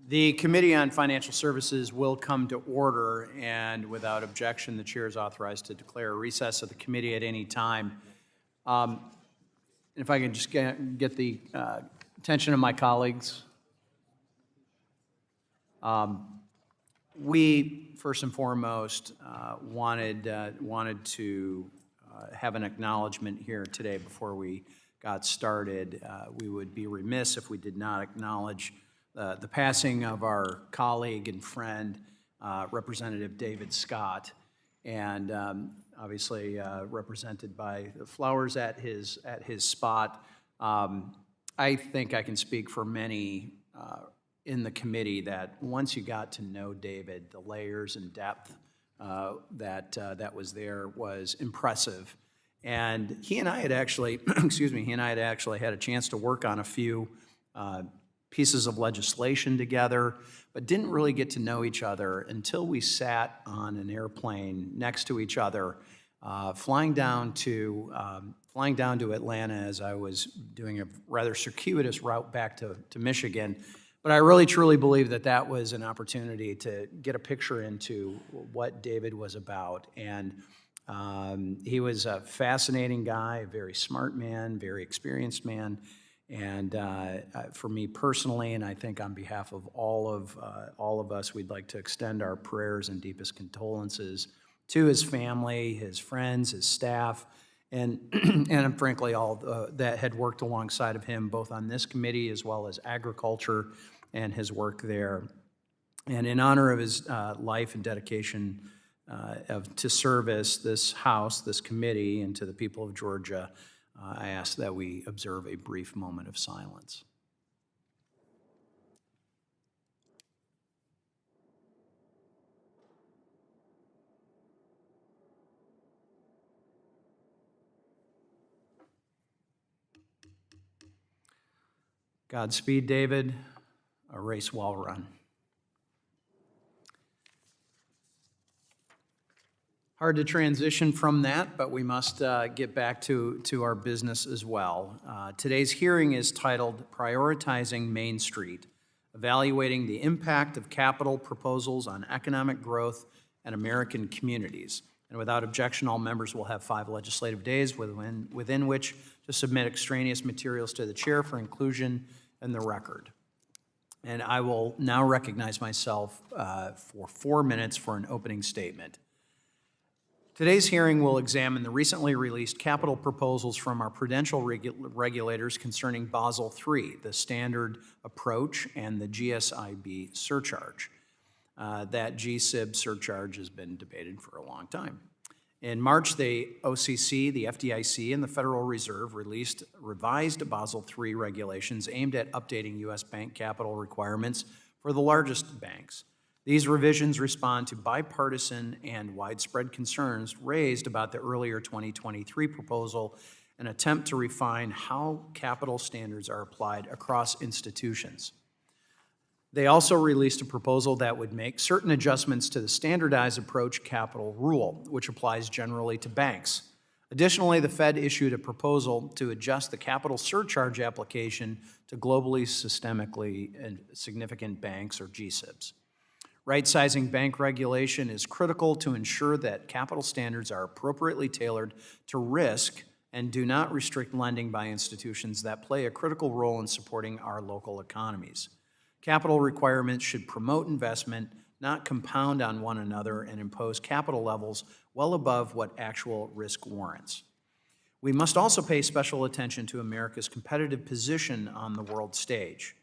The Committee on Financial Services will come to order, and without objection, the chair is authorized to declare a recess of the committee at any time. If I can just get the attention of my colleagues. We, first and foremost, wanted to have an acknowledgement here today before we got started. We would be remiss if we did not acknowledge the passing of our colleague and friend, Representative David Scott, and obviously represented by the flowers at his spot. I think I can speak for many in the committee that once you got to know David, the layers and depth that was there was impressive. And he and I had actually, he and I had actually had a chance to work on a few pieces of legislation together, but didn't really get to know each other until we sat on an airplane next to each other, flying down to Atlanta as I was doing a rather circuitous route back to Michigan. But I really truly believe that that was an opportunity to get a picture into what David was about. And he was a fascinating guy, a very smart man, very experienced man. And for me personally, and I think on behalf of all of us, we'd like to extend our prayers and deepest condolences to his family, his friends, his staff, and frankly all that had worked alongside of him, both on this committee as well as agriculture and his work there. And in honor of his life and dedication to service, this House, this committee, and to the people of Georgia, I ask that we observe a brief moment of silence. Godspeed, David. A race well run. Hard to transition from that, but we must get back to our business as well. Today's hearing is titled Prioritizing Main Street, Evaluating the Impact of Capital Proposals on Economic Growth and American Communities. And without objection, all members will have 5 legislative days within which to submit extraneous materials to the chair for inclusion in the record. And I will now recognize myself for 4 minutes for an opening statement. Today's hearing will examine the recently released capital proposals from our prudential regulators concerning Basel III, the standard approach, and the GSIB surcharge. That GSIB surcharge has been debated for a long time. In March, the OCC, the FDIC, and the Federal Reserve released revised Basel III regulations aimed at updating U.S. bank capital requirements for the largest banks. These revisions respond to bipartisan and widespread concerns raised about the earlier 2023 proposal, an attempt to refine how capital standards are applied across institutions. They also released a proposal that would make certain adjustments to the standardized approach capital rule, which applies generally to banks. Additionally, the Fed issued a proposal to adjust the capital surcharge application to globally systemically significant banks, or GSIBs. Right-sizing bank regulation is critical to ensure that capital standards are appropriately tailored to risk and do not restrict lending by institutions that play a critical role in supporting our local economies. Capital requirements should promote investment, not compound on one another and impose capital levels well above what actual risk warrants. We must also pay special attention to America's competitive position on the world stage.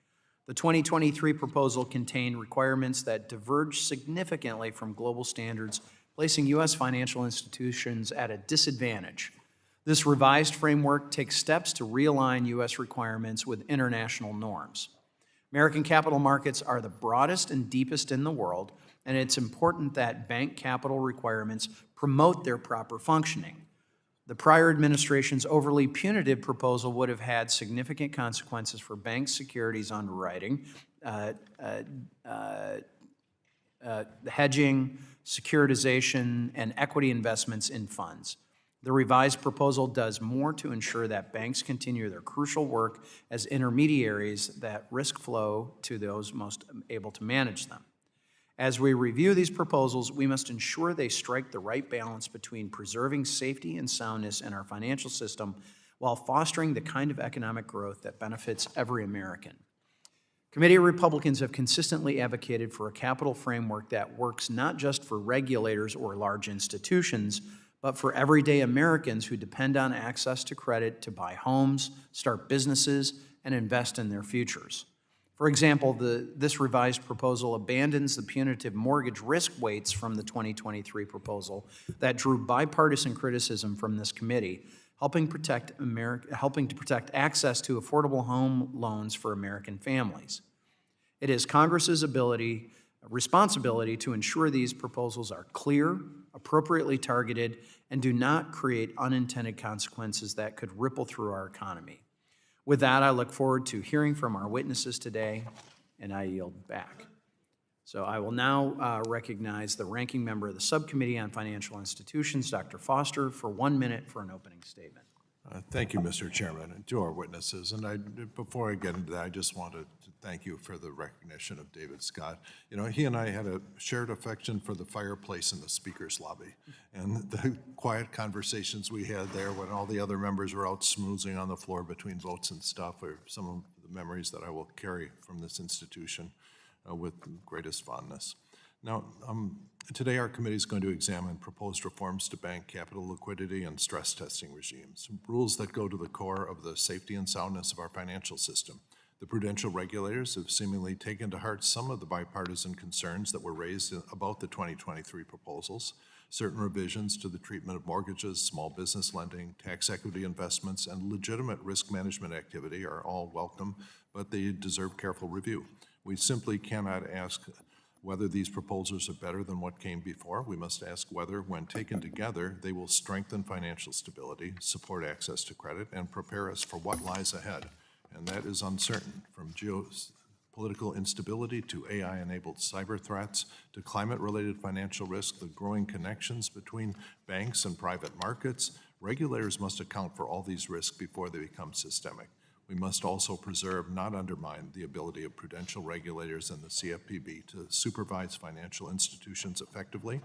The 2023 proposal contained requirements that diverge significantly from global standards, placing U.S. financial institutions at a disadvantage. This revised framework takes steps to realign U.S. requirements with international norms. American capital markets are the broadest and deepest in the world, and it's important that bank capital requirements promote their proper functioning. The prior administration's overly punitive proposal would have had significant consequences for bank securities underwriting, hedging, securitization, and equity investments in funds. The revised proposal does more to ensure that banks continue their crucial work as intermediaries that risk flow to those most able to manage them. As we review these proposals, we must ensure they strike the right balance between preserving safety and soundness in our financial system while fostering the kind of economic growth that benefits every American. Committee Republicans have consistently advocated for a capital framework that works not just for regulators or large institutions, but for everyday Americans who depend on access to credit to buy homes, start businesses, and invest in their futures. For example, this revised proposal abandons the punitive mortgage risk weights from the 2023 proposal that drew bipartisan criticism from this committee, helping to protect access to affordable home loans for American families. It is Congress's responsibility to ensure these proposals are clear, appropriately targeted, and do not create unintended consequences that could ripple through our economy. With that, I look forward to hearing from our witnesses today, and I yield back. So I will now recognize the ranking member of the Subcommittee on Financial Institutions, Dr. Foster, for 1 minute for an opening statement. Thank you, Mr. Chairman, and to our witnesses. And before I get into that, I just wanted to thank you for the recognition of David Scott. You know, he and I had a shared affection for the fireplace in the speaker's lobby and the quiet conversations we had there when all the other members were out smoozing on the floor between votes and stuff are some of the memories that I will carry from this institution with greatest fondness. Now, today our committee is going to examine proposed reforms to bank capital liquidity and stress testing regimes, rules that go to the core of the safety and soundness of our financial system. The prudential regulators have seemingly taken to heart some of the bipartisan concerns that were raised about the 2023 proposals. Certain revisions to the treatment of mortgages, small business lending, tax equity investments, and legitimate risk management activity are all welcome, but they deserve careful review. We simply cannot ask whether these proposals are better than what came before. We must ask whether, when taken together, they will strengthen financial stability, support access to credit, and prepare us for what lies ahead. And that is uncertain, from geopolitical instability to AI-enabled cyber threats to climate-related financial risk, the growing connections between banks and private markets. Regulators must account for all these risks before they become systemic. We must also preserve, not undermine, the ability of prudential regulators and the CFPB to supervise financial institutions effectively.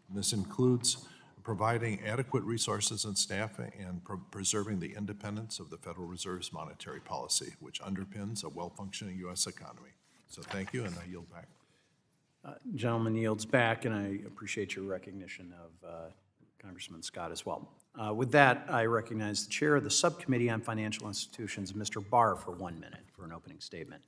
And this includes providing adequate resources and staffing and preserving the independence of the Federal Reserve's monetary policy, which underpins a well-functioning U.S. economy. So thank you, and I yield back. Gentleman yields back, and I appreciate your recognition of Congressman Scott as well. With that, I recognize the chair of the Subcommittee on Financial Institutions, Mr. Baer, for 1 minute for an opening statement.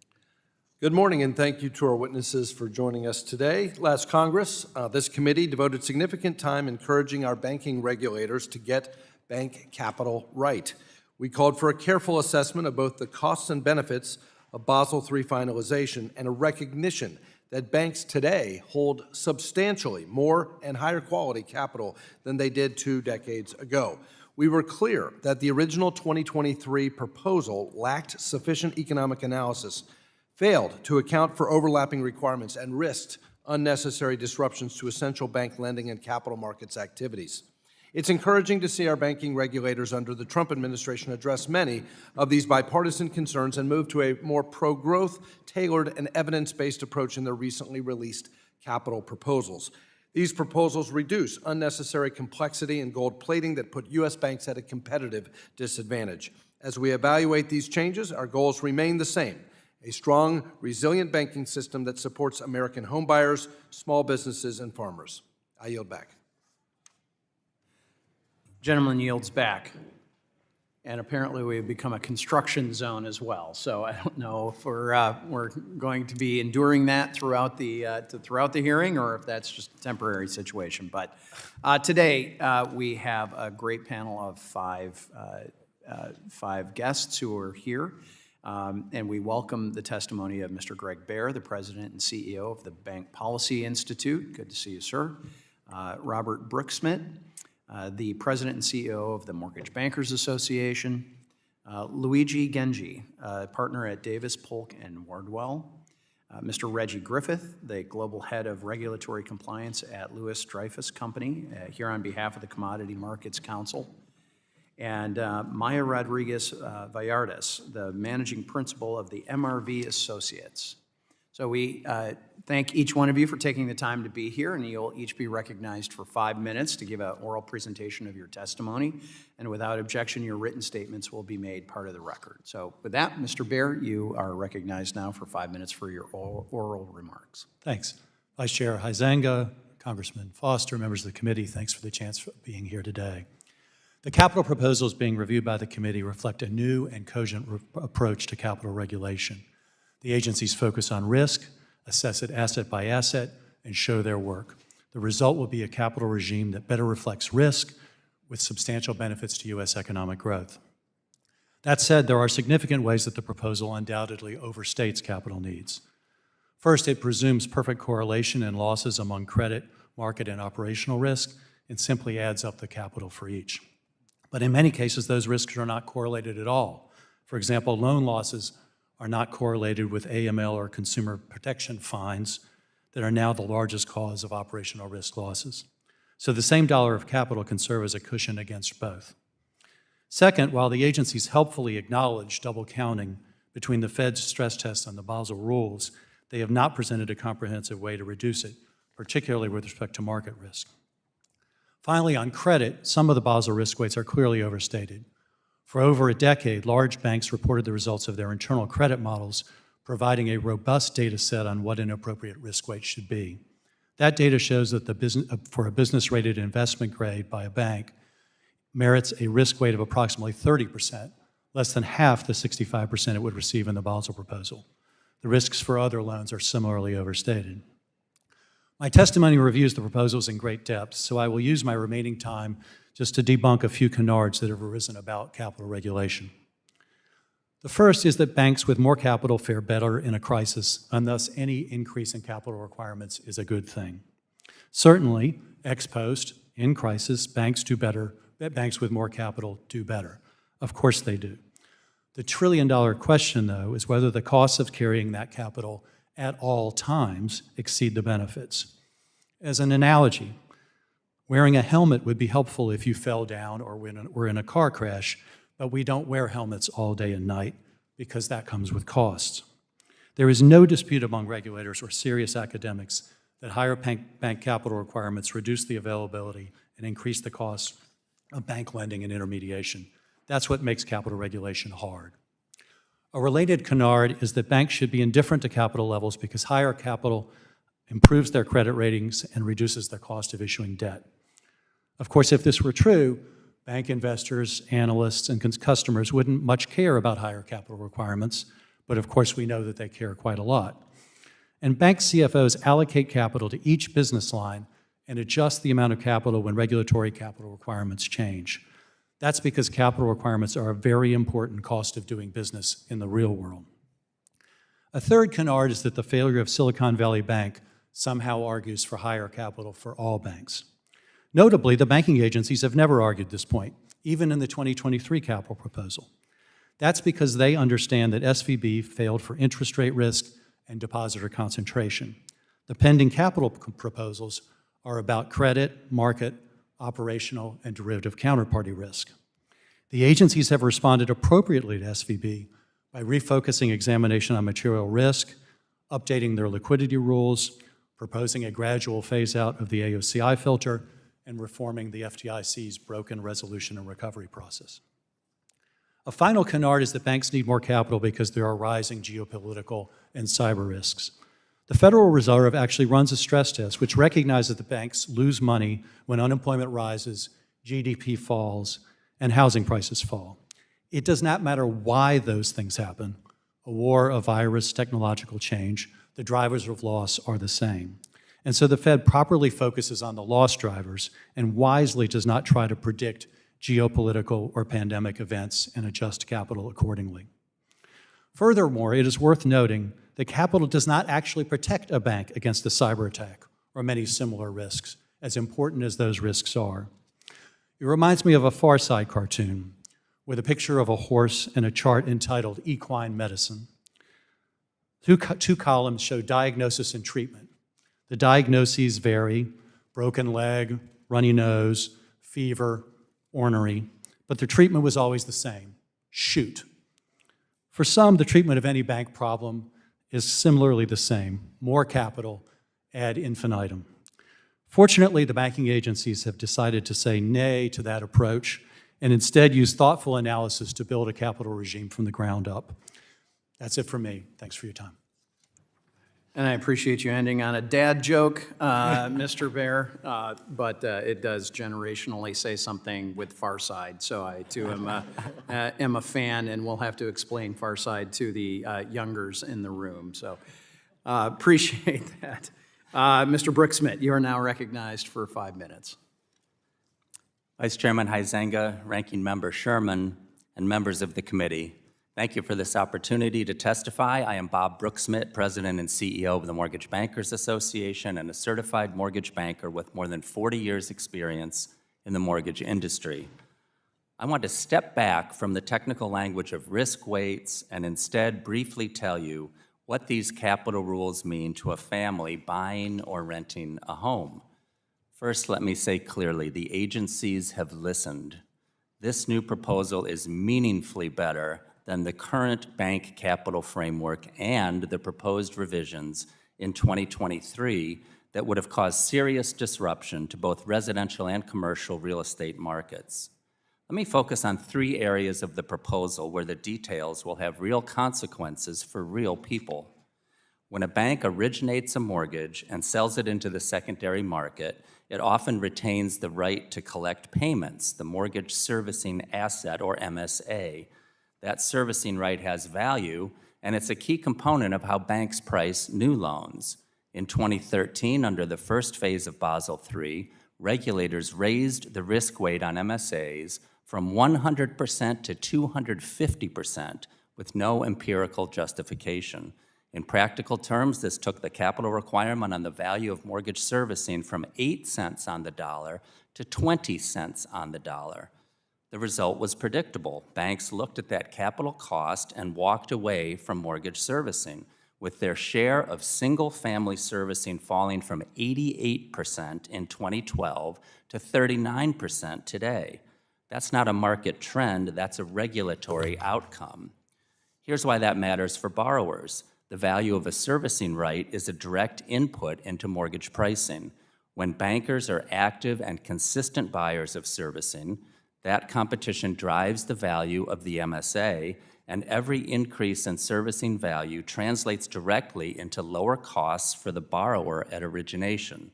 Good morning, and thank you to our witnesses for joining us today. Last Congress, this committee devoted significant time encouraging our banking regulators to get bank capital right. We called for a careful assessment of both the costs and benefits of Basel III finalization and a recognition that banks today hold substantially more and higher quality capital than they did 2 decades ago. We were clear that the original 2023 proposal lacked sufficient economic analysis, failed to account for overlapping requirements, and risked unnecessary disruptions to essential bank lending and capital markets activities. It's encouraging to see our banking regulators under the Trump administration address many of these bipartisan concerns and move to a more pro-growth, tailored, and evidence-based approach in their recently released capital proposals. These proposals reduce unnecessary complexity and gold plating that put U.S. banks at a competitive disadvantage. As we evaluate these changes, our goals remain the same: a strong, resilient banking system that supports American homebuyers, small businesses, and farmers. I yield back. Gentleman yields back. And apparently we've become a construction zone as well. So I don't know if we're going to be enduring that throughout the hearing, or if that's just a temporary situation. But today we have a great panel of five guests who are here. And we welcome the testimony of Mr. Greg Baer, the President and CEO of the Bank Policy Institute. Good to see you, sir. Robert Broeksmit, the President and CEO of the Mortgage Bankers Association. Luigi Ghenghi, partner at Davis, Polk, and Wardwell. Mr. Reggie Griffith, the Global Head of Regulatory Compliance at Dreyfus Company, here on behalf of the Commodity Markets Council. and Maya Rodriguez Valladares, the managing principal of the MRV Associates. So we thank each one of you for taking the time to be here, and you'll each be recognized for 5 minutes to give an oral presentation of your testimony. And without objection, your written statements will be made part of the record. So with that, Mr. Baer, you are recognized now for 5 minutes for your oral remarks. Thanks. Vice Chair Huizenga, Congressman Foster, members of the committee, thanks for the chance for being here today. The capital proposals being reviewed by the committee reflect a new and cogent approach to capital regulation. The agencies focus on risk, assess it asset by asset, and show their work. The result will be a capital regime that better reflects risk with substantial benefits to U.S. economic growth. That said, there are significant ways that the proposal undoubtedly overstates capital needs. First, it presumes perfect correlation in losses among credit, market, and operational risk, and simply adds up the capital for each. But in many cases, those risks are not correlated at all. For example, loan losses are not correlated with AML or consumer protection fines that are now the largest cause of operational risk losses. So the same dollar of capital can serve as a cushion against both. Second, while the agencies helpfully acknowledge double counting between the Fed's stress test and the Basel rules, they have not presented a comprehensive way to reduce it, particularly with respect to market risk. Finally, on credit, some of the Basel risk weights are clearly overstated. For over a decade, large banks reported the results of their internal credit models, providing a robust data set on what an appropriate risk weight should be. That data shows that for a business-rated investment grade by a bank merits a risk weight of approximately 30%, less than half the 65% it would receive in the Basel proposal. The risks for other loans are similarly overstated. My testimony reviews the proposals in great depth, so I will use my remaining time just to debunk a few canards that have arisen about capital regulation. The first is that banks with more capital fare better in a crisis, and thus any increase in capital requirements is a good thing. Certainly, ex post, in crisis, banks with more capital do better. Of course they do. The trillion-dollar question, though, is whether the costs of carrying that capital at all times exceed the benefits. As an analogy, wearing a helmet would be helpful if you fell down or were in a car crash, but we don't wear helmets all day and night because that comes with costs. There is no dispute among regulators or serious academics that higher bank capital requirements reduce the availability and increase the costs of bank lending and intermediation. That's what makes capital regulation hard. A related canard is that banks should be indifferent to capital levels because higher capital improves their credit ratings and reduces the cost of issuing debt. Of course, if this were true, bank investors, analysts, and customers wouldn't much care about higher capital requirements, but of course we know that they care quite a lot. And bank CFOs allocate capital to each business line and adjust the amount of capital when regulatory capital requirements change. That's because capital requirements are a very important cost of doing business in the real world. A third canard is that the failure of Silicon Valley Bank somehow argues for higher capital for all banks. Notably, the banking agencies have never argued this point, even in the 2023 capital proposal. That's because they understand that SVB failed for interest rate risk and depositor concentration. The pending capital proposals are about credit, market, operational, and derivative counterparty risk. The agencies have responded appropriately to SVB by refocusing examination on material risk, updating their liquidity rules, proposing a gradual phase-out of the AOCI filter, and reforming the FDIC's broken resolution and recovery process. A final canard is that banks need more capital because there are rising geopolitical and cyber risks. The Federal Reserve actually runs a stress test which recognizes that banks lose money when unemployment rises, GDP falls, and housing prices fall. It does not matter why those things happen. A war, a virus, technological change, the drivers of loss are the same. And so the Fed properly focuses on the loss drivers and wisely does not try to predict geopolitical or pandemic events and adjust capital accordingly. Furthermore, it is worth noting that capital does not actually protect a bank against a cyber attack or many similar risks, as important as those risks are. It reminds me of a Far Side cartoon with a picture of a horse and a chart entitled Equine Medicine. Two columns show diagnosis and treatment. The diagnoses vary: broken leg, runny nose, fever, ornery, but the treatment was always the same: shoot. For some, the treatment of any bank problem is similarly the same: more capital ad infinitum. Fortunately, the banking agencies have decided to say nay to that approach and instead use thoughtful analysis to build a capital regime from the ground up. That's it for me. Thanks for your time. And I appreciate you ending on a dad joke, Mr. Baer, but it does generationally say something with Far Side. So I, too, am a fan, and we'll have to explain Far Side to the youngers in the room. So appreciate that. Mr. Broeksmit, you are now recognized for 5 minutes. Vice Chairman Huizenga, Ranking Member Sherman, and members of the committee, thank you for this opportunity to testify. I am Bob Broeksmit, President and CEO of the Mortgage Bankers Association and a certified mortgage banker with more than 40 years' experience in the mortgage industry. I want to step back from the technical language of risk weights and instead briefly tell you what these capital rules mean to a family buying or renting a home. First, let me say clearly, the agencies have listened. This new proposal is meaningfully better than the current bank capital framework and the proposed revisions in 2023 that would have caused serious disruption to both residential and commercial real estate markets. Let me focus on 3 areas of the proposal where the details will have real consequences for real people. When a bank originates a mortgage and sells it into the secondary market, it often retains the right to collect payments, the mortgage servicing asset, or MSA. That servicing right has value, and it's a key component of how banks price new loans. In 2013, under the first phase of Basel III, regulators raised the risk weight on MSAs from 100% to 250% with no empirical justification. In practical terms, this took the capital requirement on the value of mortgage servicing from 8 cents on the dollar to 20 cents on the dollar. The result was predictable. Banks looked at that capital cost and walked away from mortgage servicing, with their share of single-family servicing falling from 88% in 2012 to 39% today. That's not a market trend, that's a regulatory outcome. Here's why that matters for borrowers. The value of a servicing right is a direct input into mortgage pricing. When bankers are active and consistent buyers of servicing, that competition drives the value of the MSA, and every increase in servicing value translates directly into lower costs for the borrower at origination.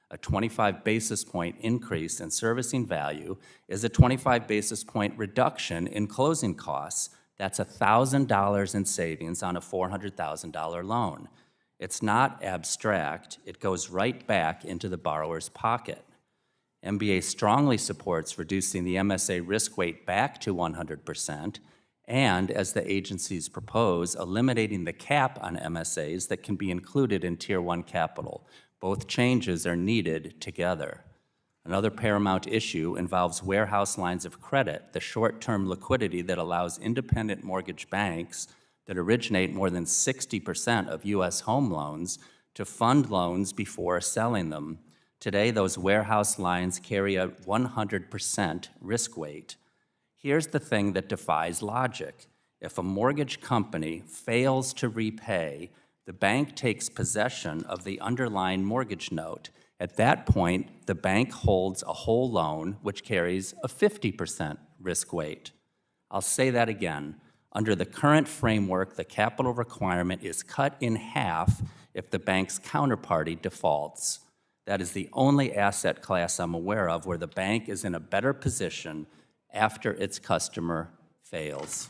A 25 basis point increase in servicing value is a 25 basis point reduction in closing costs. That's $1,000 in savings on a $400,000 loan. It's not abstract. It goes right back into the borrower's pocket. MBA strongly supports reducing the MSA risk weight back to 100%, and, as the agencies propose, eliminating the cap on MSAs that can be included in Tier 1 capital. Both changes are needed together. Another paramount issue involves warehouse lines of credit, the short-term liquidity that allows independent mortgage banks that originate more than 60% of U.S. home loans to fund loans before selling them. Today, those warehouse lines carry a 100% risk weight. Here's the thing that defies logic. If a mortgage company fails to repay, the bank takes possession of the underlying mortgage note. At that point, the bank holds a whole loan, which carries a 50% risk weight. I'll say that again. Under the current framework, the capital requirement is cut in half if the bank's counterparty defaults. That is the only asset class I'm aware of where the bank is in a better position after its customer fails.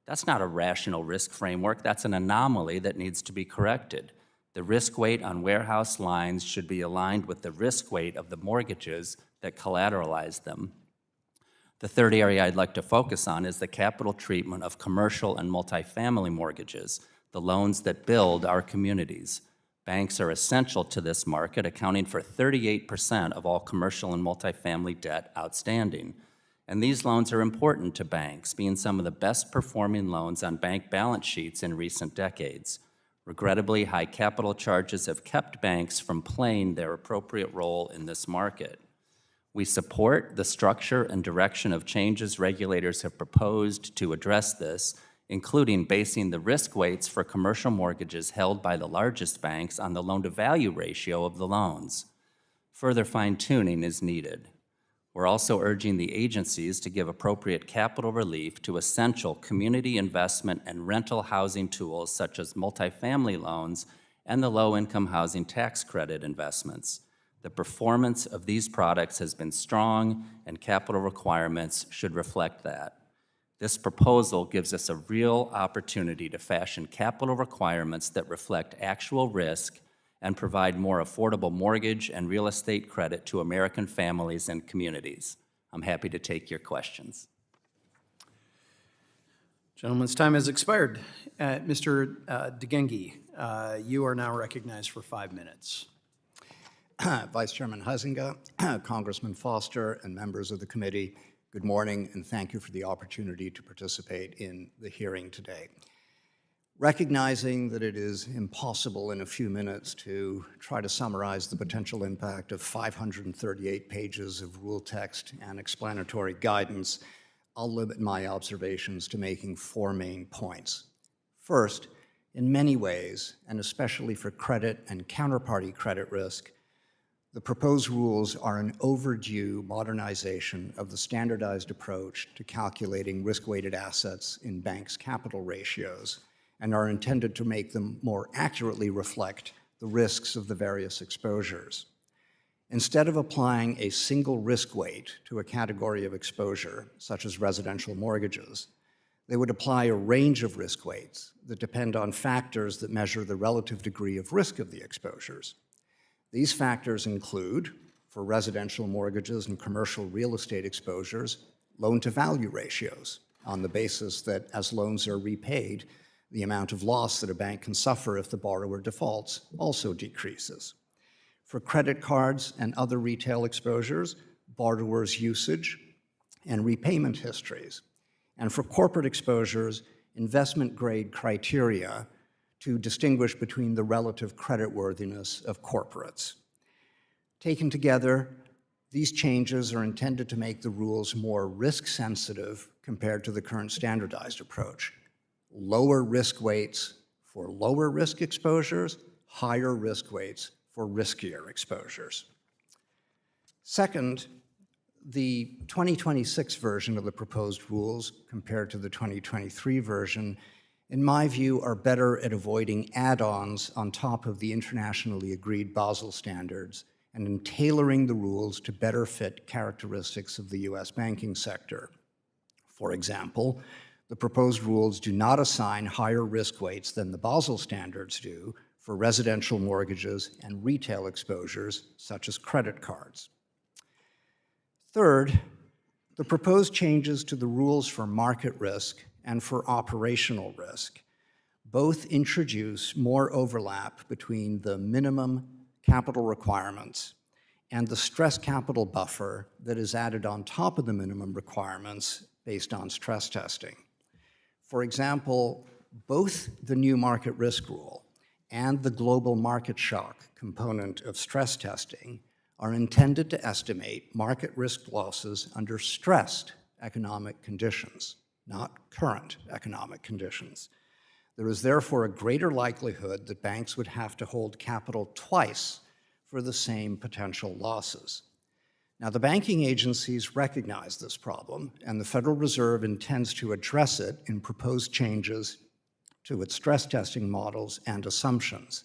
That's not a rational risk framework. That's an anomaly that needs to be corrected. The risk weight on warehouse lines should be aligned with the risk weight of the mortgages that collateralize them. The third area I'd like to focus on is the capital treatment of commercial and multifamily mortgages, the loans that build our communities. Banks are essential to this market, accounting for 38% of all commercial and multifamily debt outstanding. And these loans are important to banks, being some of the best performing loans on bank balance sheets in recent decades. Regrettably, high capital charges have kept banks from playing their appropriate role in this market. We support the structure and direction of changes regulators have proposed to address this, including basing the risk weights for commercial mortgages held by the largest banks on the loan-to-value ratio of the loans. Further fine-tuning is needed. We're also urging the agencies to give appropriate capital relief to essential community investment and rental housing tools such as multifamily loans and the low-income housing tax credit investments. The performance of these products has been strong, and capital requirements should reflect that. This proposal gives us a real opportunity to fashion capital requirements that reflect actual risk and provide more affordable mortgage and real estate credit to American families and communities. I'm happy to take your questions. Gentleman's time has expired. Mr. Ghenghi, you are now recognized for 5 minutes. Vice Chairman Huizenga, Congressman Foster, and members of the committee, good morning, and thank you for the opportunity to participate in the hearing today. Recognizing that it is impossible in a few minutes to try to summarize the potential impact of 538 pages of rule text and explanatory guidance, I'll limit my observations to making 4 main points. First, in many ways, and especially for credit and counterparty credit risk, the proposed rules are an overdue modernization of the standardized approach to calculating risk-weighted assets in banks' capital ratios, and are intended to make them more accurately reflect the risks of the various exposures. Instead of applying a single risk weight to a category of exposure, such as residential mortgages, they would apply a range of risk weights that depend on factors that measure the relative degree of risk of the exposures. These factors include, for residential mortgages and commercial real estate exposures, loan-to-value ratios, on the basis that as loans are repaid, the amount of loss that a bank can suffer if the borrower defaults also decreases. For credit cards and other retail exposures, borrowers' usage and repayment histories. And for corporate exposures, investment-grade criteria to distinguish between the relative creditworthiness of corporates. Taken together, these changes are intended to make the rules more risk-sensitive compared to the current standardized approach. Lower risk weights for lower risk exposures, higher risk weights for riskier exposures. Second, the 2026 version of the proposed rules compared to the 2023 version, in my view, are better at avoiding add-ons on top of the internationally agreed Basel standards and in tailoring the rules to better fit characteristics of the US banking sector. For example, the proposed rules do not assign higher risk weights than the Basel standards do for residential mortgages and retail exposures, such as credit cards. Third, the proposed changes to the rules for market risk and for operational risk both introduce more overlap between the minimum capital requirements and the stress capital buffer that is added on top of the minimum requirements based on stress testing. For example, both the new market risk rule and the global market shock component of stress testing are intended to estimate market risk losses under stressed economic conditions, not current economic conditions. There is therefore a greater likelihood that banks would have to hold capital twice for the same potential losses. Now, the banking agencies recognize this problem, and the Federal Reserve intends to address it in proposed changes to its stress testing models and assumptions.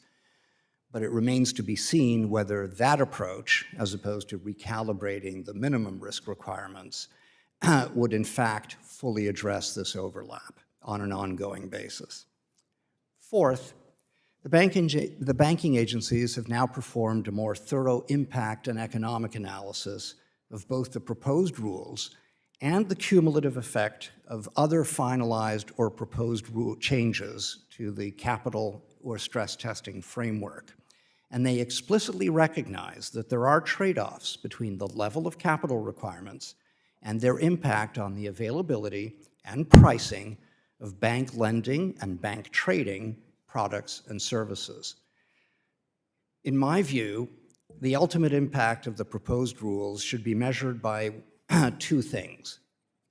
But it remains to be seen whether that approach, as opposed to recalibrating the minimum risk requirements, would in fact fully address this overlap on an ongoing basis. Fourth, the banking agencies have now performed a more thorough impact and economic analysis of both the proposed rules and the cumulative effect of other finalized or proposed rule changes to the capital or stress testing framework. And they explicitly recognize that there are trade-offs between the level of capital requirements and their impact on the availability and pricing of bank lending and bank trading products and services. In my view, The ultimate impact of the proposed rules should be measured by two things.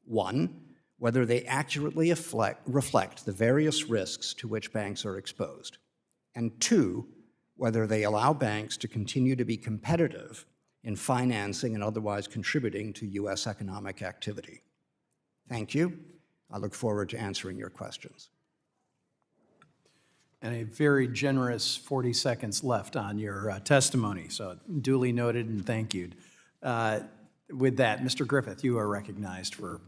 One, whether they accurately reflect the various risks to which banks are exposed. And two, whether they allow banks to continue to be competitive in financing and otherwise contributing to U.S. economic activity. Thank you. I look forward to answering your questions. And a very generous 40 seconds left on your testimony, so duly noted and thank you. With that, Mr. Griffith, you are recognized for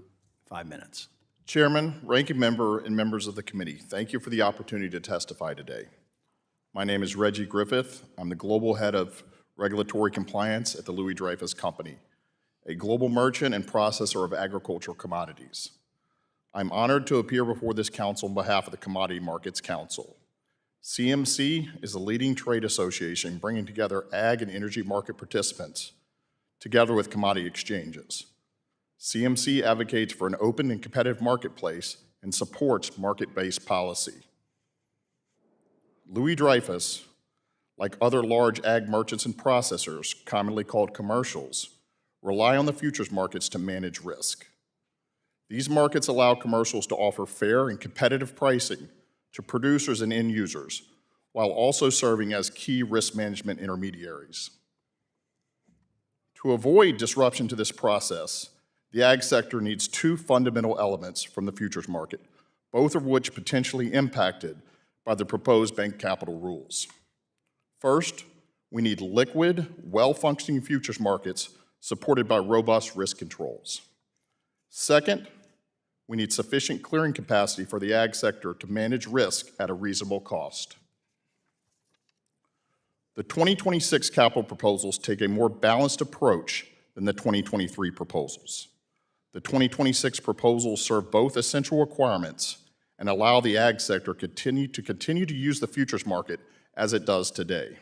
5 minutes. Chairman, ranking member, and members of the committee, thank you for the opportunity to testify today. My name is Reggie Griffith. I'm the Global Head of Regulatory Compliance at the Louis Dreyfus Company, a global merchant and processor of agricultural commodities. I'm honored to appear before this council on behalf of the Commodity Markets Council. CMC is a leading trade association bringing together ag and energy market participants together with commodity exchanges. CMC advocates for an open and competitive marketplace and supports market-based policy. Louis Dreyfus, like other large ag merchants and processors, commonly called commercials, rely on the futures markets to manage risk. These markets allow commercials to offer fair and competitive pricing to producers and end users, while also serving as key risk management intermediaries. To avoid disruption to this process, the ag sector needs two fundamental elements from the futures market, both of which potentially impacted by the proposed bank capital rules. First, we need liquid, well-functioning futures markets supported by robust risk controls. Second, we need sufficient clearing capacity for the ag sector to manage risk at a reasonable cost. The 2026 capital proposals take a more balanced approach than the 2023 proposals. The 2026 proposals serve both essential requirements and allow the ag sector to continue to use the futures market as it does today.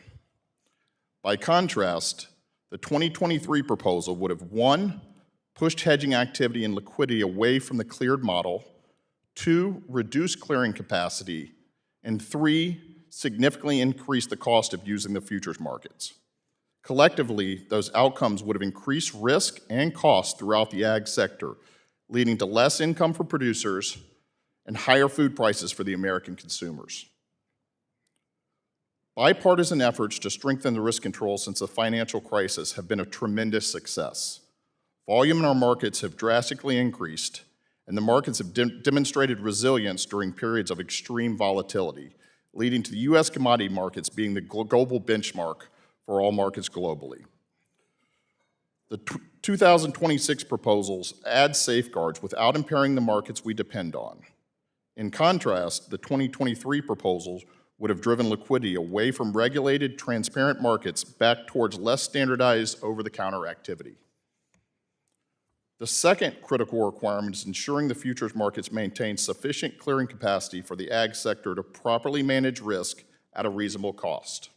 By contrast, the 2023 proposal would have, 1, pushed hedging activity and liquidity away from the cleared model, 2, reduced clearing capacity, and 3, significantly increased the cost of using the futures markets. Collectively, those outcomes would have increased risk and cost throughout the ag sector, leading to less income for producers and higher food prices for the American consumers. Bipartisan efforts to strengthen the risk control since the financial crisis have been a tremendous success. Volume in our markets have drastically increased, and the markets have demonstrated resilience during periods of extreme volatility, leading to the U.S. commodity markets being the global benchmark for all markets globally. The 2026 proposals add safeguards without impairing the markets we depend on. In contrast, the 2023 proposals would have driven liquidity away from regulated, transparent markets back towards less standardized over-the-counter activity. The second critical requirement is ensuring the futures markets maintain sufficient clearing capacity for the ag sector to properly manage risk at a reasonable cost.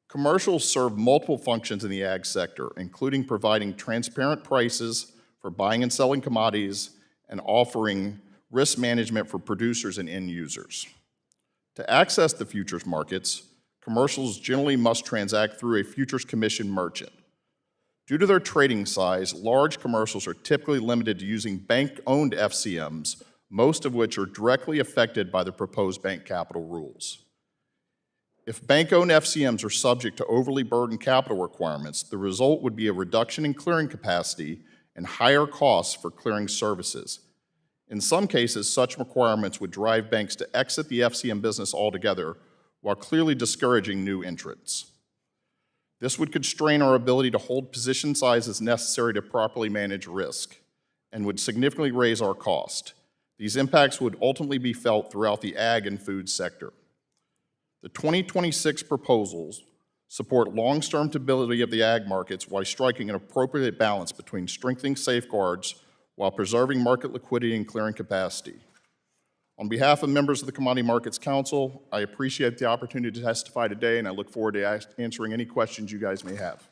Commercials serve multiple functions in the ag sector, including providing transparent prices for buying and selling commodities and offering risk management for producers and end users. To access the futures markets, commercials generally must transact through a futures commission merchant. Due to their trading size, large commercials are typically limited to using bank-owned FCMs, most of which are directly affected by the proposed bank capital rules. If bank-owned FCMs are subject to overly burdened capital requirements, the result would be a reduction in clearing capacity and higher costs for clearing services. In some cases, such requirements would drive banks to exit the FCM business altogether, while clearly discouraging new entrants. This would constrain our ability to hold position sizes necessary to properly manage risk and would significantly raise our cost. These impacts would ultimately be felt throughout the ag and food sector. The 2026 proposals support long-term stability of the ag markets while striking an appropriate balance between strengthening safeguards while preserving market liquidity and clearing capacity. On behalf of members of the Commodity Markets Council, I appreciate the opportunity to testify today, and I look forward to answering any questions you guys may have.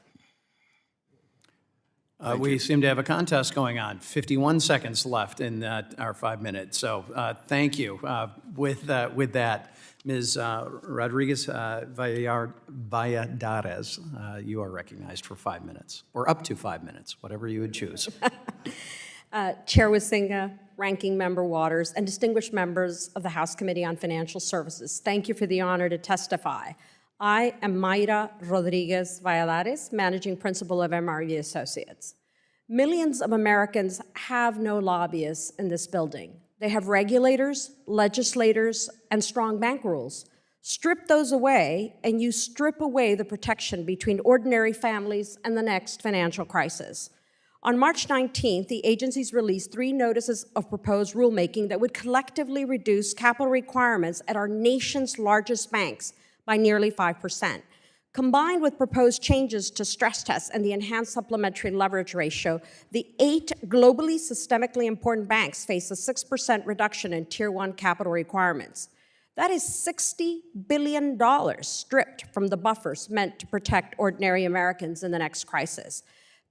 We seem to have a contest going on. 51 seconds left in our 5 minutes, so thank you. With that, Ms. Rodriguez Valladares, you are recognized for 5 minutes, or up to 5 minutes, whatever you would choose. Chair Huizenga, Ranking Member Waters, and distinguished members of the House Committee on Financial Services, thank you for the honor to testify. I am Mayra Rodriguez Valladares, Managing Principal of MRV Associates. Millions of Americans have no lobbyists in this building. They have regulators, legislators, and strong bank rules. Strip those away, and you strip away the protection between ordinary families and the next financial crisis. On March 19th, the agencies released 3 notices of proposed rulemaking that would collectively reduce capital requirements at our nation's largest banks by nearly 5%. Combined with proposed changes to stress tests and the enhanced supplementary leverage ratio, the 8 globally systemically important banks face a 6% reduction in Tier 1 capital requirements. That is $60 billion stripped from the buffers meant to protect ordinary Americans in the next crisis.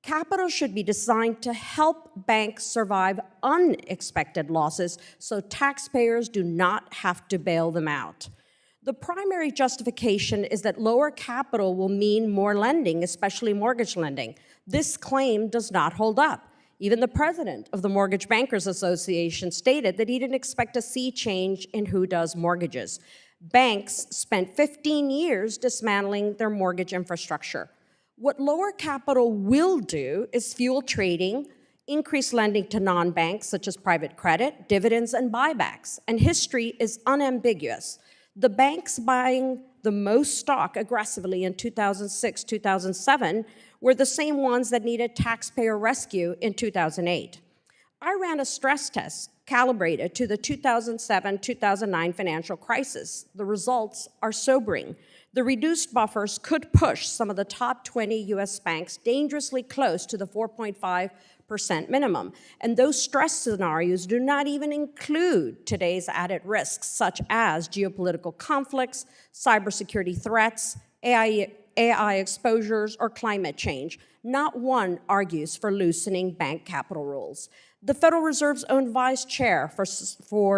Capital should be designed to help banks survive unexpected losses so taxpayers do not have to bail them out. The primary justification is that lower capital will mean more lending, especially mortgage lending. This claim does not hold up. Even the president of the Mortgage Bankers Association stated that he didn't expect to see change in who does mortgages. Banks spent 15 years dismantling their mortgage infrastructure. What lower capital will do is fuel trading, increase lending to non-banks such as private credit, dividends, and buybacks. And history is unambiguous. The banks buying the most stock aggressively in 2006, 2007 were the same ones that needed taxpayer rescue in 2008. I ran a stress test calibrated to the 2007-2009 financial crisis. The results are sobering. The reduced buffers could push some of the top 20 U.S. banks dangerously close to the 4.5% minimum. And those stress scenarios do not even include today's added risks, such as geopolitical conflicts, cybersecurity threats, AI exposures, or climate change. Not one argues for loosening bank capital rules. The Federal Reserve's own vice chair for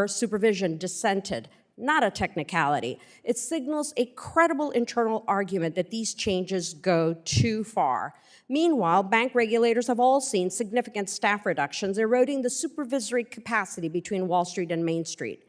supervision dissented. Not a technicality. It signals a credible internal argument that these changes go too far. Meanwhile, bank regulators have all seen significant staff reductions, eroding the supervisory capacity between Wall Street and Main Street.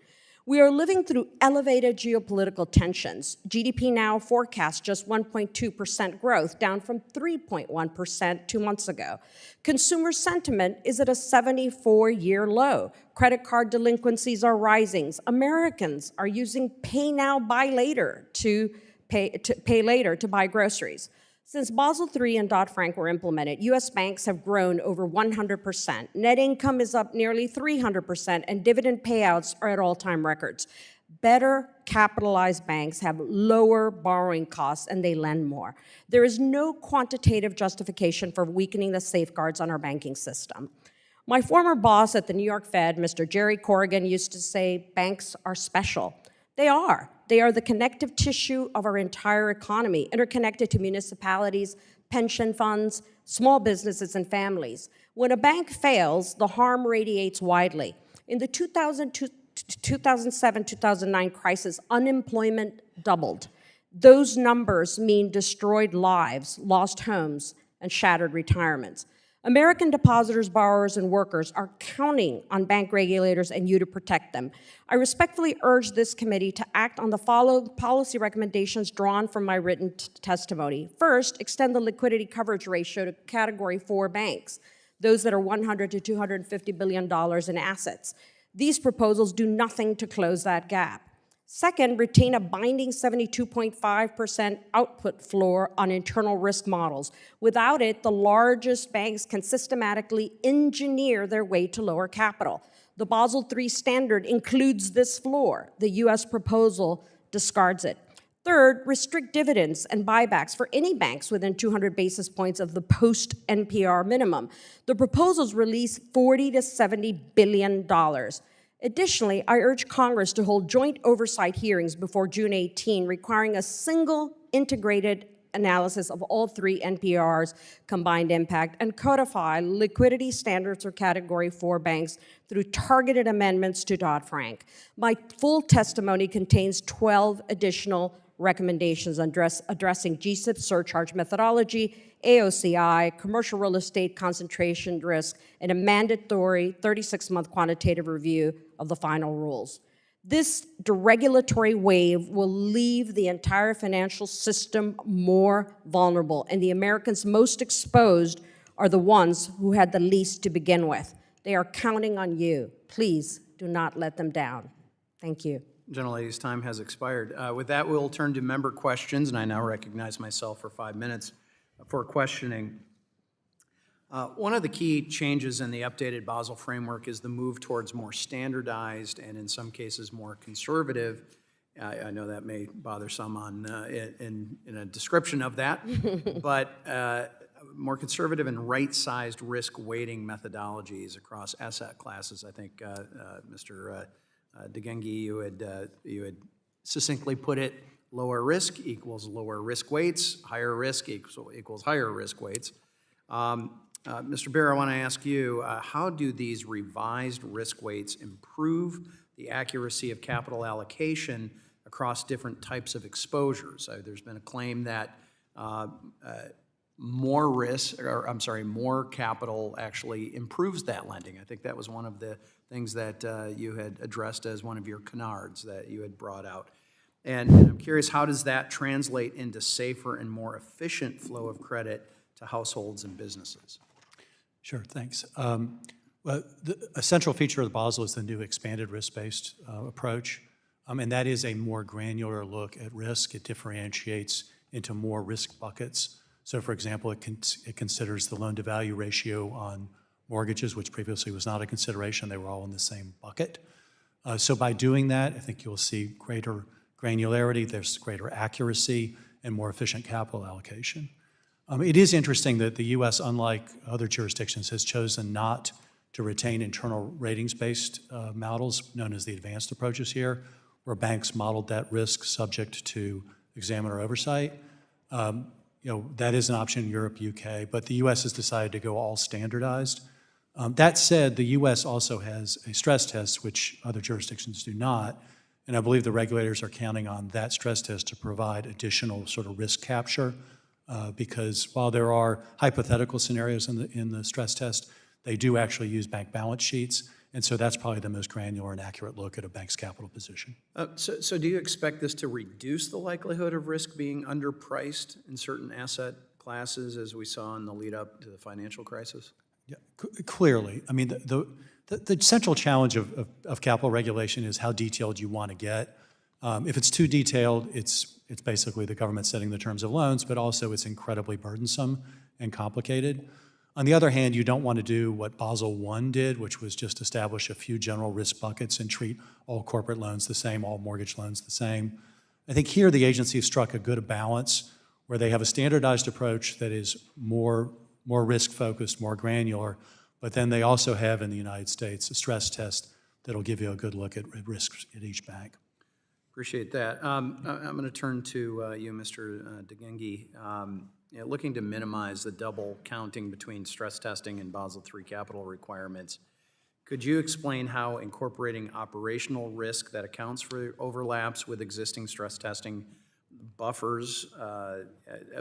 We are living through elevated geopolitical tensions. GDP now forecasts just 1.2% growth, down from 3.1% 2 months ago. Consumer sentiment is at a 74-year low. Credit card delinquencies are rising. Americans are using pay now, buy later to buy groceries. Since Basel III and Dodd-Frank were implemented, U.S. banks have grown over 100%. Net income is up nearly 300%, and dividend payouts are at all-time records. Better capitalized banks have lower borrowing costs, and they lend more. There is no quantitative justification for weakening the safeguards on our banking system. My former boss at the New York Fed, Mr. Jerry Corrigan, used to say, banks are special. They are. They are the connective tissue of our entire economy, interconnected to municipalities, pension funds, small businesses, and families. When a bank fails, the harm radiates widely. In the 2007-2009 crisis, unemployment doubled. Those numbers mean destroyed lives, lost homes, and shattered retirements. American depositors, borrowers, and workers are counting on bank regulators and you to protect them. I respectfully urge this committee to act on the following policy recommendations drawn from my written testimony. First, extend the liquidity coverage ratio to Category 4 banks, those that are $100 to $250 billion in assets. These proposals do nothing to close that gap. Second, retain a binding 72.5% output floor on internal risk models. Without it, the largest banks can systematically engineer their way to lower capital. The Basel III standard includes this floor. The U.S. proposal discards it. Third, restrict dividends and buybacks for any banks within 200 basis points of the post-NPR minimum. The proposals release $40 to $70 billion. Additionally, I urge Congress to hold joint oversight hearings before June 18, requiring a single integrated analysis of all three NPR's combined impact and codify liquidity standards or Category 4 banks through targeted amendments to Dodd-Frank. My full testimony contains 12 additional recommendations addressing GSIB surcharge methodology, AOCI, commercial real estate concentration risk, and a mandatory 36-month quantitative review of the final rules. This deregulatory wave will leave the entire financial system more vulnerable, and the Americans most exposed are the ones who had the least to begin with. They are counting on you. Please do not let them down. Thank you. Gentlelady's time has expired. With that, we'll turn to member questions, and I now recognize myself for 5 minutes for questioning. One of the key changes in the updated Basel framework is the move towards more standardized and in some cases more conservative. I know that may bother some in a description of that, but more conservative and right-sized risk weighting methodologies across asset classes. I think Mr. Ghenghi, you had succinctly put it: lower risk equals lower risk weights, higher risk equals higher risk weights. Mr. Baer, I want to ask you, how do these revised risk weights improve the accuracy of capital allocation across different types of exposures? There's been a claim that more capital actually improves that lending. I think that was one of the things that you had addressed as one of your canards that you had brought out. And I'm curious, how does that translate into safer and more efficient flow of credit to households and businesses? Sure, thanks. Well, a central feature of the Basel is the new expanded risk-based approach, and that is a more granular look at risk. It differentiates into more risk buckets. So, for example, it considers the loan-to-value ratio on mortgages, which previously was not a consideration. They were all in the same bucket. So by doing that, I think you'll see greater granularity, there's greater accuracy, and more efficient capital allocation. It is interesting that the U.S., unlike other jurisdictions, has chosen not to retain internal ratings-based models, known as the advanced approaches here, where banks modeled that risk subject to examiner oversight. That is an option in Europe, UK, but the U.S. has decided to go all standardized. That said, the U.S. also has a stress test, which other jurisdictions do not, and I believe the regulators are counting on that stress test to provide additional sort of risk capture, because while there are hypothetical scenarios in the stress test, they do actually use bank balance sheets, and so that's probably the most granular and accurate look at a bank's capital position. So do you expect this to reduce the likelihood of risk being underpriced in certain asset classes, as we saw in the lead up to the financial crisis? Yeah, clearly. I mean, the central challenge of capital regulation is how detailed you want to get. If it's too detailed, it's basically the government setting the terms of loans, but also it's incredibly burdensome and complicated. On the other hand, you don't want to do what Basel I did, which was just establish a few general risk buckets and treat all corporate loans the same, all mortgage loans the same. I think here the agency has struck a good balance where they have a standardized approach that is more risk-focused, more granular, but then they also have in the United States a stress test that'll give you a good look at risks at each bank. Appreciate that. I'm going to turn to you, Mr. Ghenghi. Looking to minimize the double counting between stress testing and Basel III capital requirements, could you explain how incorporating operational risk that accounts for overlaps with existing stress testing buffers,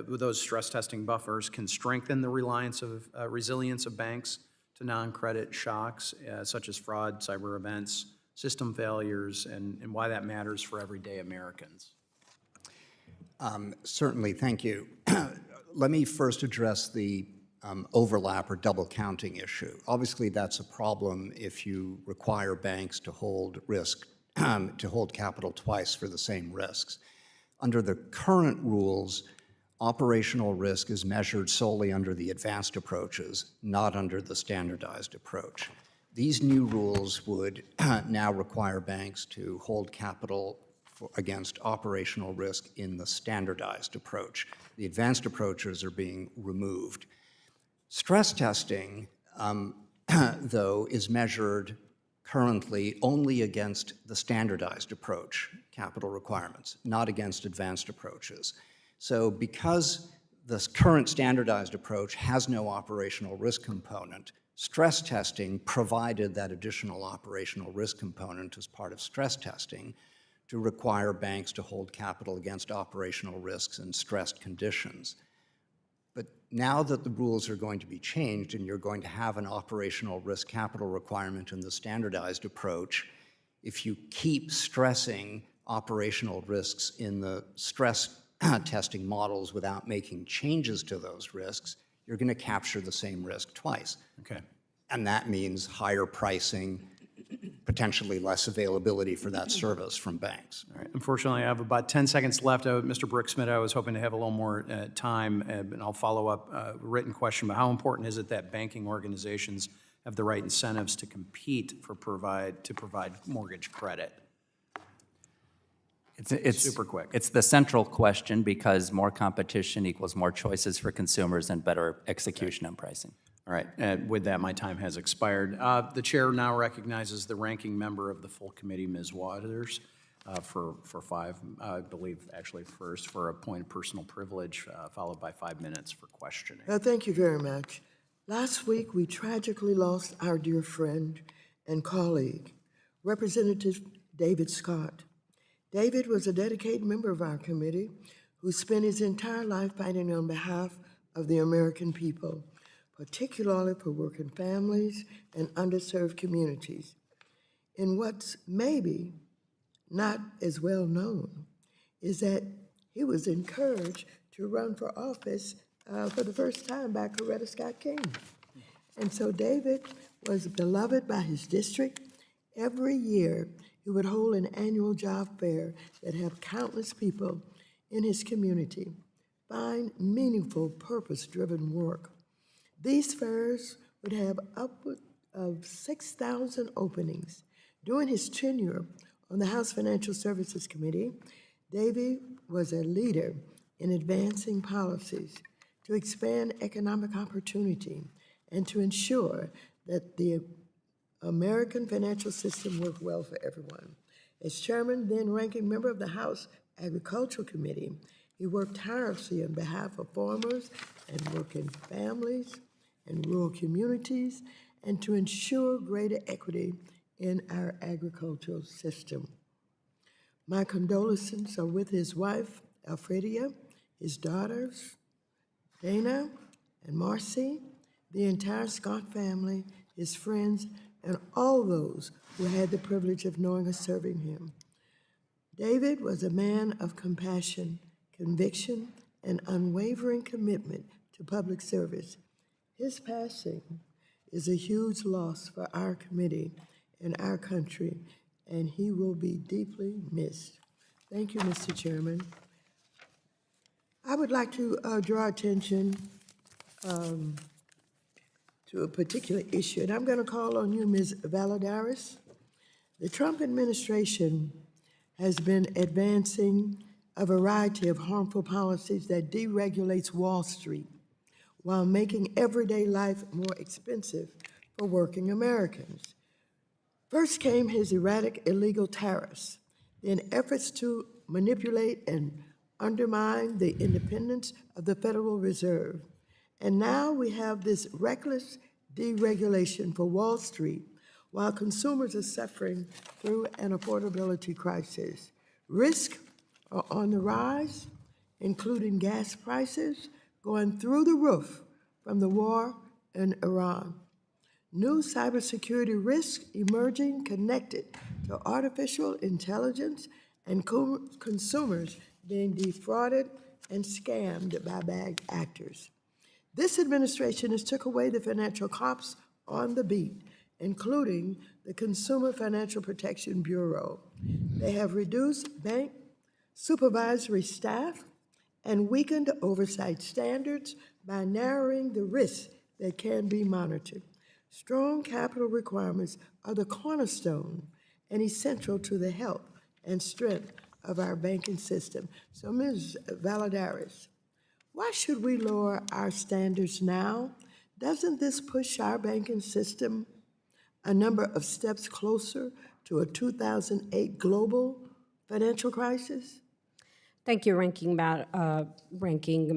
those stress testing buffers can strengthen the resilience of banks to non-credit shocks, such as fraud, cyber events, system failures, and why that matters for everyday Americans? Certainly, thank you. Let me first address the overlap or double counting issue. Obviously, that's a problem if you require banks to hold risk, to hold capital twice for the same risks. Under the current rules, operational risk is measured solely under the advanced approaches, not under the standardized approach. These new rules would now require banks to hold capital against operational risk in the standardized approach. The advanced approaches are being removed. Stress testing, though, is measured currently only against the standardized approach capital requirements, not against advanced approaches. So because this current standardized approach has no operational risk component, stress testing provided that additional operational risk component as part of stress testing to require banks to hold capital against operational risks in stressed conditions. But now that the rules are going to be changed and you're going to have an operational risk capital requirement in the standardized approach, if you keep stressing operational risks in the stress testing models without making changes to those risks, you're going to capture the same risk twice. Okay. And that means higher pricing, potentially less availability for that service from banks. All right. Unfortunately, I have about 10 seconds left. Mr. Broeksmit, I was hoping to have a little more time, and I'll follow up a written question. But how important is it that banking organizations have the right incentives to compete to provide mortgage credit? It's super quick. It's the central question because more competition equals more choices for consumers and better execution and pricing. All right, with that, my time has expired. The chair now recognizes the ranking member of the full committee, Ms. Waters, for 5, I believe, actually first for a point of personal privilege, followed by 5 minutes for questioning. Thank you very much. Last week, we tragically lost our dear friend and colleague, Representative David Scott. David was a dedicated member of our committee who spent his entire life fighting on behalf of the American people, particularly for working families and underserved communities. And what's maybe not as well known is that he was encouraged to run for office for the first time by Coretta Scott King. And so David was beloved by his district. Every year, he would hold an annual job fair that had countless people in his community find meaningful, purpose-driven work. These fairs would have upward of 6,000 openings. During his tenure on the House Financial Services Committee, David was a leader in advancing policies to expand economic opportunity and to ensure that the American financial system worked well for everyone. As chairman, then ranking member of the House Agricultural Committee, he worked tirelessly on behalf of farmers and working families and rural communities, and to ensure greater equity in our agricultural system. My condolences are with his wife, Alfredia, his daughters, Dana and Marcy, the entire Scott family, his friends, and all those who had the privilege of knowing or serving him. David was a man of compassion, conviction, and unwavering commitment to public service. His passing is a huge loss for our committee and our country, and he will be deeply missed. Thank you, Mr. Chairman. I would like to draw attention to a particular issue, and I'm going to call on you, Ms. Valladares. The Trump administration has been advancing a variety of harmful policies that deregulates Wall Street while making everyday life more expensive for working Americans. First came his erratic illegal tariffs, then efforts to manipulate and undermine the independence of the Federal Reserve. And now we have this reckless deregulation for Wall Street while consumers are suffering through an affordability crisis. Risks are on the rise, including gas prices going through the roof from the war in Iran. New cybersecurity risks emerging connected to artificial intelligence and consumers being defrauded and scammed by bad actors. This administration has took away the financial cops on the beat, including the Consumer Financial Protection Bureau. They have reduced bank supervisory staff and weakened oversight standards by narrowing the risks that can be monitored. Strong capital requirements are the cornerstone and essential to the health and strength of our banking system. So, Ms. Valladares, why should we lower our standards now? Doesn't this push our banking system a number of steps closer to a 2008 global financial crisis? Thank you, Ranking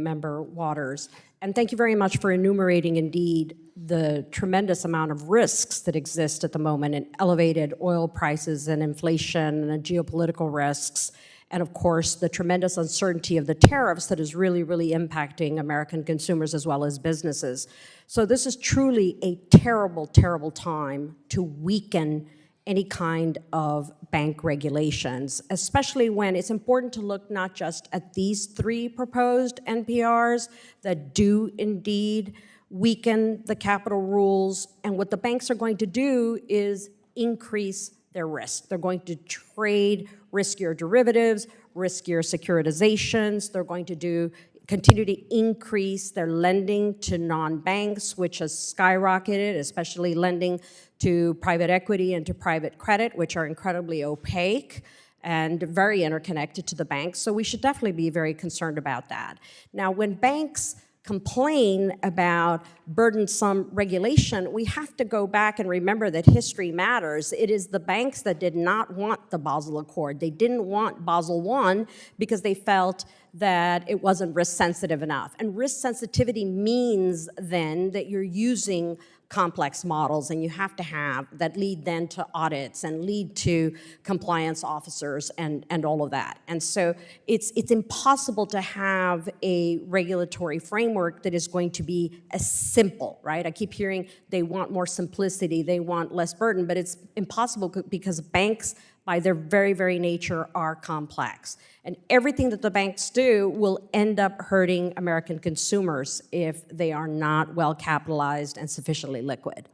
Member Waters. And thank you very much for enumerating, indeed, the tremendous amount of risks that exist at the moment in elevated oil prices and inflation and geopolitical risks. And of course, the tremendous uncertainty of the tariffs that is really, really impacting American consumers as well as businesses. So this is truly a terrible, terrible time to weaken any kind of bank regulations, especially when it's important to look not just at these 3 proposed NPRs that do indeed weaken the capital rules, and what the banks are going to do is increase their risk. They're going to trade riskier derivatives, riskier securitizations. They're going to continue to increase their lending to non-banks, which has skyrocketed, especially lending to private equity and to private credit, which are incredibly opaque and very interconnected to the banks. So we should definitely be very concerned about that. Now, when banks complain about burdensome regulation, we have to go back and remember that history matters. It is the banks that did not want the Basel Accord. They didn't want Basel I because they felt that it wasn't risk sensitive enough. And risk sensitivity means then that you're using complex models, and you have to have that lead then to audits and lead to compliance officers and all of that. And so it's impossible to have a regulatory framework that is going to be as simple, right? I keep hearing they want more simplicity, they want less burden, but it's impossible because banks, by their very, very nature, are complex. And everything that the banks do will end up hurting American consumers if they are not well capitalized and sufficiently liquid.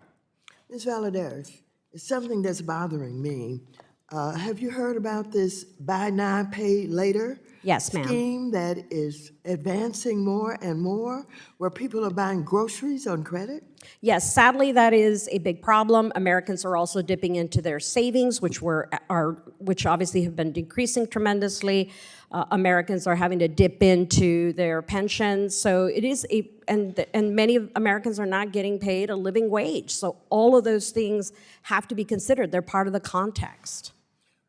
Ms. Valladares, it's something that's bothering me. Have you heard about this buy now, pay later? Yes, ma'am. Scheme that is advancing more and more, where people are buying groceries on credit? Yes, sadly, that is a big problem. Americans are also dipping into their savings, which obviously have been decreasing tremendously. Americans are having to dip into their pensions. So it is and many Americans are not getting paid a living wage. So all of those things have to be considered. They're part of the context.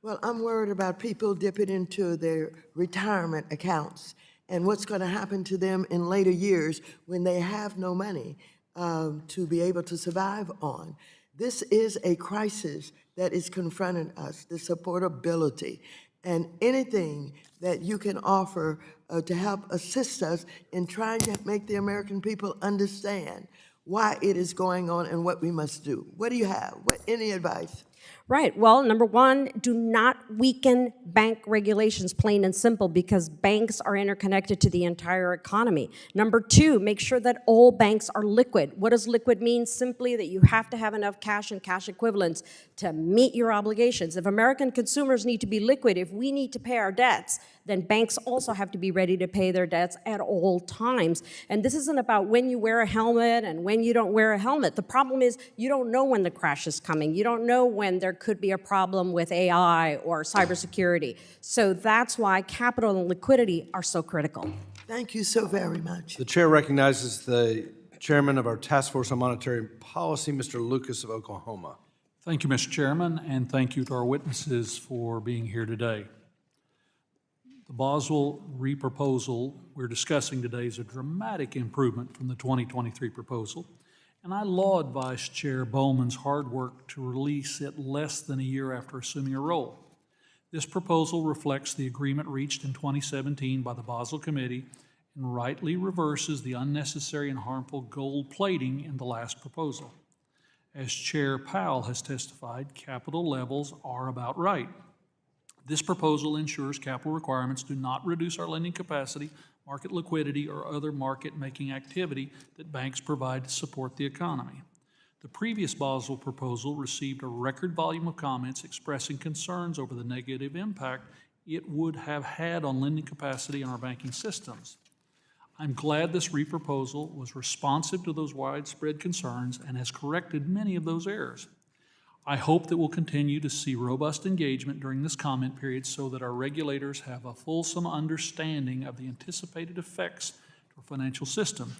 Well, I'm worried about people dipping into their retirement accounts and what's going to happen to them in later years when they have no money to be able to survive on. This is a crisis that is confronting us, the supportability, and anything that you can offer to help assist us in trying to make the American people understand why it is going on and what we must do. What do you have? Any advice? Right. Well, number one, do not weaken bank regulations, plain and simple, because banks are interconnected to the entire economy. Number two, make sure that all banks are liquid. What does liquid mean? Simply that you have to have enough cash and cash equivalents to meet your obligations. If American consumers need to be liquid, if we need to pay our debts, then banks also have to be ready to pay their debts at all times. And this isn't about when you wear a helmet and when you don't wear a helmet. The problem is you don't know when the crash is coming. You don't know when there could be a problem with AI or cybersecurity. So that's why capital and liquidity are so critical. Thank you so very much. The chair recognizes the chairman of our Task Force on Monetary Policy, Mr. Lucas of Oklahoma. Thank you, Mr. Chairman, and thank you to our witnesses for being here today. The Basel reproposal we're discussing today is a dramatic improvement from the 2023 proposal, and I laud Vice Chair Bowman's hard work to release it less than a year after assuming a role. This proposal reflects the agreement reached in 2017 by the Basel Committee and rightly reverses the unnecessary and harmful gold plating in the last proposal. As Chair Powell has testified, capital levels are about right. This proposal ensures capital requirements do not reduce our lending capacity, market liquidity, or other market-making activity that banks provide to support the economy. The previous Basel proposal received a record volume of comments expressing concerns over the negative impact it would have had on lending capacity in our banking systems. I'm glad this reproposal was responsive to those widespread concerns and has corrected many of those errors. I hope that we'll continue to see robust engagement during this comment period so that our regulators have a fulsome understanding of the anticipated effects to our financial system.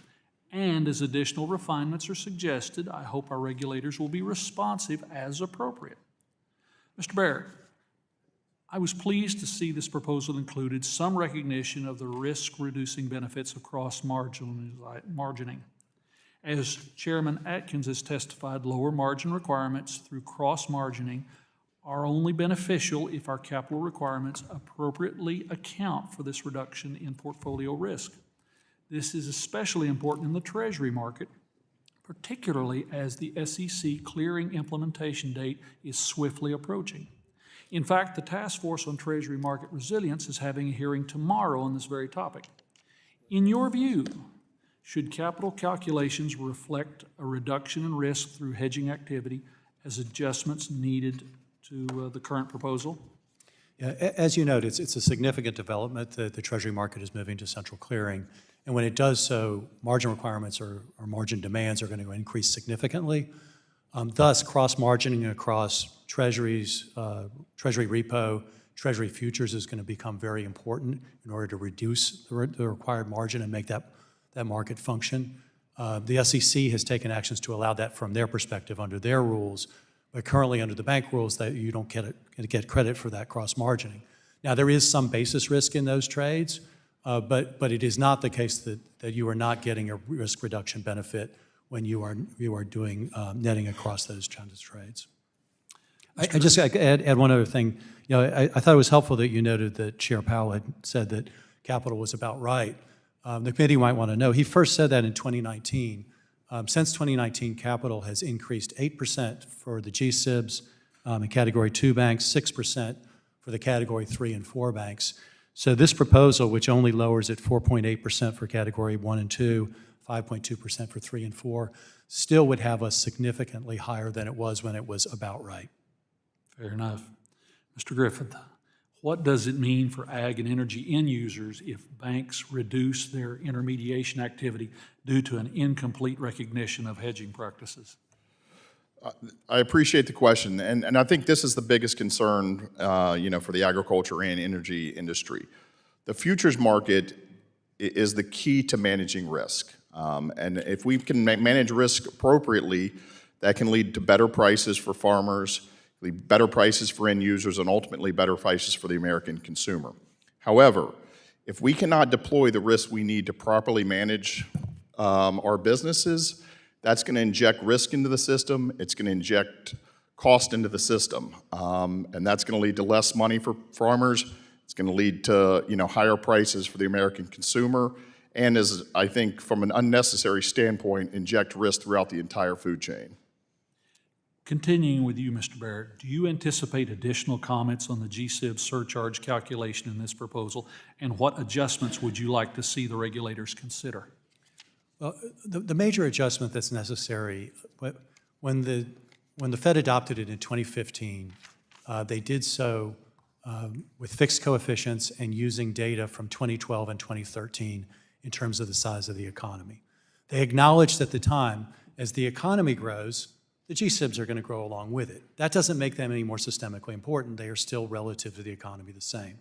And as additional refinements are suggested, I hope our regulators will be responsive as appropriate. Mr. Baer, I was pleased to see this proposal included some recognition of the risk-reducing benefits of cross-margining. As Chairman Atkins has testified, lower margin requirements through cross-margining are only beneficial if our capital requirements appropriately account for this reduction in portfolio risk. This is especially important in the Treasury market, particularly as the SEC clearing implementation date is swiftly approaching. In fact, the Task Force on Treasury Market Resilience is having a hearing tomorrow on this very topic. In your view, should capital calculations reflect a reduction in risk through hedging activity as adjustments needed to the current proposal? Yeah, as you noted, it's a significant development that the Treasury market is moving to central clearing. And when it does so, margin requirements or margin demands are going to increase significantly. Thus, cross-margining across treasuries, treasury repo, treasury futures is going to become very important in order to reduce the required margin and make that market function. The SEC has taken actions to allow that from their perspective under their rules, but currently under the bank rules that you don't get credit for that cross-margining. Now, there is some basis risk in those trades, but it is not the case that you are not getting a risk reduction benefit when you are doing netting across those kinds of trades. I just add one other thing. You know, I thought it was helpful that you noted that Chair Powell had said that capital was about right. The committee might want to know, he first said that in 2019. Since 2019, capital has increased 8% for the GSIBs in Category 2 banks, 6% for the Category 3 and 4 banks. So this proposal, which only lowers it 4.8% for Category 1 and 2, 5.2% for 3 and 4, still would have us significantly higher than it was when it was about right. Fair enough. Mr. Griffith, what does it mean for ag and energy end users if banks reduce their intermediation activity due to an incomplete recognition of hedging practices? I appreciate the question, and I think this is the biggest concern, for the agriculture and energy industry. The futures market is the key to managing risk, and if we can manage risk appropriately, that can lead to better prices for farmers, better prices for end users, and ultimately better prices for the American consumer. However, if we cannot deploy the risk we need to properly manage our businesses, that's going to inject risk into the system, it's going to inject cost into the system, and that's going to lead to less money for farmers, it's going to lead to higher prices for the American consumer, and as I think from an unnecessary standpoint, inject risk throughout the entire food chain. Continuing with you, Mr. Baer, do you anticipate additional comments on the GSIB surcharge calculation in this proposal, and what adjustments would you like to see the regulators consider? Well, the major adjustment that's necessary, when the Fed adopted it in 2015, they did so with fixed coefficients and using data from 2012 and 2013 in terms of the size of the economy. They acknowledged at the time, as the economy grows, the GSIBs are going to grow along with it. That doesn't make them any more systemically important. They are still relative to the economy the same.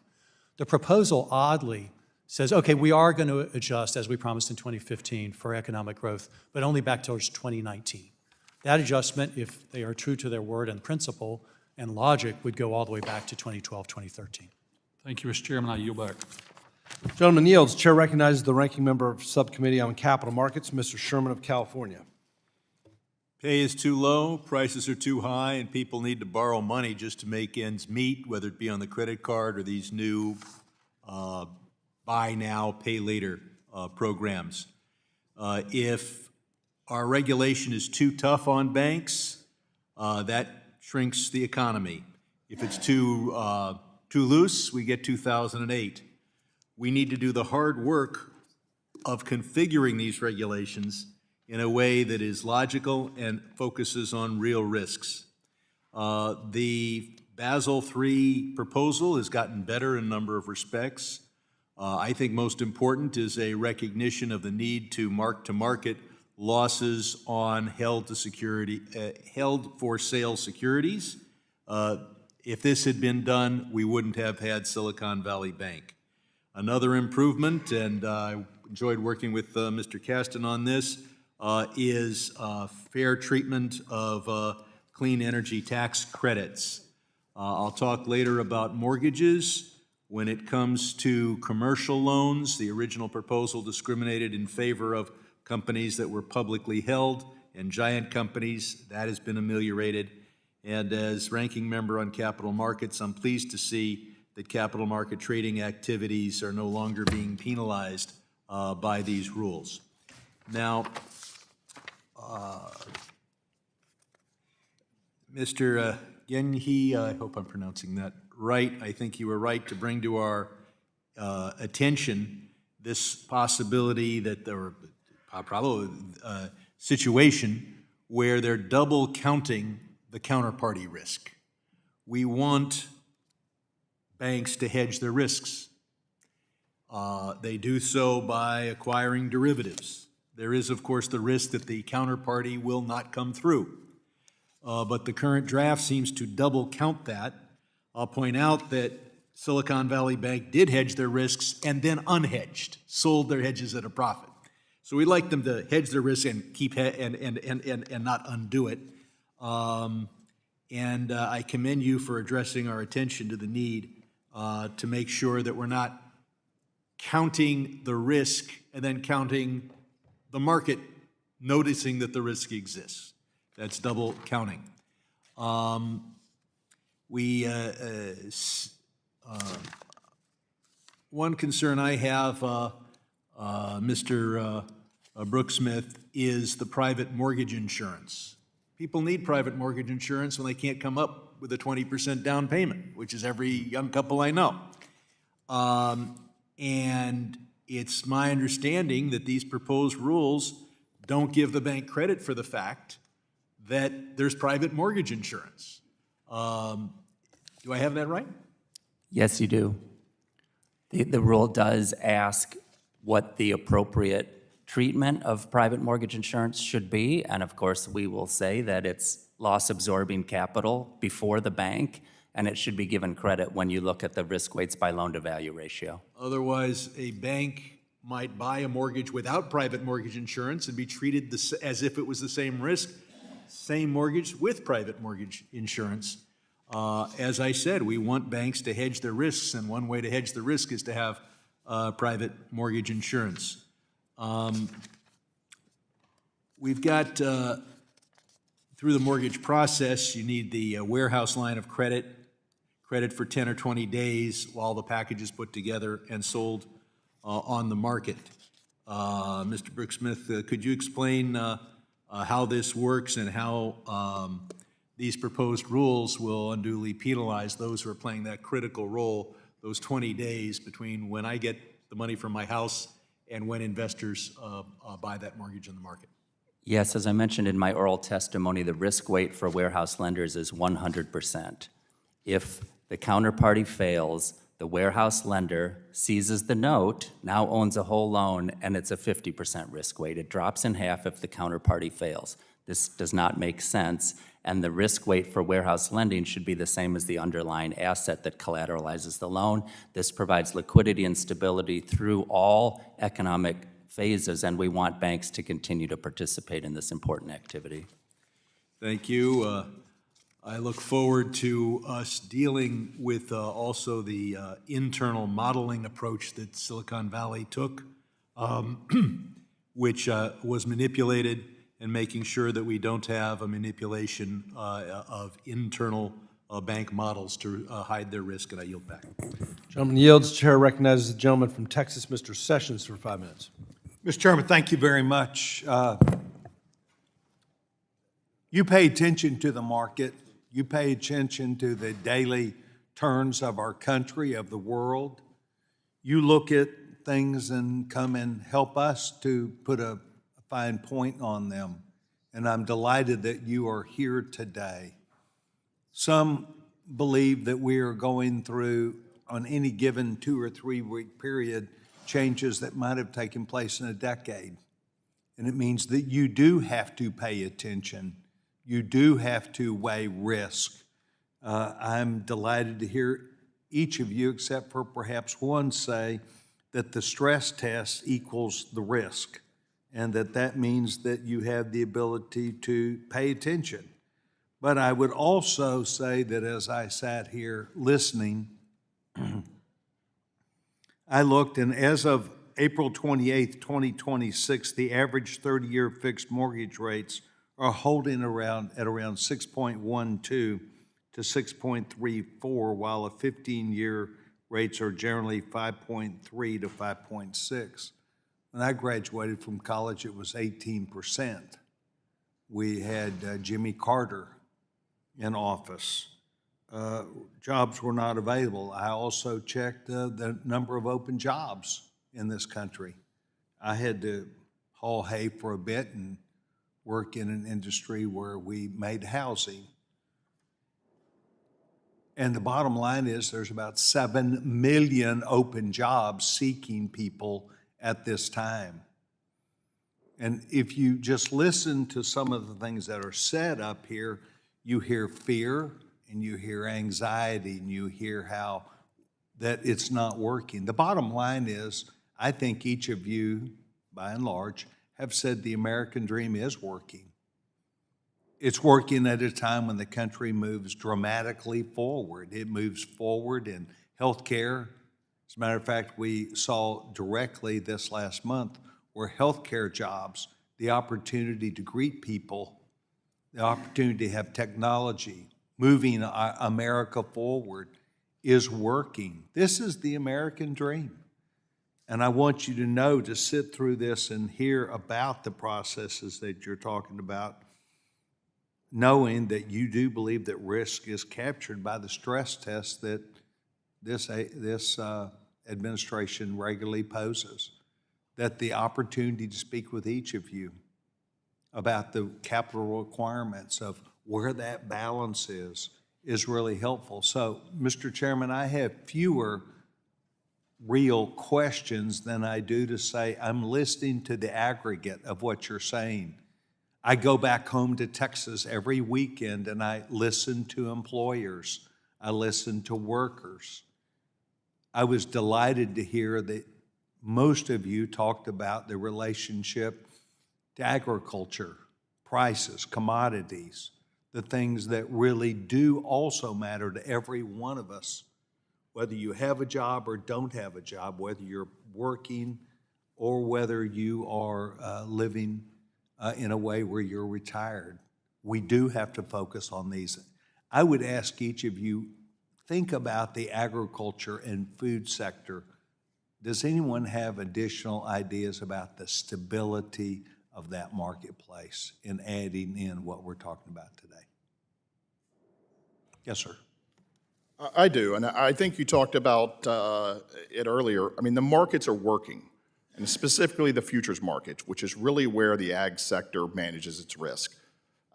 The proposal oddly says, okay, we are going to adjust, as we promised in 2015, for economic growth, but only back towards 2019. That adjustment, if they are true to their word and principle and logic, would go all the way back to 2012, 2013. Thank you, Mr. Chairman. I yield back. Gentleman yields. Chair recognizes the ranking member of Subcommittee on Capital Markets, Mr. Sherman of California. Pay is too low, prices are too high, and people need to borrow money just to make ends meet, whether it be on the credit card or these new buy now, pay later programs. If our regulation is too tough on banks, that shrinks the economy. If it's too loose, we get 2008. We need to do the hard work of configuring these regulations in a way that is logical and focuses on real risks. The Basel III proposal has gotten better in a number of respects. I think most important is a recognition of the need to mark-to-market losses on held for sale securities. If this had been done, we wouldn't have had Silicon Valley Bank. Another improvement, and I enjoyed working with Mr. Kasten on this, is fair treatment of clean energy tax credits. I'll talk later about mortgages. When it comes to commercial loans, the original proposal discriminated in favor of companies that were publicly held and giant companies. That has been ameliorated. And as ranking member on capital markets, I'm pleased to see that capital market trading activities are no longer being penalized by these rules. Now, Mr. Ghenghi, I hope I'm pronouncing that right. I think you were right to bring to our attention this possibility that there were probably a situation where they're double counting the counterparty risk. We want banks to hedge their risks. They do so by acquiring derivatives. There is, of course, the risk that the counterparty will not come through. But the current draft seems to double count that. I'll point out that Silicon Valley Bank did hedge their risks and then unhedged, sold their hedges at a profit. So we'd like them to hedge their risks and keep and not undo it. I commend you for addressing our attention to the need to make sure that we're not counting the risk and then counting the market, noticing that the risk exists. That's double counting. One concern I have, Mr. Broeksmit, is the private mortgage insurance. People need private mortgage insurance when they can't come up with a 20% down payment, which is every young couple I know. And it's my understanding that these proposed rules don't give the bank credit for the fact that there's private mortgage insurance. Do I have that right? Yes, you do. The rule does ask what the appropriate treatment of private mortgage insurance should be, and of course, we will say that it's loss-absorbing capital before the bank, and it should be given credit when you look at the risk weights by loan-to-value ratio. Otherwise, a bank might buy a mortgage without private mortgage insurance and be treated as if it was the same risk, same mortgage with private mortgage insurance. As I said, we want banks to hedge their risks, and one way to hedge the risk is to have private mortgage insurance. We've got, through the mortgage process, you need the warehouse line of credit for 10 or 20 days while the package is put together and sold on the market. Mr. Broeksmit, could you explain how this works and how these proposed rules will unduly penalize those who are playing that critical role, those 20 days between when I get the money from my house and when investors buy that mortgage in the market? Yes, as I mentioned in my oral testimony, the risk weight for warehouse lenders is 100%. If the counterparty fails, the warehouse lender seizes the note, now owns a whole loan, and it's a 50% risk weight. It drops in half if the counterparty fails. This does not make sense, and the risk weight for warehouse lending should be the same as the underlying asset that collateralizes the loan. This provides liquidity and stability through all economic phases, and we want banks to continue to participate in this important activity. Thank you. I look forward to us dealing with also the internal modeling approach that Silicon Valley took, which was manipulated, and making sure that we don't have a manipulation of internal bank models to hide their risk, and I yield back. Gentleman yields. Chair recognizes the gentleman from Texas, Mr. Sessions, for 5 minutes. Mr. Chairman, thank you very much. You pay attention to the market. You pay attention to the daily turns of our country, of the world. You look at things and come and help us to put a fine point on them. And I'm delighted that you are here today. Some believe that we are going through, on any given 2 or 3 week period, changes that might have taken place in a decade. And it means that you do have to pay attention. You do have to weigh risk. I'm delighted to hear each of you, except for perhaps one, say that the stress test equals the risk, and that means that you have the ability to pay attention. But I would also say that as I sat here listening, I looked, and as of April 28th, 2026, the average 30-year fixed mortgage rates are holding around 6.12 to 6.34, while a 15-year rates are generally 5.3 to 5.6. When I graduated from college, it was 18%. We had Jimmy Carter in office. Jobs were not available. I also checked the number of open jobs in this country. I had to haul hay for a bit and work in an industry where we made housing. And the bottom line is there's about 7 million open jobs seeking people at this time. And if you just listen to some of the things that are said up here, you hear fear and you hear anxiety and you hear how that it's not working. The bottom line is, I think each of you, by and large, have said the American dream is working. It's working at a time when the country moves dramatically forward. It moves forward in health care. As a matter of fact, we saw directly this last month where healthcare jobs, the opportunity to greet people, the opportunity to have technology, moving America forward is working. This is the American dream. And I want you to know, to sit through this and hear about the processes that you're talking about, knowing that you do believe that risk is captured by the stress test that this administration regularly poses, that the opportunity to speak with each of you about the capital requirements of where that balance is really helpful. So, Mr. Chairman, I have fewer real questions than I do to say I'm listening to the aggregate of what you're saying. I go back home to Texas every weekend and I listen to employers. I listen to workers. I was delighted to hear that most of you talked about the relationship to agriculture, prices, commodities, the things that really do also matter to every one of us, whether you have a job or don't have a job, whether you're working or whether you are living in a way where you're retired. We do have to focus on these. I would ask each of you, think about the agriculture and food sector. Does anyone have additional ideas about the stability of that marketplace in adding in what we're talking about today? Yes, sir. I do, and I think you talked about it earlier. I mean, the markets are working, and specifically the futures market, which is really where the ag sector manages its risk.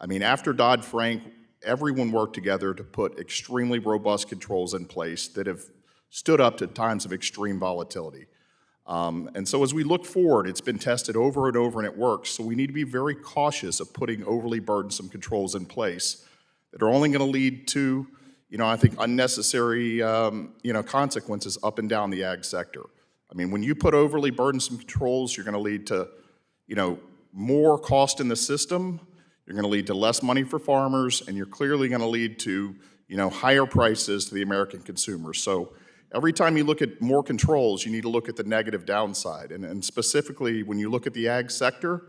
I mean, after Dodd-Frank, everyone worked together to put extremely robust controls in place that have stood up to times of extreme volatility. And so as we look forward, it's been tested over and over and it works, so we need to be very cautious of putting overly burdensome controls in place that are only gonna lead to, I think unnecessary, consequences up and down the ag sector. I mean, when you put overly burdensome controls, you're gonna lead to, more cost in the system, you're gonna lead to less money for farmers, and you're clearly gonna lead to, higher prices to the American consumer. So every time you look at more controls, you need to look at the negative downside. And specifically, when you look at the ag sector,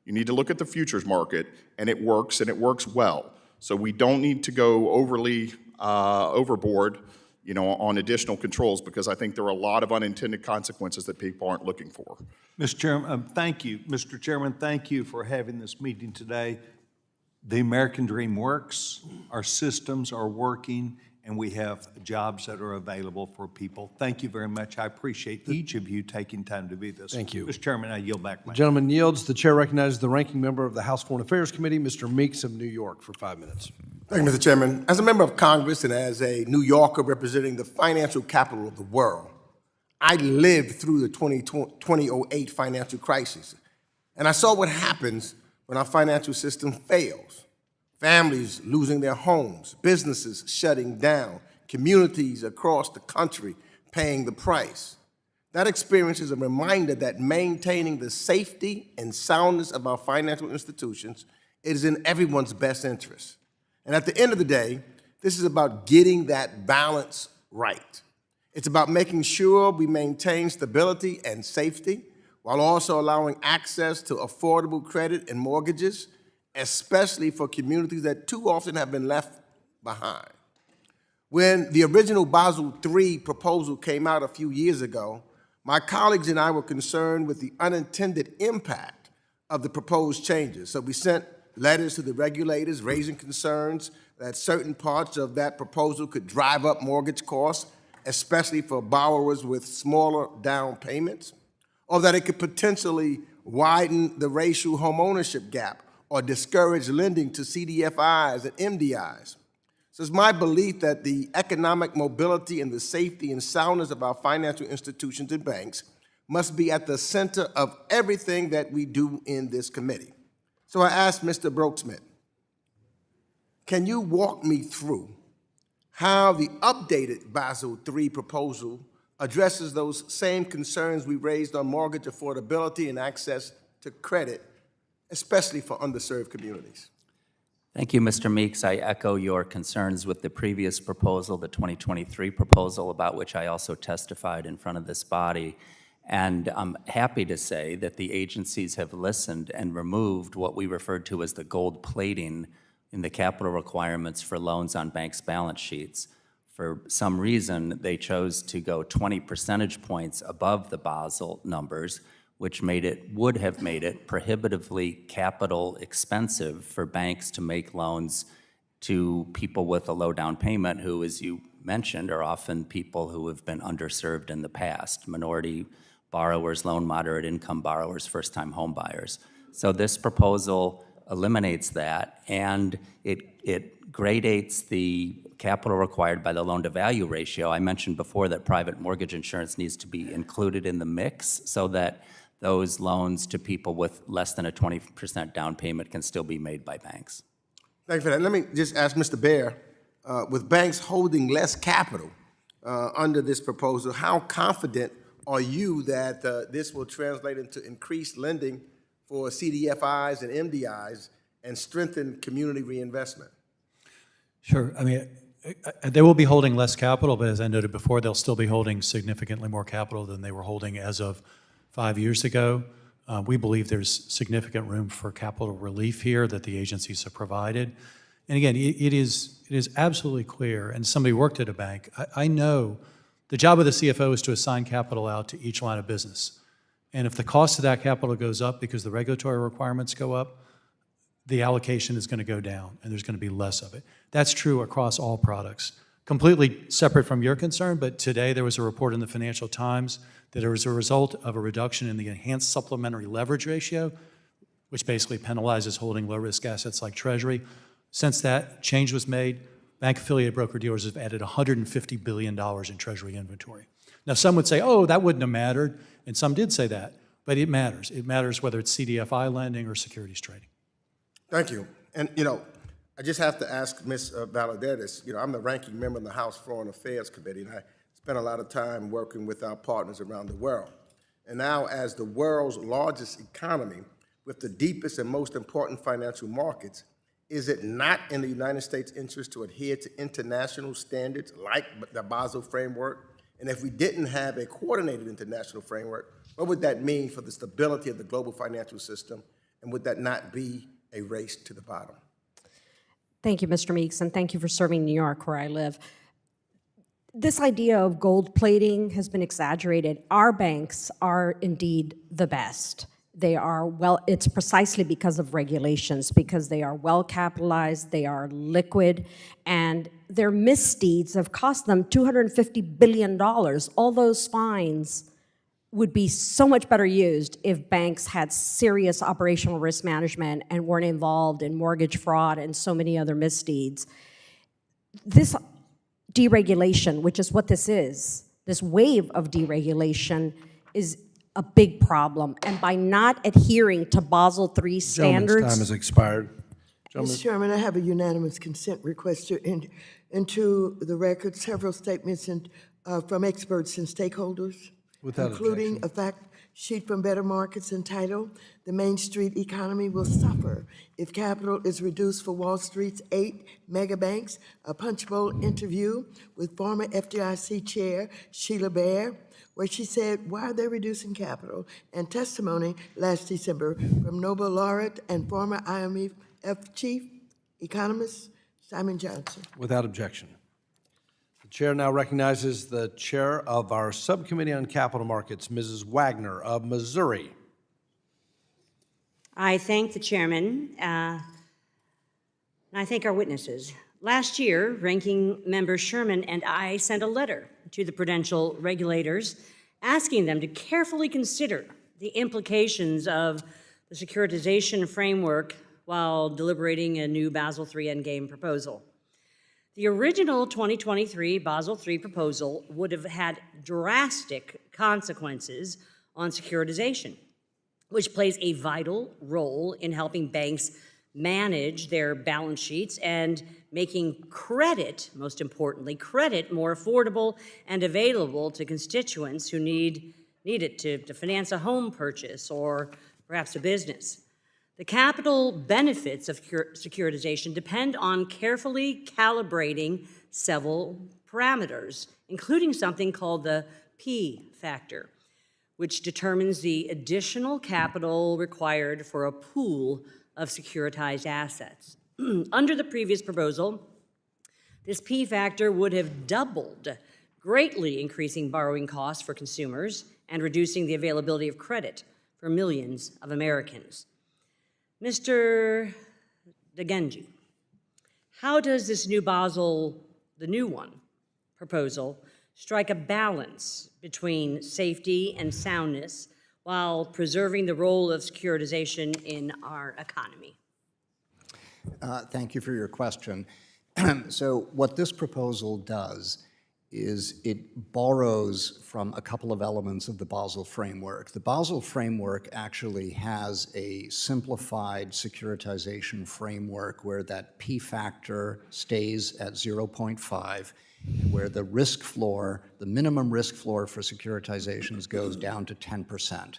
you need to look at the futures market, and it works well. So we don't need to go overly overboard, on additional controls, because I think there are a lot of unintended consequences that people aren't looking for. Mr. Chairman, thank you. Mr. Chairman, thank you for having this meeting today. The American dream works, our systems are working, and we have jobs that are available for people. Thank you very much. I appreciate each of you taking time to be this. Thank you. Mr. Chairman, I yield back my. The gentleman yields. The chair recognizes the ranking member of the House Foreign Affairs Committee, Mr. Meeks of New York, for 5 minutes. Thank you, Mr. Chairman. As a member of Congress and as a New Yorker representing the financial capital of the world, I lived through the 2008 financial crisis, and I saw what happens when our financial system fails. Families losing their homes, businesses shutting down, communities across the country paying the price. That experience is a reminder that maintaining the safety and soundness of our financial institutions is in everyone's best interest. And at the end of the day, this is about getting that balance right. It's about making sure we maintain stability and safety while also allowing access to affordable credit and mortgages, especially for communities that too often have been left behind. When the original Basel III proposal came out a few years ago, my colleagues and I were concerned with the unintended impact of the proposed changes. So we sent letters to the regulators raising concerns that certain parts of that proposal could drive up mortgage costs, especially for borrowers with smaller down payments, or that it could potentially widen the racial homeownership gap or discourage lending to CDFIs and MDIs. So it's my belief that the economic mobility and the safety and soundness of our financial institutions and banks must be at the center of everything that we do in this committee. So I asked Mr. Broeksmit, can you walk me through how the updated Basel III proposal addresses those same concerns we raised on mortgage affordability and access to credit, especially for underserved communities? Thank you, Mr. Meeks. I echo your concerns with the previous proposal, the 2023 proposal, about which I also testified in front of this body. And I'm happy to say that the agencies have listened and removed what we referred to as the gold plating in the capital requirements for loans on banks' balance sheets. For some reason, they chose to go 20 percentage points above the Basel numbers, which would have made it prohibitively capital expensive for banks to make loans to people with a low down payment who, as you mentioned, are often people who have been underserved in the past, minority borrowers, low and moderate income borrowers, first-time home buyers. So this proposal eliminates that, and it gradates the capital required by the loan-to-value ratio. I mentioned before that private mortgage insurance needs to be included in the mix so that those loans to people with less than a 20% down payment can still be made by banks. Thank you for that. Let me just ask Mr. Baer, with banks holding less capital under this proposal, how confident are you that this will translate into increased lending for CDFIs and MDIs and strengthen community reinvestment? Sure. I mean, they will be holding less capital, but as I noted before, they'll still be holding significantly more capital than they were holding as of 5 years ago. We believe there's significant room for capital relief here that the agencies have provided. And again, it is absolutely clear, and somebody worked at a bank, I know the job of the CFO is to assign capital out to each line of business. And if the cost of that capital goes up because the regulatory requirements go up, the allocation is going to go down, and there's going to be less of it. That's true across all products. Completely separate from your concern, but today there was a report in the Financial Times that it was a result of a reduction in the enhanced supplementary leverage ratio, which basically penalizes holding low-risk assets like Treasury. Since that change was made, bank-affiliated broker-dealers have added $150 billion in Treasury inventory. Now, some would say, oh, that wouldn't have mattered, and some did say that, but it matters. It matters whether it's CDFI lending or securities trading. Thank you. And, I just have to ask Ms. Valladares, I'm the ranking member in the House Foreign Affairs Committee, and I spent a lot of time working with our partners around the world. And now, as the world's largest economy with the deepest and most important financial markets, is it not in the United States' interest to adhere to international standards like the Basel framework? And if we didn't have a coordinated international framework, what would that mean for the stability of the global financial system? And would that not be a race to the bottom? Thank you, Mr. Meeks, and thank you for serving New York, where I live. This idea of gold plating has been exaggerated. Our banks are indeed the best. They are it's precisely because of regulations, because they are well capitalized, they are liquid, and their misdeeds have cost them $250 billion. All those fines would be so much better used if banks had serious operational risk management and weren't involved in mortgage fraud and so many other misdeeds. This deregulation, which is what this is, this wave of deregulation is a big problem. And by not adhering to Basel III standards— Gentleman's time has expired. Mr. Chairman, I have a unanimous consent request to into the record several statements from experts and stakeholders, Without including objection. a fact Sheet from Better Markets entitled, "The Main Street Economy Will Suffer If Capital is Reduced for Wall Street's 8 Mega Banks," a punchbowl interview with former FDIC Chair Sheila Baer, where she said why they're reducing capital, and testimony last December from Nobel laureate and former IMF chief economist Simon Johnson. Without objection. The chair now recognizes the chair of our Subcommittee on Capital Markets, Mrs. Wagner of Missouri. I thank the chairman, and I thank our witnesses. Last year, Ranking Member Sherman and I sent a letter to the prudential regulators asking them to carefully consider the implications of the securitization framework while deliberating a new Basel III Endgame proposal. The original 2023 Basel III proposal would have had drastic consequences on securitization, which plays a vital role in helping banks manage their balance sheets and making credit, most importantly, credit more affordable and available to constituents who need it to finance a home purchase or perhaps a business. The capital benefits of securitization depend on carefully calibrating several parameters, including something called the P factor, which determines the additional capital required for a pool of securitized assets. Under the previous proposal, this P factor would have doubled, greatly increasing borrowing costs for consumers and reducing the availability of credit for millions of Americans. Mr. Ghenghi, how does this new Basel, the new one, proposal, strike a balance between safety and soundness while preserving the role of securitization in our economy? Thank you for your question. So what this proposal does is it borrows from a couple of elements of the Basel framework. The Basel framework actually has a simplified securitization framework where that P factor stays at 0.5, where the risk floor, the minimum risk floor for securitizations goes down to 10%.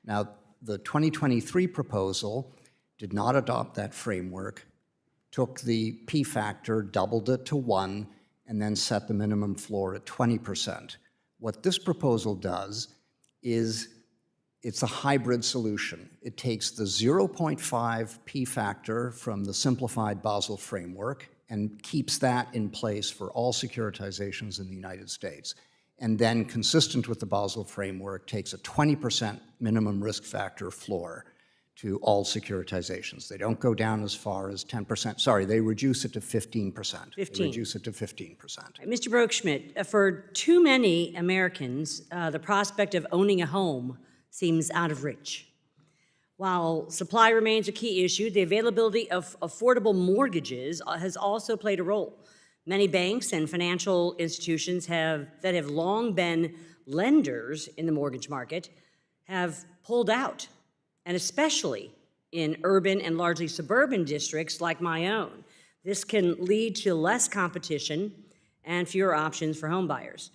Now, the 2023 proposal did not adopt that framework, took the P factor, doubled it to 1, and then set the minimum floor at 20%. What this proposal does is it's a hybrid solution. It takes the 0.5 P factor from the simplified Basel framework and keeps that in place for all securitizations in the United States. And then, consistent with the Basel framework, takes a 20% minimum risk factor floor to all securitizations. They don't go down as far as 10%. Sorry, they reduce it to 15%. 15. They reduce it to 15%. Mr. Broeksmit, for too many Americans, the prospect of owning a home seems out of reach. While supply remains a key issue, the availability of affordable mortgages has also played a role. Many banks and financial institutions that have long been lenders in the mortgage market have pulled out, and especially in urban and largely suburban districts like my own. This can lead to less competition and fewer options for home buyers.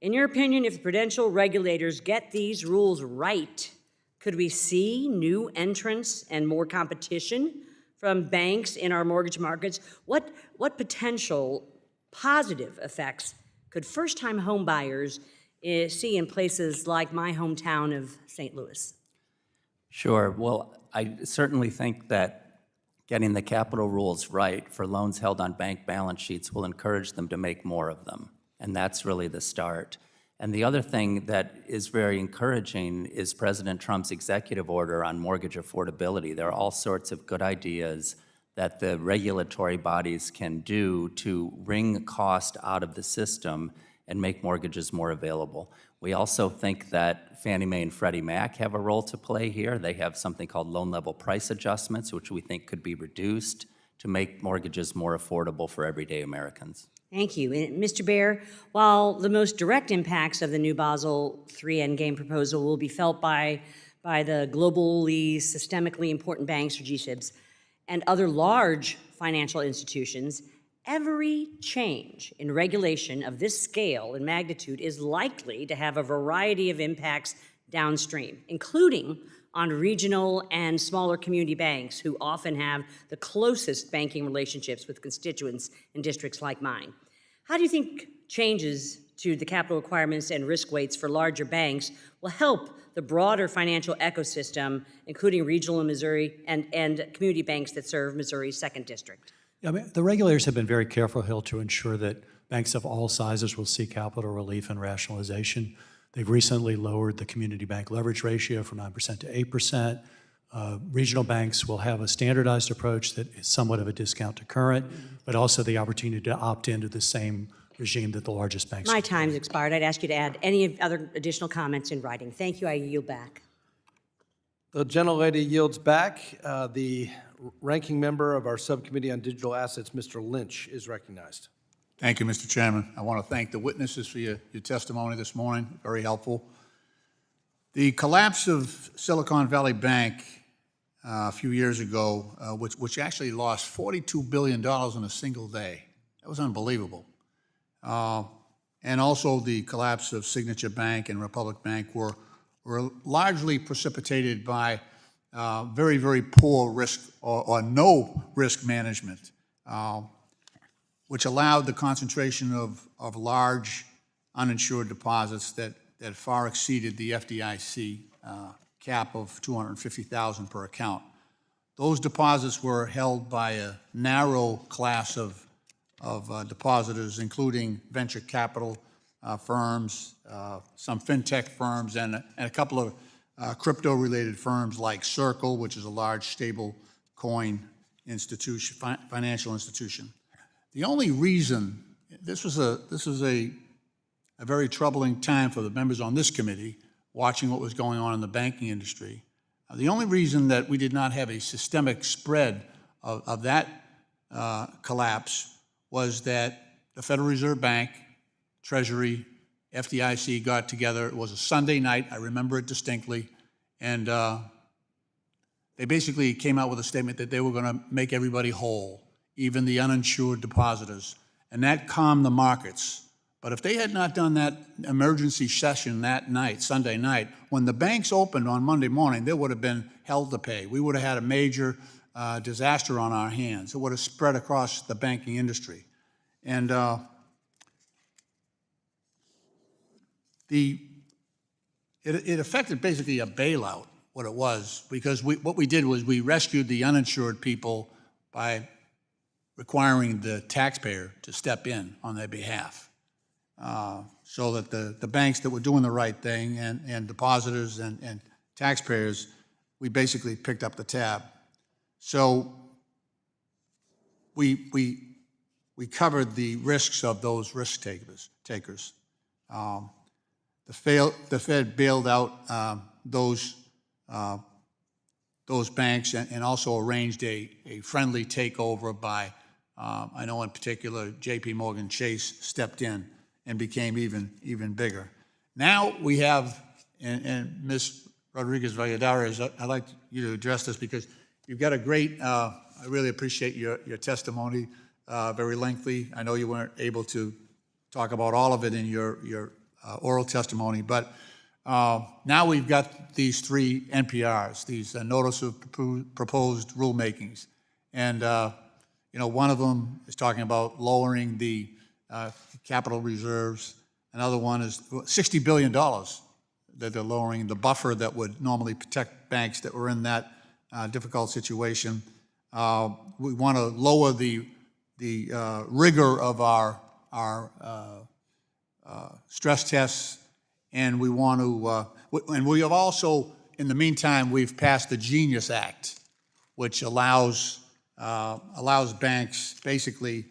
In your opinion, if the prudential regulators get these rules right, could we see new entrants and more competition from banks in our mortgage markets? What potential positive effects could first-time home buyers see in places like my hometown of St. Louis? Sure. Well, I certainly think that getting the capital rules right for loans held on bank balance sheets will encourage them to make more of them, and that's really the start. And the other thing that is very encouraging is President Trump's executive order on mortgage affordability. There are all sorts of good ideas that the regulatory bodies can do to wring cost out of the system and make mortgages more available. We also think that Fannie Mae and Freddie Mac have a role to play here. They have something called loan level price adjustments, which we think could be reduced to make mortgages more affordable for everyday Americans. Thank you. And Mr. Baer, while the most direct impacts of the new Basel III Endgame proposal will be felt by the globally systemically important banks, or GSIBs, and other large financial institutions, every change in regulation of this scale and magnitude is likely to have a variety of impacts downstream, including on regional and smaller community banks who often have the closest banking relationships with constituents in districts like mine. How do you think changes to the capital requirements and risk weights for larger banks will help the broader financial ecosystem, including regional in Missouri and community banks that serve Missouri's 2nd District? Yeah, I mean, the regulators have been very careful, Hill, to ensure that banks of all sizes will see capital relief and rationalization. They've recently lowered the community bank leverage ratio from 9% to 8%. Regional banks will have a standardized approach that is somewhat of a discount to current, but also the opportunity to opt into the same regime that the largest banks. My time's expired. I'd ask you to add any other additional comments in writing. Thank you. I yield back. The gentlelady yields back. The ranking member of our subcommittee on digital assets, Mr. Lynch, is recognized. Thank you, Mr. Chairman. I want to thank the witnesses for your testimony this morning. Very helpful. The collapse of Silicon Valley Bank a few years ago, which actually lost $42 billion in a single day. That was unbelievable. And also the collapse of Signature Bank and Republic Bank were largely precipitated by very, very poor risk or no risk management, which allowed the concentration of large uninsured deposits that far exceeded the FDIC cap of $250,000 per account. Those deposits were held by a narrow class of depositors, including venture capital firms, some fintech firms, and a couple of crypto-related firms like Circle, which is a large stable coin institution, financial institution. The only reason, this was a very troubling time for the members on this committee watching what was going on in the banking industry. The only reason that we did not have a systemic spread of that collapse was that the Federal Reserve Bank, Treasury, FDIC got together. It was a Sunday night, I remember it distinctly, and they basically came out with a statement that they were going to make everybody whole, even the uninsured depositors, and that calmed the markets. But if they had not done that emergency session that night, Sunday night, when the banks opened on Monday morning, there would have been hell to pay. We would have had a major disaster on our hands. It would have spread across the banking industry. And it affected basically a bailout, what it was, because what we did was we rescued the uninsured people by requiring the taxpayer to step in on their behalf. So that the banks that were doing the right thing and depositors and taxpayers, we basically picked up the tab. So we covered the risks of those risk takers. The Fed bailed out those banks and also arranged a friendly takeover by, I know in particular, J.P. Morgan Chase stepped in and became even bigger. Now we have, and Ms. Rodriguez-Valladares, I'd like you to address this because you've got a great, I really appreciate your testimony, very lengthy. I know you weren't able to talk about all of it in your oral testimony, but now we've got these 3 NPRs, these Notice of Proposed Rulemakings. And one of them is talking about lowering the capital reserves. Another one is $60 billion that they're lowering, the buffer that would normally protect banks that were in that difficult situation. We want to lower the rigor of our stress tests, and we want to, and we have also, in the meantime, we've passed the Genius Act, which allows banks basically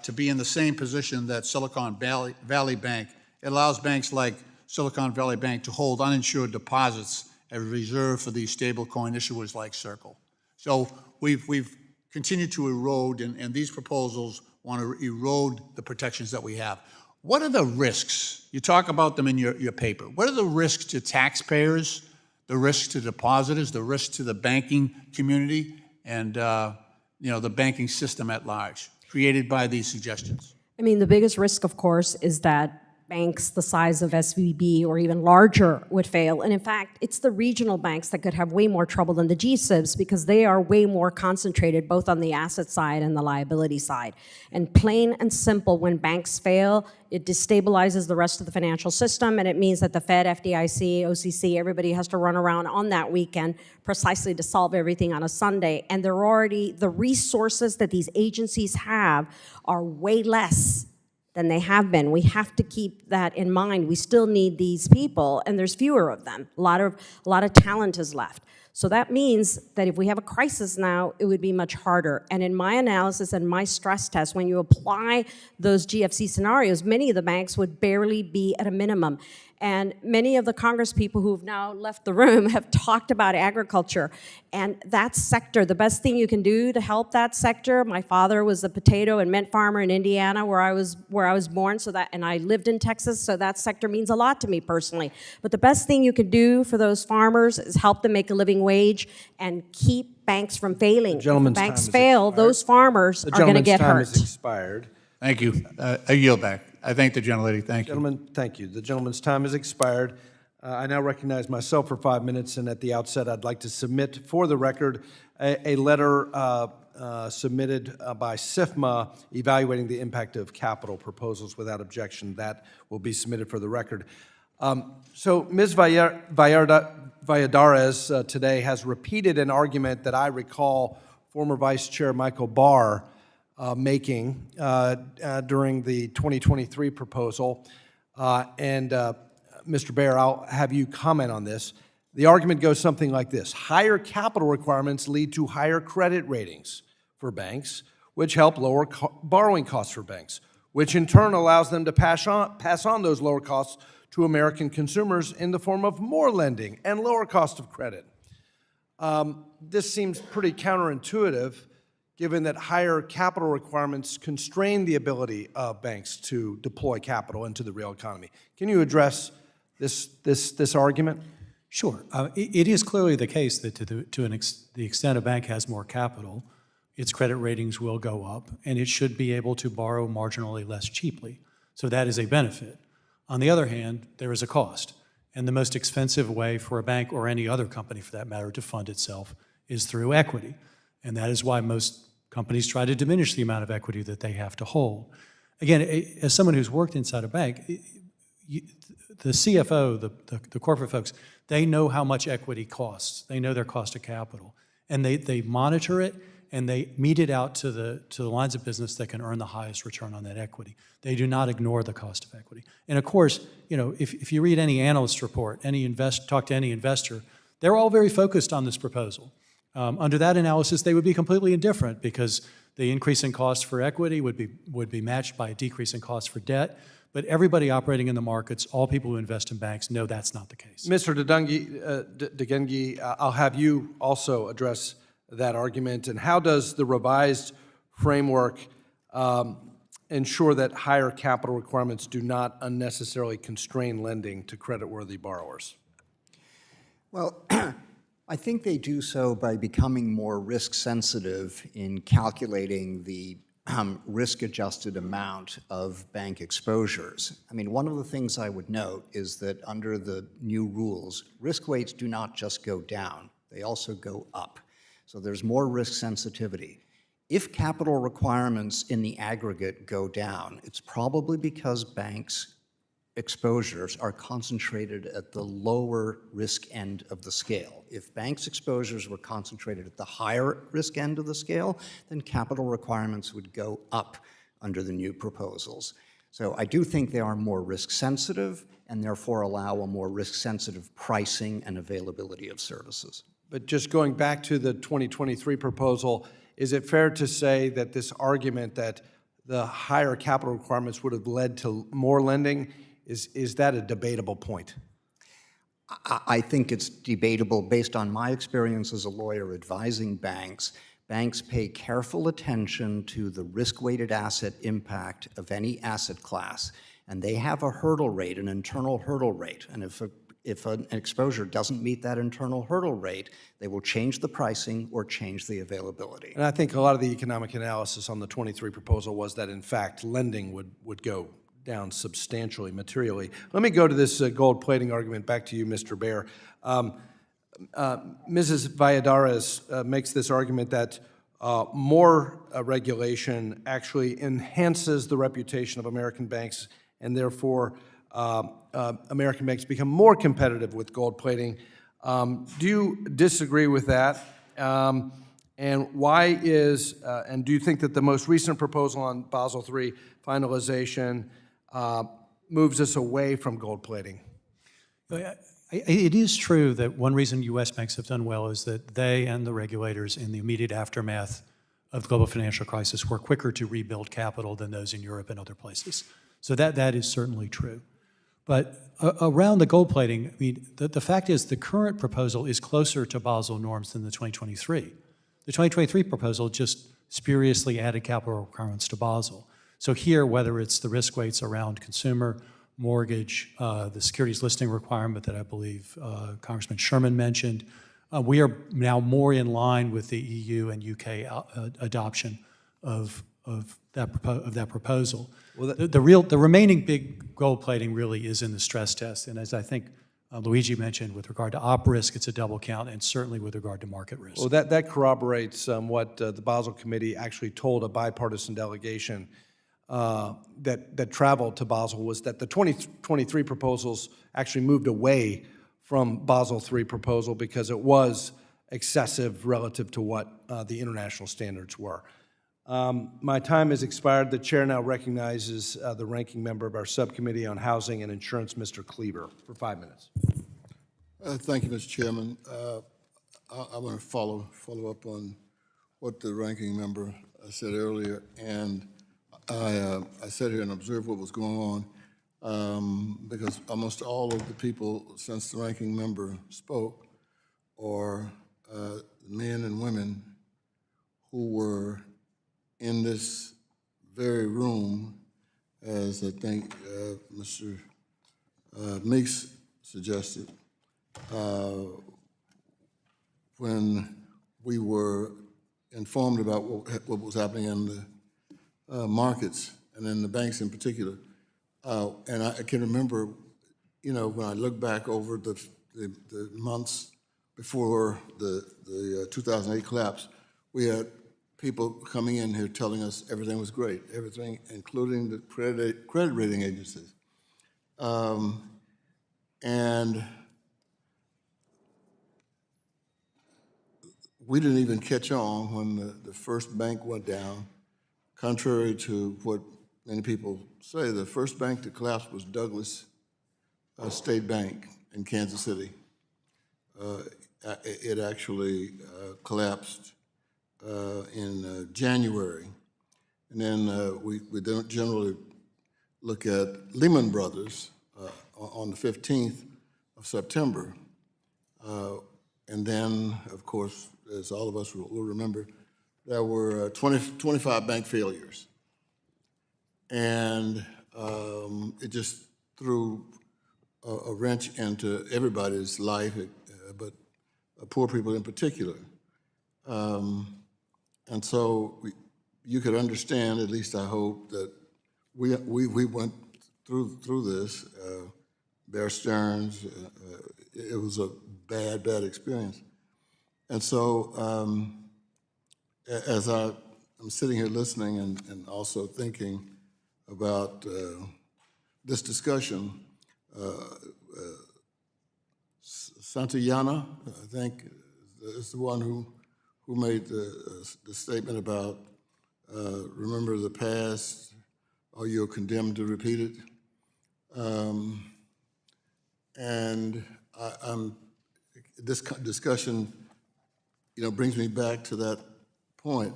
to be in the same position that Silicon Valley Bank. It allows banks like Silicon Valley Bank to hold uninsured deposits as a reserve for these stablecoin issuers like Circle. So we've continued to erode, and these proposals want to erode the protections that we have. What are the risks? You talk about them in your paper. What are the risks to taxpayers, the risks to depositors, the risks to the banking community, and the banking system at large, created by these suggestions? I mean, the biggest risk, of course, is that banks the size of SVB or even larger would fail. And in fact, it's the regional banks that could have way more trouble than the GSIBs because they are way more concentrated both on the asset side and the liability side. And plain and simple, when banks fail, it destabilizes the rest of the financial system, and it means that the Fed, FDIC, OCC, everybody has to run around on that weekend precisely to solve everything on a Sunday. And they're already, the resources that these agencies have are way less than they have been. We have to keep that in mind. We still need these people, and there's fewer of them. A lot of talent is left. So that means that if we have a crisis now, it would be much harder. And in my analysis and my stress test, when you apply those GFC scenarios, many of the banks would barely be at a minimum. And many of the Congress people who've now left the room have talked about agriculture. And that sector, the best thing you can do to help that sector, my father was a potato and mint farmer in Indiana where I was born, and I lived in Texas, so that sector means a lot to me personally. But the best thing you can do for those farmers is help them make a living wage and keep banks from failing. If banks fail, those farmers are going to get hurt. The gentleman's time has expired. Thank you. I yield back. I thank the gentlelady. Thank you. Gentlemen, thank you. The gentleman's time has expired. I now recognize myself for 5 minutes, and at the outset, I'd like to submit for the record a letter submitted by SIFMA evaluating the impact of capital proposals without objection. That will be submitted for the record. So Ms. Valladares today has repeated an argument that I recall former Vice Chair Michael Baer making during the 2023 proposal. Mr. Baer, I'll have you comment on this. The argument goes something like this. Higher capital requirements lead to higher credit ratings for banks, which help lower borrowing costs for banks, which in turn allows them to pass on those lower costs to American consumers in the form of more lending and lower cost of credit. This seems pretty counterintuitive, given that higher capital requirements constrain the ability of banks to deploy capital into the real economy. Can you address this argument? Sure. It is clearly the case that to the extent a bank has more capital, its credit ratings will go up, and it should be able to borrow marginally less cheaply. So that is a benefit. On the other hand, there is a cost. And the most expensive way for a bank, or any other company for that matter, to fund itself is through equity. And that is why most companies try to diminish the amount of equity that they have to hold. Again, as someone who's worked inside a bank, the CFO, the corporate folks, they know how much equity costs. They know their cost of capital. And they monitor it, and they mete it out to the lines of business that can earn the highest return on that equity. They do not ignore the cost of equity. And of course, if you read any analyst report, talk to any investor, they're all very focused on this proposal. Under that analysis, they would be completely indifferent because the increase in cost for equity would be matched by a decrease in cost for debt. But everybody operating in the markets, all people who invest in banks, know that's not the case. Mr. Ghenghi, I'll have you also address that argument. And how does the revised framework ensure that higher capital requirements do not unnecessarily constrain lending to creditworthy borrowers? Well, I think they do so by becoming more risk sensitive in calculating the risk-adjusted amount of bank exposures. I mean, one of the things I would note is that under the new rules, risk weights do not just go down, they also go up. So there's more risk sensitivity. If capital requirements in the aggregate go down, it's probably because banks' exposures are concentrated at the lower risk end of the scale. If banks' exposures were concentrated at the higher risk end of the scale, then capital requirements would go up under the new proposals. So I do think they are more risk sensitive and therefore allow a more risk sensitive pricing and availability of services. But just going back to the 2023 proposal, is it fair to say that this argument that the higher capital requirements would have led to more lending, is that a debatable point? I think it's debatable based on my experience as a lawyer advising banks. Banks pay careful attention to the risk-weighted asset impact of any asset class, and they have a hurdle rate, an internal hurdle rate. And if an exposure doesn't meet that internal hurdle rate, they will change the pricing or change the availability. And I think a lot of the economic analysis on the 23 proposal was that, in fact, lending would go down substantially, materially. Let me go to this gold plating argument. Back to you, Mr. Baer. Mrs. Valladares makes this argument that more regulation actually enhances the reputation of American banks, and therefore American banks become more competitive with gold plating. Do you disagree with that? And why is, and do you think that the most recent proposal on Basel III finalization moves us away from gold plating? It is true that one reason U.S. banks have done well is that they and the regulators in the immediate aftermath of the global financial crisis were quicker to rebuild capital than those in Europe and other places. So that is certainly true. But around the gold plating, I mean, the fact is the current proposal is closer to Basel norms than the 2023. The 2023 proposal just spuriously added capital requirements to Basel. So here, whether it's the risk weights around consumer, mortgage, the securities listing requirement that I believe Congressman Sherman mentioned, we are now more in line with the EU and UK adoption of that proposal. Well, the remaining big gold plating really is in the stress test, and as I think Luigi mentioned, with regard to op risk, it's a double count, and certainly with regard to market risk. Well, that corroborates what the Basel Committee actually told a bipartisan delegation that traveled to Basel, was that the 2023 proposals actually moved away from Basel III proposal because it was excessive relative to what the international standards were. My time has expired. The chair now recognizes the ranking member of our subcommittee on housing and insurance, Mr. Cleaver, for 5 minutes. Thank you, Mr. Chairman. I want to follow up on what the ranking member said earlier, and I sat here and observed what was going on because almost all of the people since the ranking member spoke are men and women who were in this very room, as I think Mr. Meeks suggested, when we were informed about what was happening in the markets and in the banks in particular. And I can remember, you know, when I look back over the months before the 2008 collapse, we had people coming in here telling us everything was great, everything, including the credit rating agencies. And we didn't even catch on when the first bank went down. Contrary to what many people say, the first bank to collapse was Douglas State Bank in Kansas City. It actually collapsed in January. And then we don't generally look at Lehman Brothers on the 15th of September. And then, of course, as all of us will remember, there were 25 bank failures. And it just threw a wrench into everybody's life, but poor people in particular. And so you could understand, at least I hope, that we went through this. Bear Stearns, it was a bad experience. And so as I'm sitting here listening and also thinking about this discussion, Santayana, I think, is the one who made the statement about remember the past or you're condemned to repeat it. And this discussion, you know, brings me back to that point,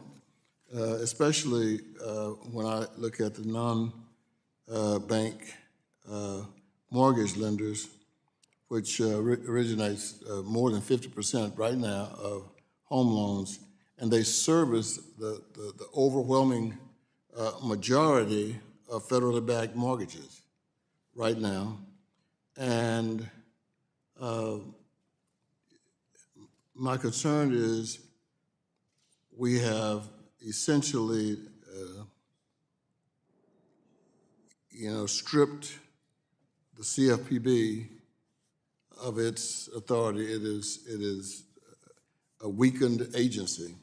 especially when I look at the non-bank mortgage lenders, which originates more than 50% right now of home loans, and they service the overwhelming majority of federally backed mortgages right now. And my concern is we have essentially, stripped the CFPB of its authority. It is a weakened agency.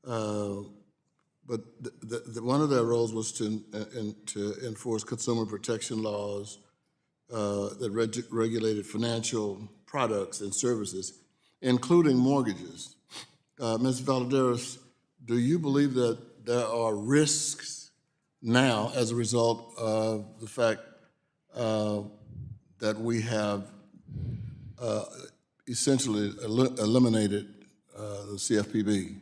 But one of their roles was to enforce consumer protection laws that regulated financial products and services, including mortgages. Ms. Valladares, do you believe that there are risks now as a result of the fact that we have essentially eliminated the CFPB?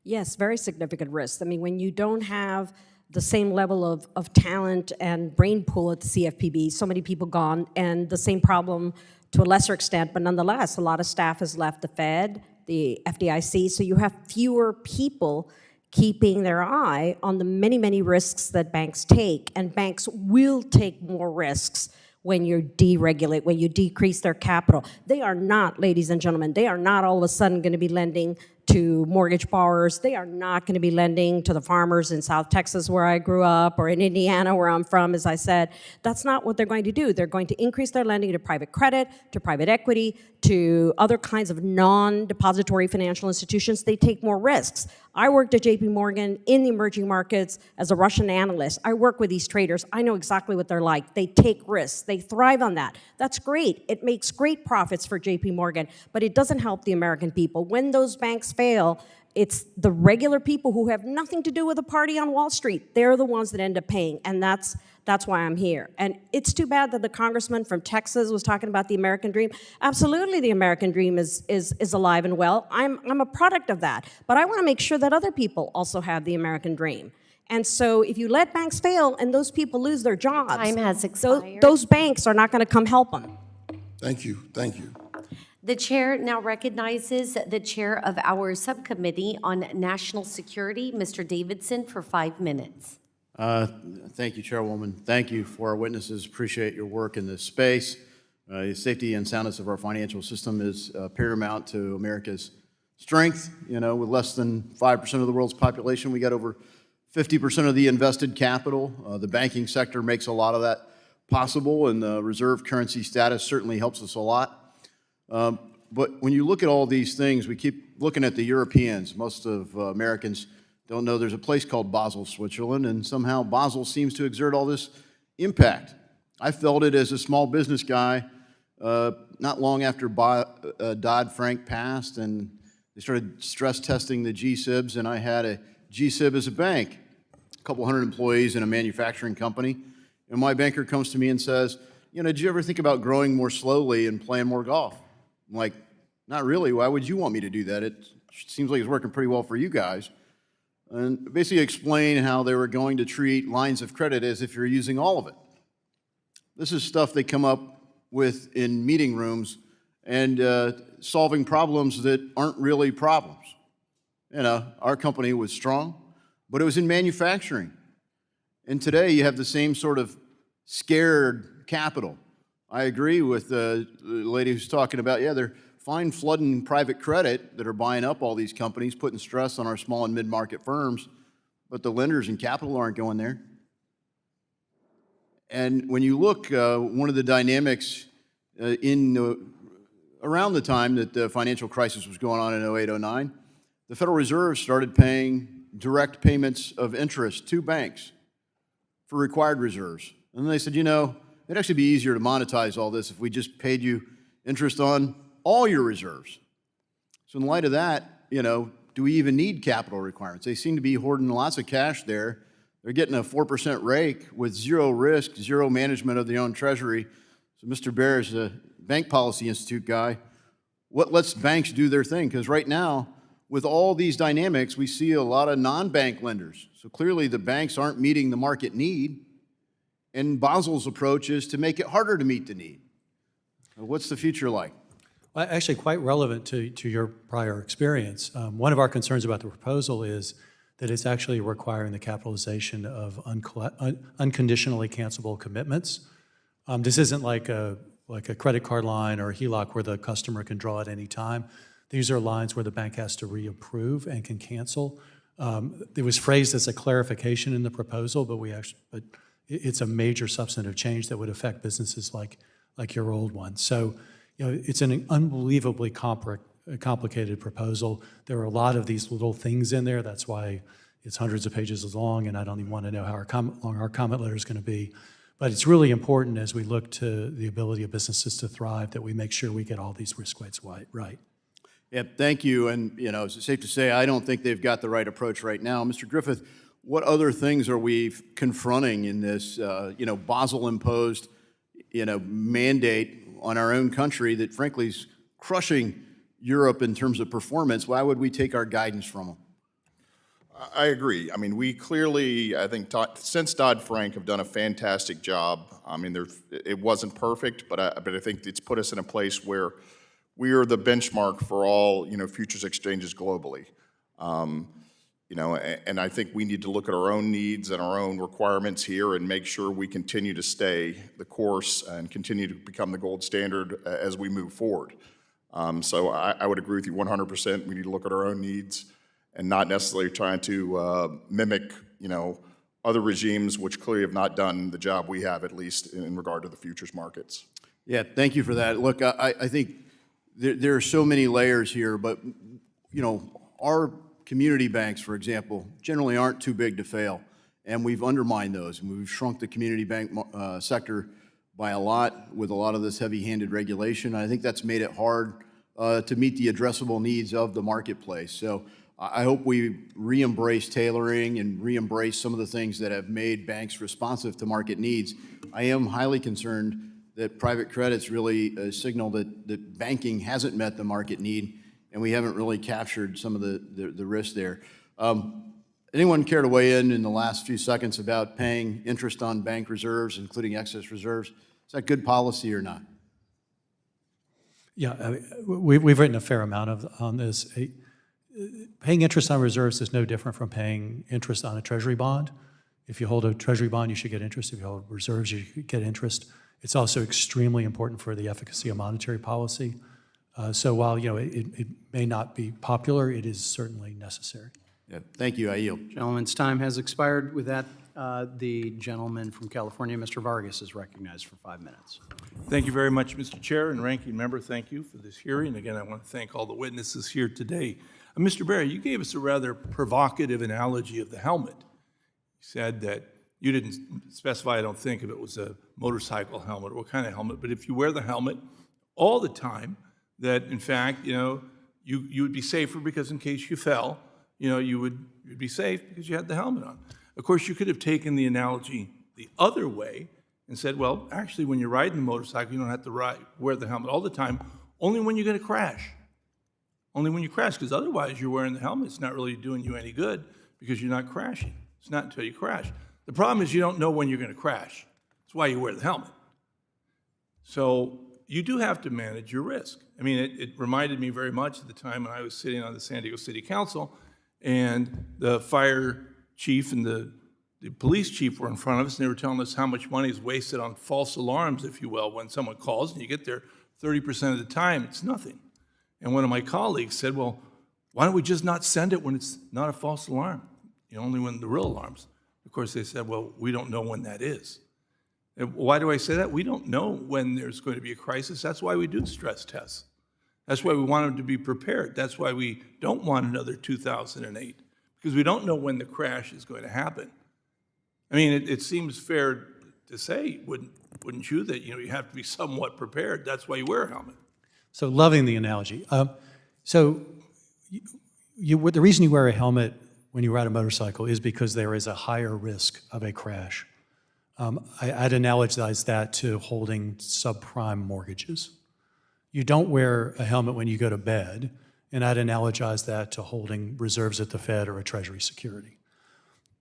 Yes, very significant risks. I mean, when you don't have the same level of talent and brain pool at the CFPB, so many people gone, and the same problem to a lesser extent, but nonetheless, a lot of staff has left the Fed, the FDIC, so you have fewer people keeping their eye on the many, many risks that banks take, and banks will take more risks when you deregulate, when you decrease their capital. They are not, ladies and gentlemen, they are not all of a sudden going to be lending to mortgage borrowers. They are not going to be lending to the farmers in South Texas where I grew up, or in Indiana where I'm from, as I said. That's not what they're going to do. They're going to increase their lending to private credit, to private equity, to other kinds of non-depository financial institutions. They take more risks. I worked at JP Morgan in the emerging markets as a Russian analyst. I work with these traders. I know exactly what they're like. They take risks. They thrive on that. That's great. It makes great profits for JP Morgan, but it doesn't help the American people. When those banks fail, it's the regular people who have nothing to do with the party on Wall Street. They're the ones that end up paying, and that's why I'm here. And it's too bad that the congressman from Texas was talking about the American dream. Absolutely, the American dream is alive and well. I'm a product of that. But I want to make sure that other people also have the American dream. And so if you let banks fail and those people lose their jobs, Time has expired. those banks are not going to come help them. Thank you. Thank you. The chair now recognizes the chair of our subcommittee on national security, Mr. Davidson, for 5 minutes. Thank you, Chairwoman. Thank you for our witnesses. Appreciate your work in this space. The safety and soundness of our financial system is paramount to America's strength. You know, with less than 5% of the world's population, we got over 50% of the invested capital. The banking sector makes a lot of that possible, and the reserve currency status certainly helps us a lot. But when you look at all these things, we keep looking at the Europeans. Most of Americans don't know there's a place called Basel, Switzerland, and somehow Basel seems to exert all this impact. I felt it as a small business guy not long after Dodd-Frank passed, and they started stress testing the G-SIBs, and I had a G-SIB as a bank, a couple hundred employees in a manufacturing company, and my banker comes to me and says, you know, did you ever think about growing more slowly and playing more golf? I'm like, not really. Why would you want me to do that? It seems like it's working pretty well for you guys. And basically explain how they were going to treat lines of credit as if you're using all of it. This is stuff they come up with in meeting rooms and solving problems that aren't really problems. You know, our company was strong, but it was in manufacturing. And today you have the same sort of scared capital. I agree with the lady who's talking about, yeah, they're fine flooding private credit that are buying up all these companies, putting stress on our small and mid-market firms, but the lenders and capital aren't going there. And when you look, one of the dynamics around the time that the financial crisis was going on in 08, 09, the Federal Reserve started paying direct payments of interest to banks for required reserves. And then they said, you know, it'd actually be easier to monetize all this if we just paid you interest on all your reserves. So in light of that, you know, do we even need capital requirements? They seem to be hoarding lots of cash there. They're getting a 4% rake with zero risk, zero management of their own treasury. So Mr. Baer is a Bank Policy Institute guy. What lets banks do their thing? Because right now, with all these dynamics, we see a lot of non-bank lenders. So clearly the banks aren't meeting the market need. And Basel's approach is to make it harder to meet the need. What's the future like? Well, actually, quite relevant to your prior experience. One of our concerns about the proposal is that it's actually requiring the capitalization of unconditionally cancelable commitments. This isn't like a credit card line or a HELOC where the customer can draw at any time. These are lines where the bank has to reapprove and can cancel. It was phrased as a clarification in the proposal, but it's a major substantive change that would affect businesses like your old one. So, it's an unbelievably complicated proposal. There are a lot of these little things in there. That's why it's hundreds of pages long, and I don't even want to know how long our comment letter is going to be. But it's really important as we look to the ability of businesses to thrive that we make sure we get all these risk weights right. Yeah, thank you. And, it's safe to say, I don't think they've got the right approach right now. Mr. Griffith, what other things are we confronting in this, Basel-imposed, mandate on our own country that frankly is crushing Europe in terms of performance? Why would we take our guidance from them? I agree. I mean, we clearly, I think, since Dodd-Frank have done a fantastic job. I mean, it wasn't perfect, but I think it's put us in a place where we are the benchmark for all, futures exchanges globally. And I think we need to look at our own needs and our own requirements here and make sure we continue to stay the course and continue to become the gold standard as we move forward. So I would agree with you 100%. We need to look at our own needs and not necessarily trying to mimic, other regimes which clearly have not done the job we have, at least in regard to the futures markets. Yeah, thank you for that. Look, I think there are so many layers here, but, our community banks, for example, generally aren't too big to fail, and we've undermined those, and we've shrunk the community bank sector by a lot with a lot of this heavy-handed regulation. I think that's made it hard to meet the addressable needs of the marketplace. So I hope we re-embrace tailoring and re-embrace some of the things that have made banks responsive to market needs. I am highly concerned that private credit's really a signal that banking hasn't met the market need, and we haven't really captured some of the risk there. Anyone care to weigh in the last few seconds about paying interest on bank reserves, including excess reserves? Is that good policy or not? Yeah, we've written a fair amount on this. Paying interest on reserves is no different from paying interest on a treasury bond. If you hold a treasury bond, you should get interest. If you hold reserves, you should get interest. It's also extremely important for the efficacy of monetary policy. So while it may not be popular, it is certainly necessary. Yeah, thank you. I yield. Gentleman's time has expired. With that, the gentleman from California, Mr. Vargas, is recognized for 5 minutes. Thank you very much, Mr. Chair and Ranking Member. Thank you for this hearing. Again, I want to thank all the witnesses here today. Mr. Baer, you gave us a rather provocative analogy of the helmet. You said that you didn't specify, I don't think, if it was a motorcycle helmet or what kind of helmet, but if you wear the helmet all the time, that in fact, you would be safer because in case you fell, you'd be safe because you had the helmet on. Of course, you could have taken the analogy the other way and said, well, actually, when you're riding the motorcycle, you don't have to wear the helmet all the time, only when you're going to crash. Only when you crash, because otherwise you're wearing the helmet. It's not really doing you any good because you're not crashing. It's not until you crash. The problem is you don't know when you're going to crash. That's why you wear the helmet. So you do have to manage your risk. I mean, it reminded me very much of the time when I was sitting on the San Diego City Council and the fire chief and the police chief were in front of us, and they were telling us how much money is wasted on false alarms, if you will, when someone calls and you get there 30% of the time, it's nothing. And one of my colleagues said, well, why don't we just not send it when it's not a false alarm? Only when the real alarms. Of course, they said, well, we don't know when that is. And why do I say that? We don't know when there's going to be a crisis. That's why we do stress tests. That's why we want them to be prepared. That's why we don't want another 2008, because we don't know when the crash is going to happen. I mean, it seems fair to say, wouldn't you, that you have to be somewhat prepared. That's why you wear a helmet. So loving the analogy. The reason you wear a helmet when you ride a motorcycle is because there is a higher risk of a crash. I'd analogize that to holding subprime mortgages. You don't wear a helmet when you go to bed, and I'd analogize that to holding reserves at the Fed or a Treasury security.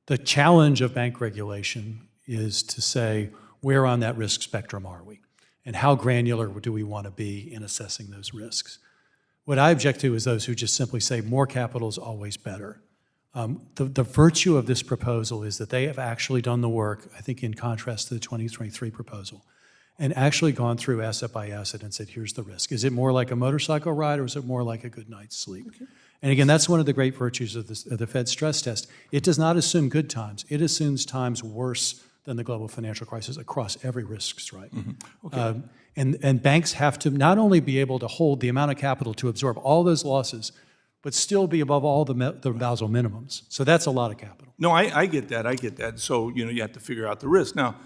The challenge of bank regulation is to say, where on that risk spectrum are we? And how granular do we want to be in assessing those risks? What I object to is those who just simply say more capital is always better. The virtue of this proposal is that they have actually done the work, I think in contrast to the 2023 proposal, and actually gone through asset by asset and said, here's the risk. Is it more like a motorcycle ride or is it more like a good night's sleep? Okay. And again, that's one of the great virtues of the Fed stress test. It does not assume good times. It assumes times worse than the global financial crisis across every risk strike. Okay. And banks have to not only be able to hold the amount of capital to absorb all those losses, but still be above all the Basel minimums. So that's a lot of capital. No, I get that, I get that. So, you have to figure out the risk. Now,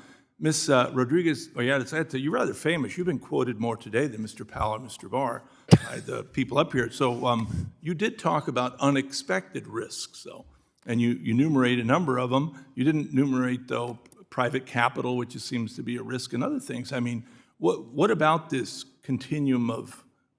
Ms. Rodriguez-Oyarzábal, you're rather famous. You've been quoted more today than Mr. Powell or Mr. Baer by the people up here. So you did talk about unexpected risks, though, and you enumerate a number of them. You didn't enumerate, though, private capital, which seems to be a risk, and other things. I mean, what about this continuum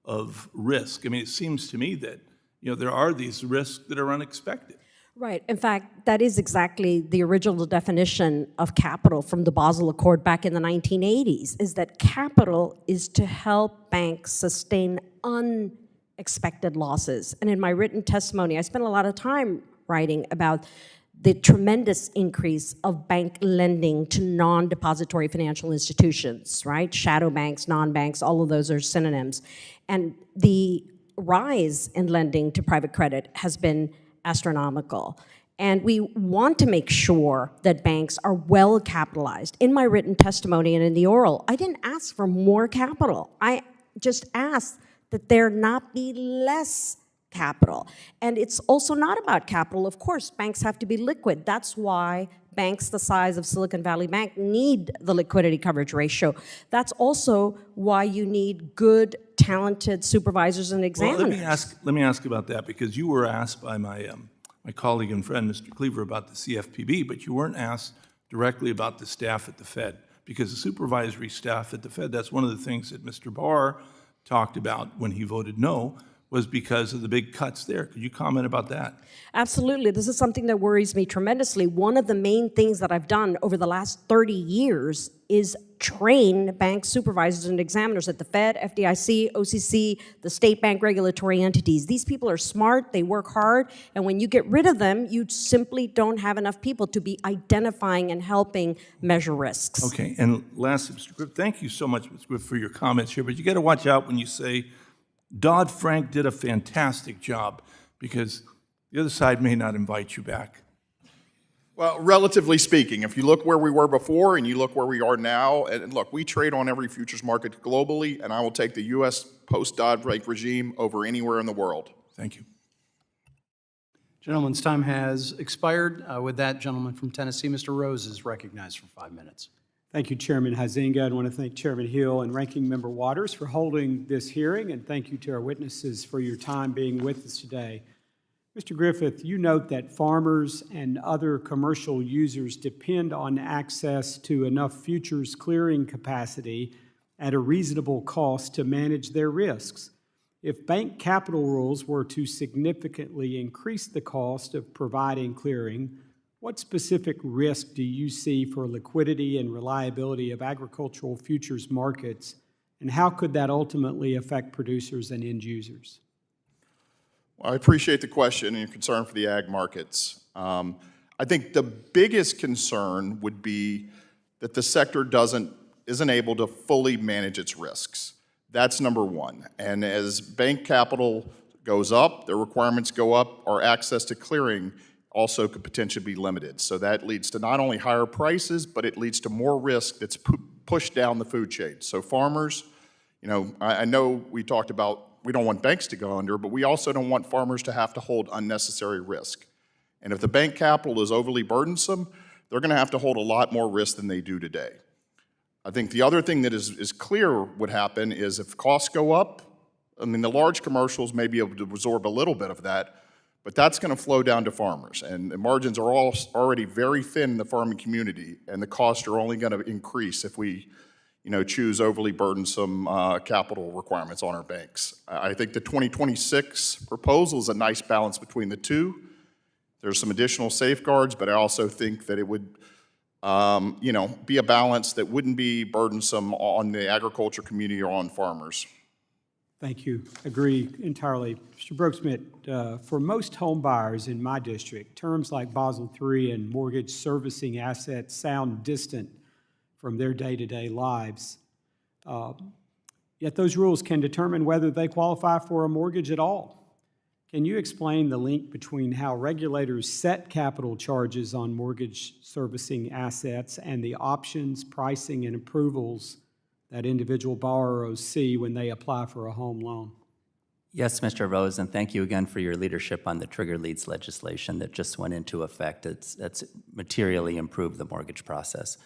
of risk? I mean, it seems to me that there are these risks that are unexpected. Right. In fact, that is exactly the original definition of capital from the Basel Accord back in the 1980s, is that capital is to help banks sustain unexpected losses. And in my written testimony, I spent a lot of time writing about the tremendous increase of bank lending to non-depository financial institutions, right? Shadow banks, non-banks, all of those are synonyms. And the rise in lending to private credit has been astronomical. And we want to make sure that banks are well capitalized. In my written testimony and in the oral, I didn't ask for more capital. I just asked that there not be less capital. And it's also not about capital. Of course, banks have to be liquid. That's why banks the size of Silicon Valley Bank need the liquidity coverage ratio. That's also why you need good, talented supervisors and examiners. Well, let me ask about that, because you were asked by my colleague and friend, Mr. Cleaver, about the CFPB, but you weren't asked directly about the staff at the Fed, because the supervisory staff at the Fed, that's one of the things that Mr. Baer talked about when he voted no, was because of the big cuts there. Could you comment about that? Absolutely. This is something that worries me tremendously. One of the main things that I've done over the last 30 years is train bank supervisors and examiners at the Fed, FDIC, OCC, the state bank regulatory entities. These people are smart, they work hard, and when you get rid of them, you simply don't have enough people to be identifying and helping measure risks. Okay, and lastly, Mr. Griffith, thank you so much, Mr. Griffith, for your comments here, but you got to watch out when you say Dodd-Frank did a fantastic job, because the other side may not invite you back. Well, relatively speaking, if you look where we were before and you look where we are now, and look, we trade on every futures market globally, and I will take the U.S. post-Dodd-Frank regime over anywhere in the world. Thank you. Gentleman's time has expired. With that, gentleman from Tennessee, Mr. Rose, is recognized for 5 minutes. Thank you, Chairman Huizenga. I want to thank Chairman Hill and Ranking Member Waters for holding this hearing, and thank you to our witnesses for your time being with us today. Mr. Griffith, you note that farmers and other commercial users depend on access to enough futures clearing capacity at a reasonable cost to manage their risks. If bank capital rules were to significantly increase the cost of providing clearing, what specific risk do you see for liquidity and reliability of agricultural futures markets, and how could that ultimately affect producers and end users? Well, I appreciate the question and your concern for the ag markets. I think the biggest concern would be that the sector isn't able to fully manage its risks. That's number one. And as bank capital goes up, their requirements go up, our access to clearing also could potentially be limited. So that leads to not only higher prices, but it leads to more risk that's pushed down the food chain. So farmers, I know we talked about we don't want banks to go under, but we also don't want farmers to have to hold unnecessary risk. And if the bank capital is overly burdensome, they're going to have to hold a lot more risk than they do today. I think the other thing that is clear would happen is if costs go up, I mean, the large commercials may be able to absorb a little bit of that, but that's going to flow down to farmers. And the margins are already very thin in the farming community, and the costs are only going to increase if we choose overly burdensome capital requirements on our banks. I think the 2026 proposal is a nice balance between the two. There's some additional safeguards, but I also think that it would be a balance that wouldn't be burdensome on the agriculture community or on farmers. Thank you. Agree entirely. Mr. Broeksmit, for most home buyers in my district, terms like Basel III and mortgage servicing assets sound distant from their day-to-day lives. Yet those rules can determine whether they qualify for a mortgage at all. Can you explain the link between how regulators set capital charges on mortgage servicing assets and the options, pricing, and approvals that individual borrowers see when they apply for a home loan? Yes, Mr. Rose, and thank you again for your leadership on the trigger leads legislation that just went into effect. That's materially improved the mortgage process.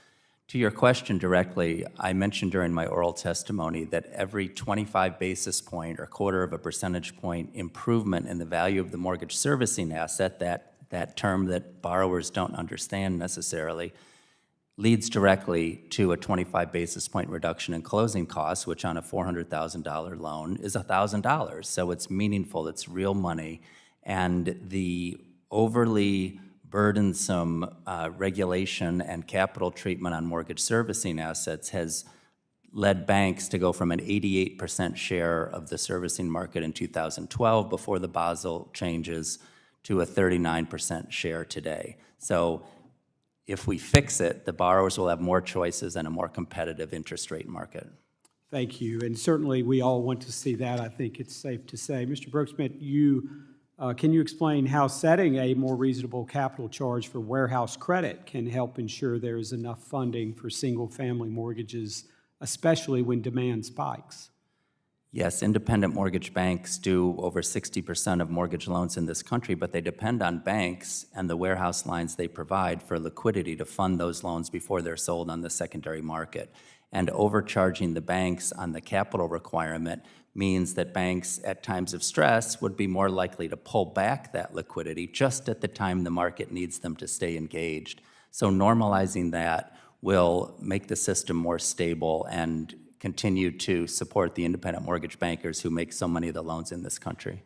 To your question directly, I mentioned during my oral testimony that every 25 basis point or quarter of a percentage point improvement in the value of the mortgage servicing asset, that term that borrowers don't understand necessarily, leads directly to a 25 basis point reduction in closing costs, which on a $400,000 loan is $1,000. So it's meaningful, it's real money, and the overly burdensome regulation and capital treatment on mortgage servicing assets has led banks to go from an 88% share of the servicing market in 2012 before the Basel changes to a 39% share today. So if we fix it, the borrowers will have more choices and a more competitive interest rate market. Thank you, and certainly we all want to see that. I think it's safe to say. Mr. Broeksmit, can you explain how setting a more reasonable capital charge for warehouse credit can help ensure there is enough funding for single-family mortgages, especially when demand spikes? Yes, independent mortgage banks do over 60% of mortgage loans in this country, but they depend on banks and the warehouse lines they provide for liquidity to fund those loans before they're sold on the secondary market. And overcharging the banks on the capital requirement means that banks at times of stress would be more likely to pull back that liquidity just at the time the market needs them to stay engaged. So normalizing that will make the system more stable and continue to support the independent mortgage bankers who make so many of the loans in this country.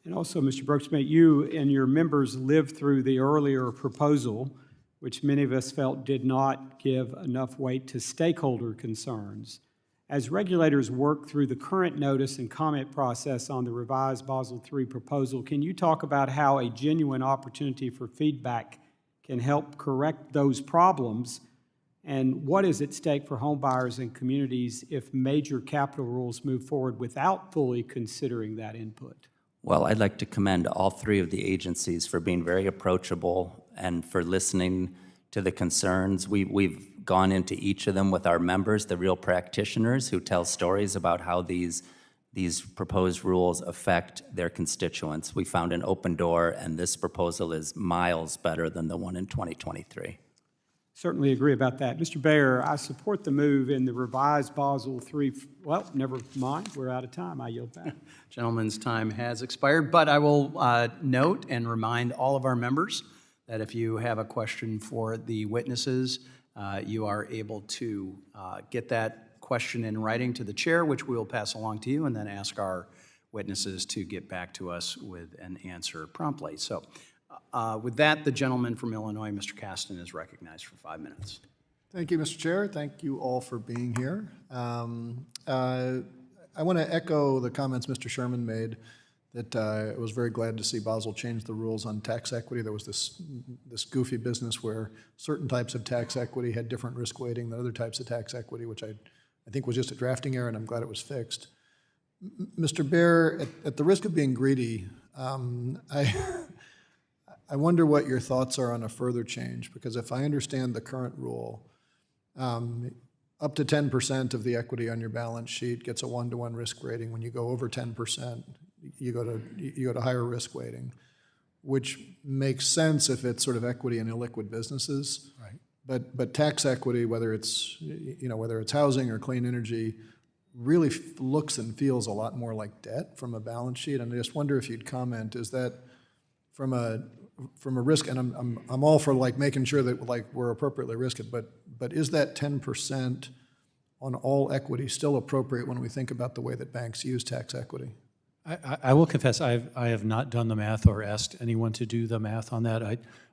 And also, Mr. Broeksmit, you and your members lived through the earlier proposal, which many of us felt did not give enough weight to stakeholder concerns. As regulators work through the current notice and comment process on the revised Basel III proposal, can you talk about how a genuine opportunity for feedback can help correct those problems? And what is at stake for homebuyers and communities if major capital rules move forward without fully considering that input? Well, I'd like to commend all three of the agencies for being very approachable and for listening to the concerns. We've gone into each of them with our members, the real practitioners who tell stories about how these proposed rules affect their constituents. We found an open door, and this proposal is miles better than the one in 2023. Certainly agree about that. Mr. Baer, I support the move in the revised Basel III. Well, never mind, we're out of time. I yield back. Gentleman's time has expired, but I will note and remind all of our members that if you have a question for the witnesses, you are able to get that question in writing to the chair, which we will pass along to you, and then ask our witnesses to get back to us with an answer promptly. So with that, the gentleman from Illinois, Mr. Caston, is recognized for 5 minutes. Thank you, Mr. Chair. Thank you all for being here. I want to echo the comments Mr. Sherman made, that I was very glad to see Basel change the rules on tax equity. There was this goofy business where certain types of tax equity had different risk weighting than other types of tax equity, which I think was just a drafting error, and I'm glad it was fixed. Mr. Baer, at the risk of being greedy, I wonder what your thoughts are on a further change, because if I understand the current rule, up to 10% of the equity on your balance sheet gets a 1-to-1 risk rating. When you go over 10%, you go to higher risk weighting, which makes sense if it's sort of equity in illiquid businesses. Right. But tax equity, whether it's housing or clean energy, really looks and feels a lot more like debt from a balance sheet. And I just wonder if you'd comment: is that from a risk, and I'm all for making sure that we're appropriately risked, but is that 10% on all equity still appropriate when we think about the way that banks use tax equity? I will confess I have not done the math or asked anyone to do the math on that.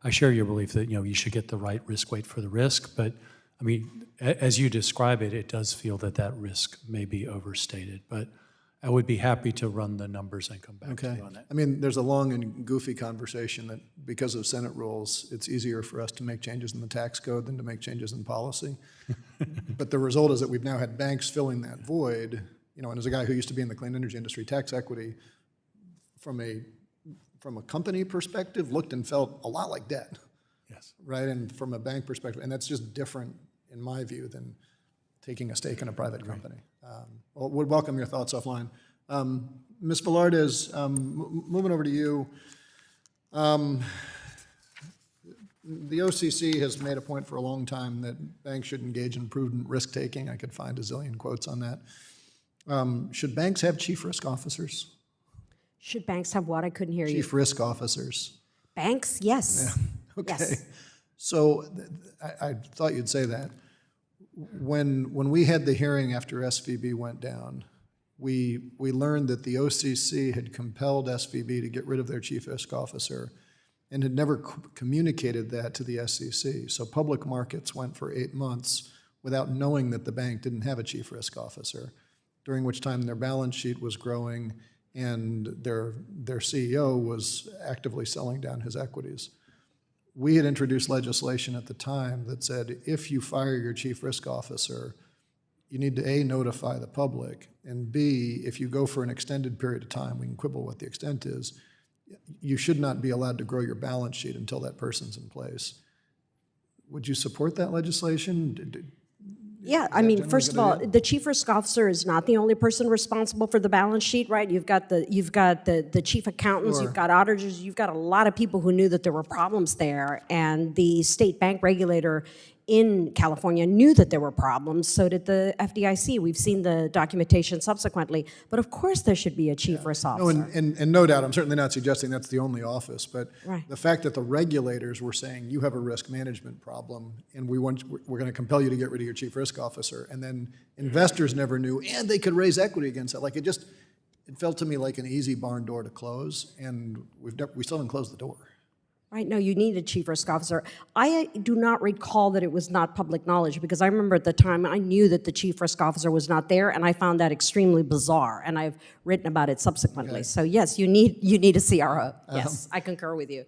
I share your belief that you should get the right risk weight for the risk, but I mean, as you describe it, it does feel that risk may be overstated. But I would be happy to run the numbers and come back to you on that. I mean, there's a long and goofy conversation that because of Senate rules, it's easier for us to make changes in the tax code than to make changes in policy. But the result is that we've now had banks filling that void. And as a guy who used to be in the clean energy industry, tax equity from a from a company perspective, looked and felt a lot like debt. Yes. Right, and from a bank perspective, and that's just different, in my view, than taking a stake in a private company. Well, would welcome your thoughts offline. Ms. Valladares, moving over to you. The OCC has made a point for a long time that banks should engage in prudent risk-taking. I could find a zillion quotes on that. Should banks have chief risk officers? Should banks have what? I couldn't hear you. Chief risk officers. Banks? Yes. Yeah. Okay. Yes. So I thought you'd say that. When we had the hearing after SVB went down, we learned that the OCC had compelled SVB to get rid of their chief risk officer and had never communicated that to the SEC. So public markets went for 8 months without knowing that the bank didn't have a chief risk officer, during which time their balance sheet was growing and their CEO was actively selling down his equities. We had introduced legislation at the time that said if you fire your chief risk officer, you need to A, notify the public, and B, if you go for an extended period of time, we can quibble what the extent is, you should not be allowed to grow your balance sheet until that person's in place. Would you support that legislation? Yeah, I mean, first of all, the chief risk officer is not the only person responsible for the balance sheet, right? You've got the chief accountants, you've got auditors, you've got a lot of people who knew that there were problems there, and the state bank regulator in California knew that there were problems, so did the FDIC. We've seen the documentation subsequently, but of course there should be a chief risk officer. No, and no doubt, I'm certainly not suggesting that's the only office, but Right. the fact that the regulators were saying you have a risk management problem and we're going to compel you to get rid of your chief risk officer, and then investors never knew, and they could raise equity against it. Like it felt to me like an easy barn door to close, and we still haven't closed the door. Right, no, you need a chief risk officer. I do not recall that it was not public knowledge, because I remember at the time I knew that the chief risk officer was not there, and I found that extremely bizarre, and I've written about it subsequently. Okay. So yes, you need a CRO. Yes, I concur with you.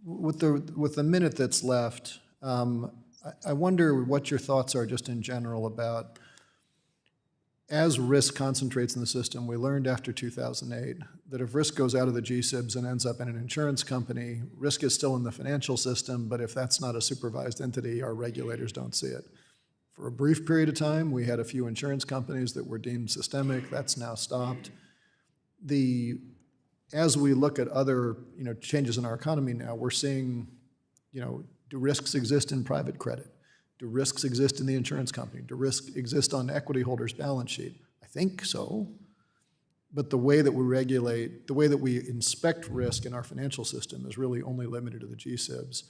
With the minute that's left, I wonder what your thoughts are just in general about, as risk concentrates in the system, we learned after 2008 that if risk goes out of the GSIBs and ends up in an insurance company, risk is still in the financial system, but if that's not a supervised entity, our regulators don't see it. For a brief period of time, we had a few insurance companies that were deemed systemic. That's now stopped. As we look at other changes in our economy now, we're seeing, do risks exist in private credit? Do risks exist in the insurance company? Do risks exist on equity holders' balance sheet? I think so. But the way that we regulate, the way that we inspect risk in our financial system is really only limited to the GSIBs.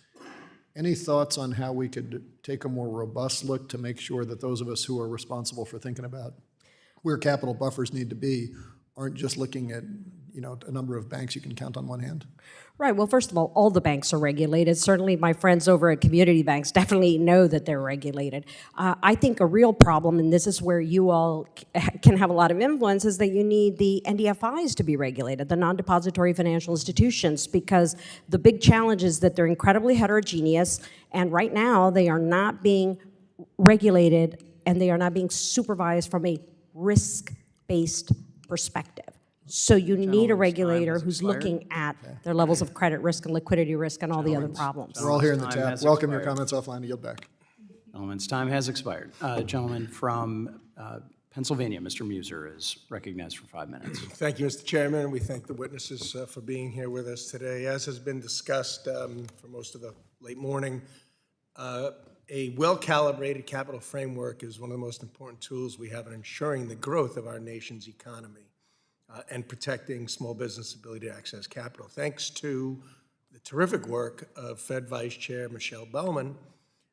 Any thoughts on how we could take a more robust look to make sure that those of us who are responsible for thinking about where capital buffers need to be aren't just looking at a number of banks you can count on one hand? Right, well, first of all the banks are regulated. Certainly my friends over at community banks definitely know that they're regulated. I think a real problem, and this is where you all can have a lot of influence, is that you need the NDFIs to be regulated, the non-depository financial institutions, because the big challenge is that they're incredibly heterogeneous, and right now they are not being regulated and they are not being supervised from a risk-based perspective. So you need a regulator who's looking at their levels of credit risk and liquidity risk and all the other problems. We're all here in the Time chat. has Welcome your expired. comments offline to yield back. Gentleman's time has expired. Gentleman from Pennsylvania, Mr. Muser, is recognized for 5 minutes. Thank you, Mr. Chairman, and we thank the witnesses for being here with us today. As has been discussed for most of the late morning, a well-calibrated capital framework is one of the most important tools we have in ensuring the growth of our nation's economy and protecting small business' ability to access capital. Thanks to the terrific work of Fed Vice Chair Michelle Bowman,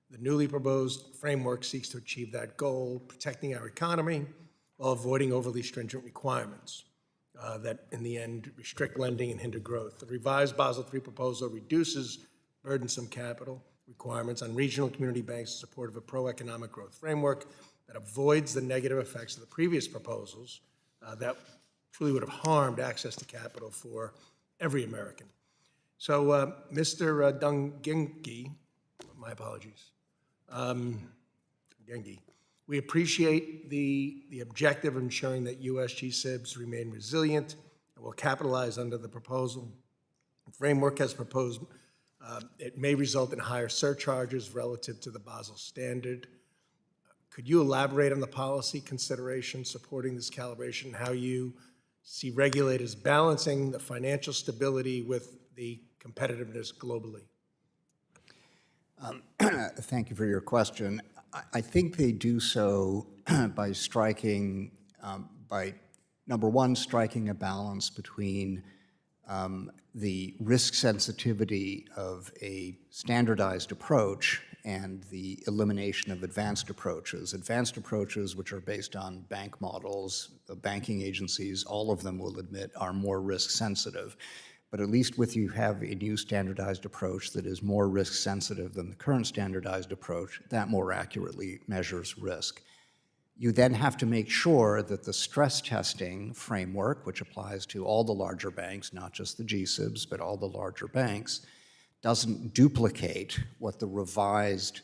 the newly proposed framework seeks to achieve that goal, protecting our economy while avoiding overly stringent requirements that, in the end, restrict lending and hinder growth. The revised Basel III proposal reduces burdensome capital requirements on regional community banks in support of a pro-economic growth framework that avoids the negative effects of the previous proposals that truly would have harmed access to capital for every American. So, Mr. Ghenghi, my apologies, Ghenghi, we appreciate the objective of ensuring that U.S. GSIBs remain resilient and will capitalize under the proposal. The framework as proposed, it may result in higher surcharges relative to the Basel standard. Could you elaborate on the policy considerations supporting this calibration, how you see regulators balancing the financial stability with the competitiveness globally? Thank you for your question. I think they do so by striking, number one, striking a balance between the risk sensitivity of a standardized approach and the elimination of advanced approaches. Advanced approaches, which are based on bank models, the banking agencies, all of them will admit are more risk sensitive. But at least with you have a new standardized approach that is more risk sensitive than the current standardized approach, that more accurately measures risk. You then have to make sure that the stress testing framework, which applies to all the larger banks, not just the GSIBs, but all the larger banks, doesn't duplicate what the revised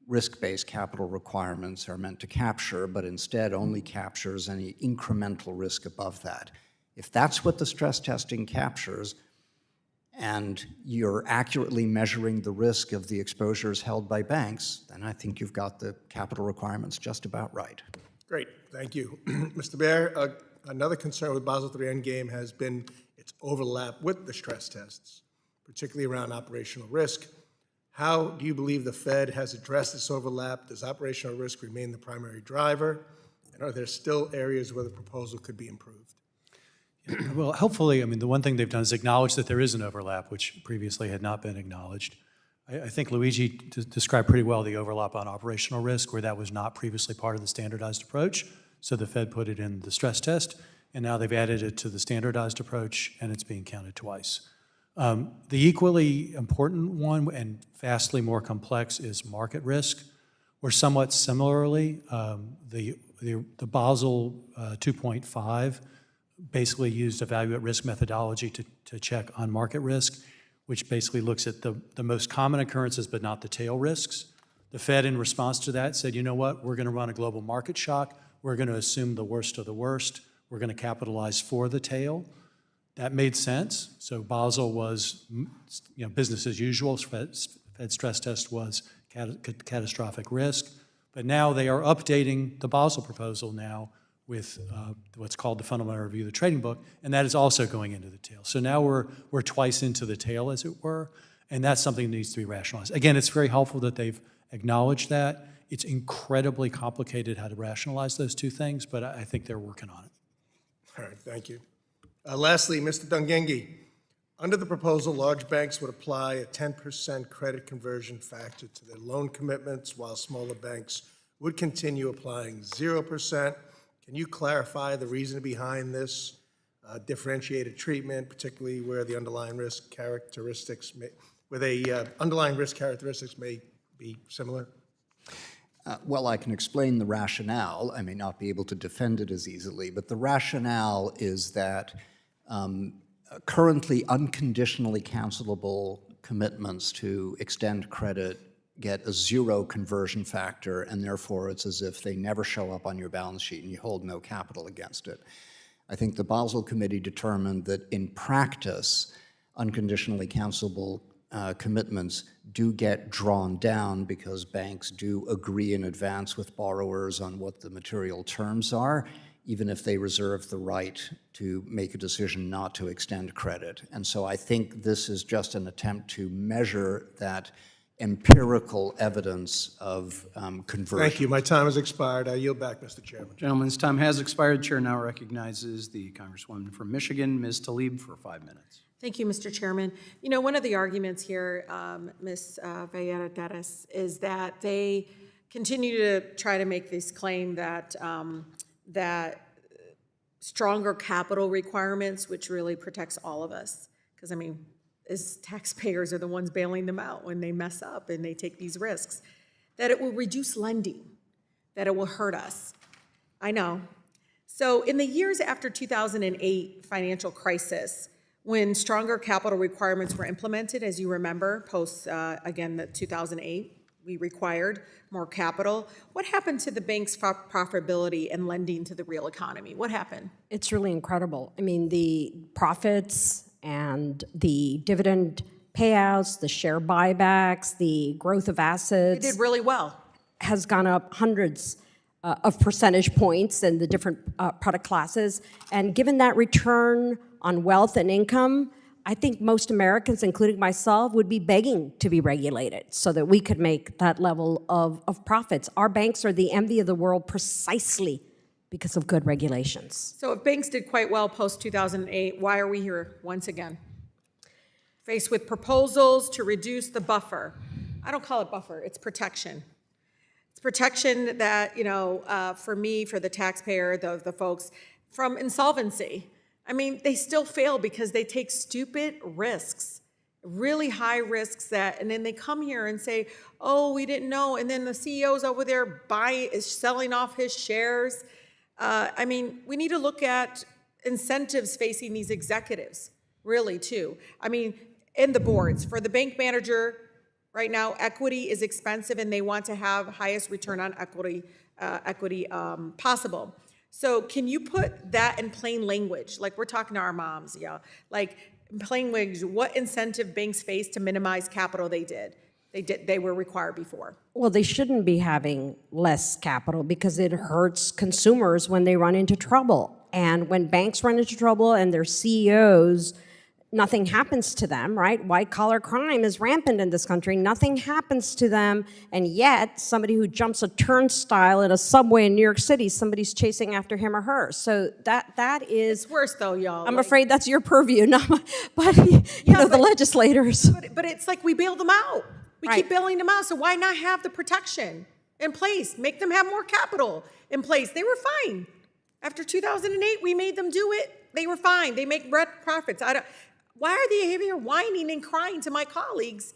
risk-based capital requirements are meant to capture, but instead only captures any incremental risk above that. If that's what the stress testing captures, and you're accurately measuring the risk of the exposures held by banks, then I think you've got the capital requirements just about right. Great, thank you. Mr. Baer, another concern with Basel III Endgame has been its overlap with the stress tests, particularly around operational risk. How do you believe the Fed has addressed this overlap? Does operational risk remain the primary driver? And are there still areas where the proposal could be improved? Well, hopefully, I mean, the one thing they've done is acknowledge that there is an overlap, which previously had not been acknowledged. I think Luigi described pretty well the overlap on operational risk, where that was not previously part of the standardized approach. So the Fed put it in the stress test, and now they've added it to the standardized approach, and it's being counted twice. The equally important one and vastly more complex is market risk, where somewhat similarly, the Basel 2.5 basically used evaluate risk methodology to check on market risk, which basically looks at the most common occurrences but not the tail risks. The Fed, in response to that, said, you know what, we're going to run a global market shock. We're going to assume the worst of the worst. We're going to capitalize for the tail. That made sense. So Basel was, business as usual. Fed stress test was catastrophic risk. But now they are updating the Basel proposal now with what's called the Fundamental Review of the Trading Book, and that is also going into the tail. So now we're twice into the tail, as it were, and that's something that needs to be rationalized. Again, it's very helpful that they've acknowledged that. It's incredibly complicated how to rationalize those two things, but I think they're working on it. All right, thank you. Lastly, Mr. Ghenghi, under the proposal, large banks would apply a 10% credit conversion factor to their loan commitments, while smaller banks would continue applying 0%. Can you clarify the reason behind this differentiated treatment, particularly where the underlying risk characteristics may be similar? Well, I can explain the rationale. I may not be able to defend it as easily, but the rationale is that currently unconditionally cancelable commitments to extend credit get a 0 conversion factor, and therefore it's as if they never show up on your balance sheet and you hold no capital against it. I think the Basel Committee determined that in practice, unconditionally cancelable commitments do get drawn down because banks do agree in advance with borrowers on what the material terms are, even if they reserve the right to make a decision not to extend credit. And so I think this is just an attempt to measure that empirical evidence of conversion. Thank you. My time has expired. I yield back, Mr. Chairman. Gentleman's time has expired. Chair now recognizes the Congresswoman from Michigan, Ms. Tlaib, for 5 minutes. Thank you, Mr. Chairman. You know, one of the arguments here, Ms. Valladares, is that they continue to try to make this claim that that stronger capital requirements, which really protects all of us, because I mean, as taxpayers are the ones bailing them out when they mess up and they take these risks, that it will reduce lending, that it will hurt us. I know. So in the years after 2008 financial crisis, when stronger capital requirements were implemented, as you remember, post, again, the 2008, we required more capital. What happened to the bank's profitability and lending to the real economy? What happened? It's really incredible. I mean, the profits and the dividend payouts, the share buybacks, the growth of They assets did really well. has gone up hundreds of percentage points in the different product classes. And given that return on wealth and income, I think most Americans, including myself, would be begging to be regulated so that we could make that level of profits. Our banks are the envy of the world precisely because of good regulations. So if banks did quite well post-2008, why are we here once again? Faced with proposals to reduce the buffer. I don't call it buffer, it's protection. It's protection that, for me, for the taxpayer, the folks, from insolvency. I mean, they still fail because they take stupid risks, really high risks and then they come here and say, oh, we didn't know, and then the CEO's over there selling off his shares. I mean, we need to look at incentives facing these executives, really, too. I mean, in the boards. For the bank manager, right now, equity is expensive and they want to have highest return on equity possible. So can you put that in plain language? Like we're talking to our moms, like in plain language, what incentive banks face to minimize capital they were required before? Well, they shouldn't be having less capital because it hurts consumers when they run into trouble. And when banks run into trouble and their CEOs, nothing happens to them, right? White-collar crime is rampant in this country. Nothing happens to them, and yet somebody who jumps a turnstile in a subway in New York City, somebody's chasing after him or her. So that is... It's worse, though, y'all. I'm afraid that's your purview, not my, but the legislators. But it's like we bailed them out. We keep bailing them out, so why not have the protection in place? Make them have more capital in place. They were fine. After 2008, we made them do it. They were fine. They make profits. Why are they here whining and crying to my colleagues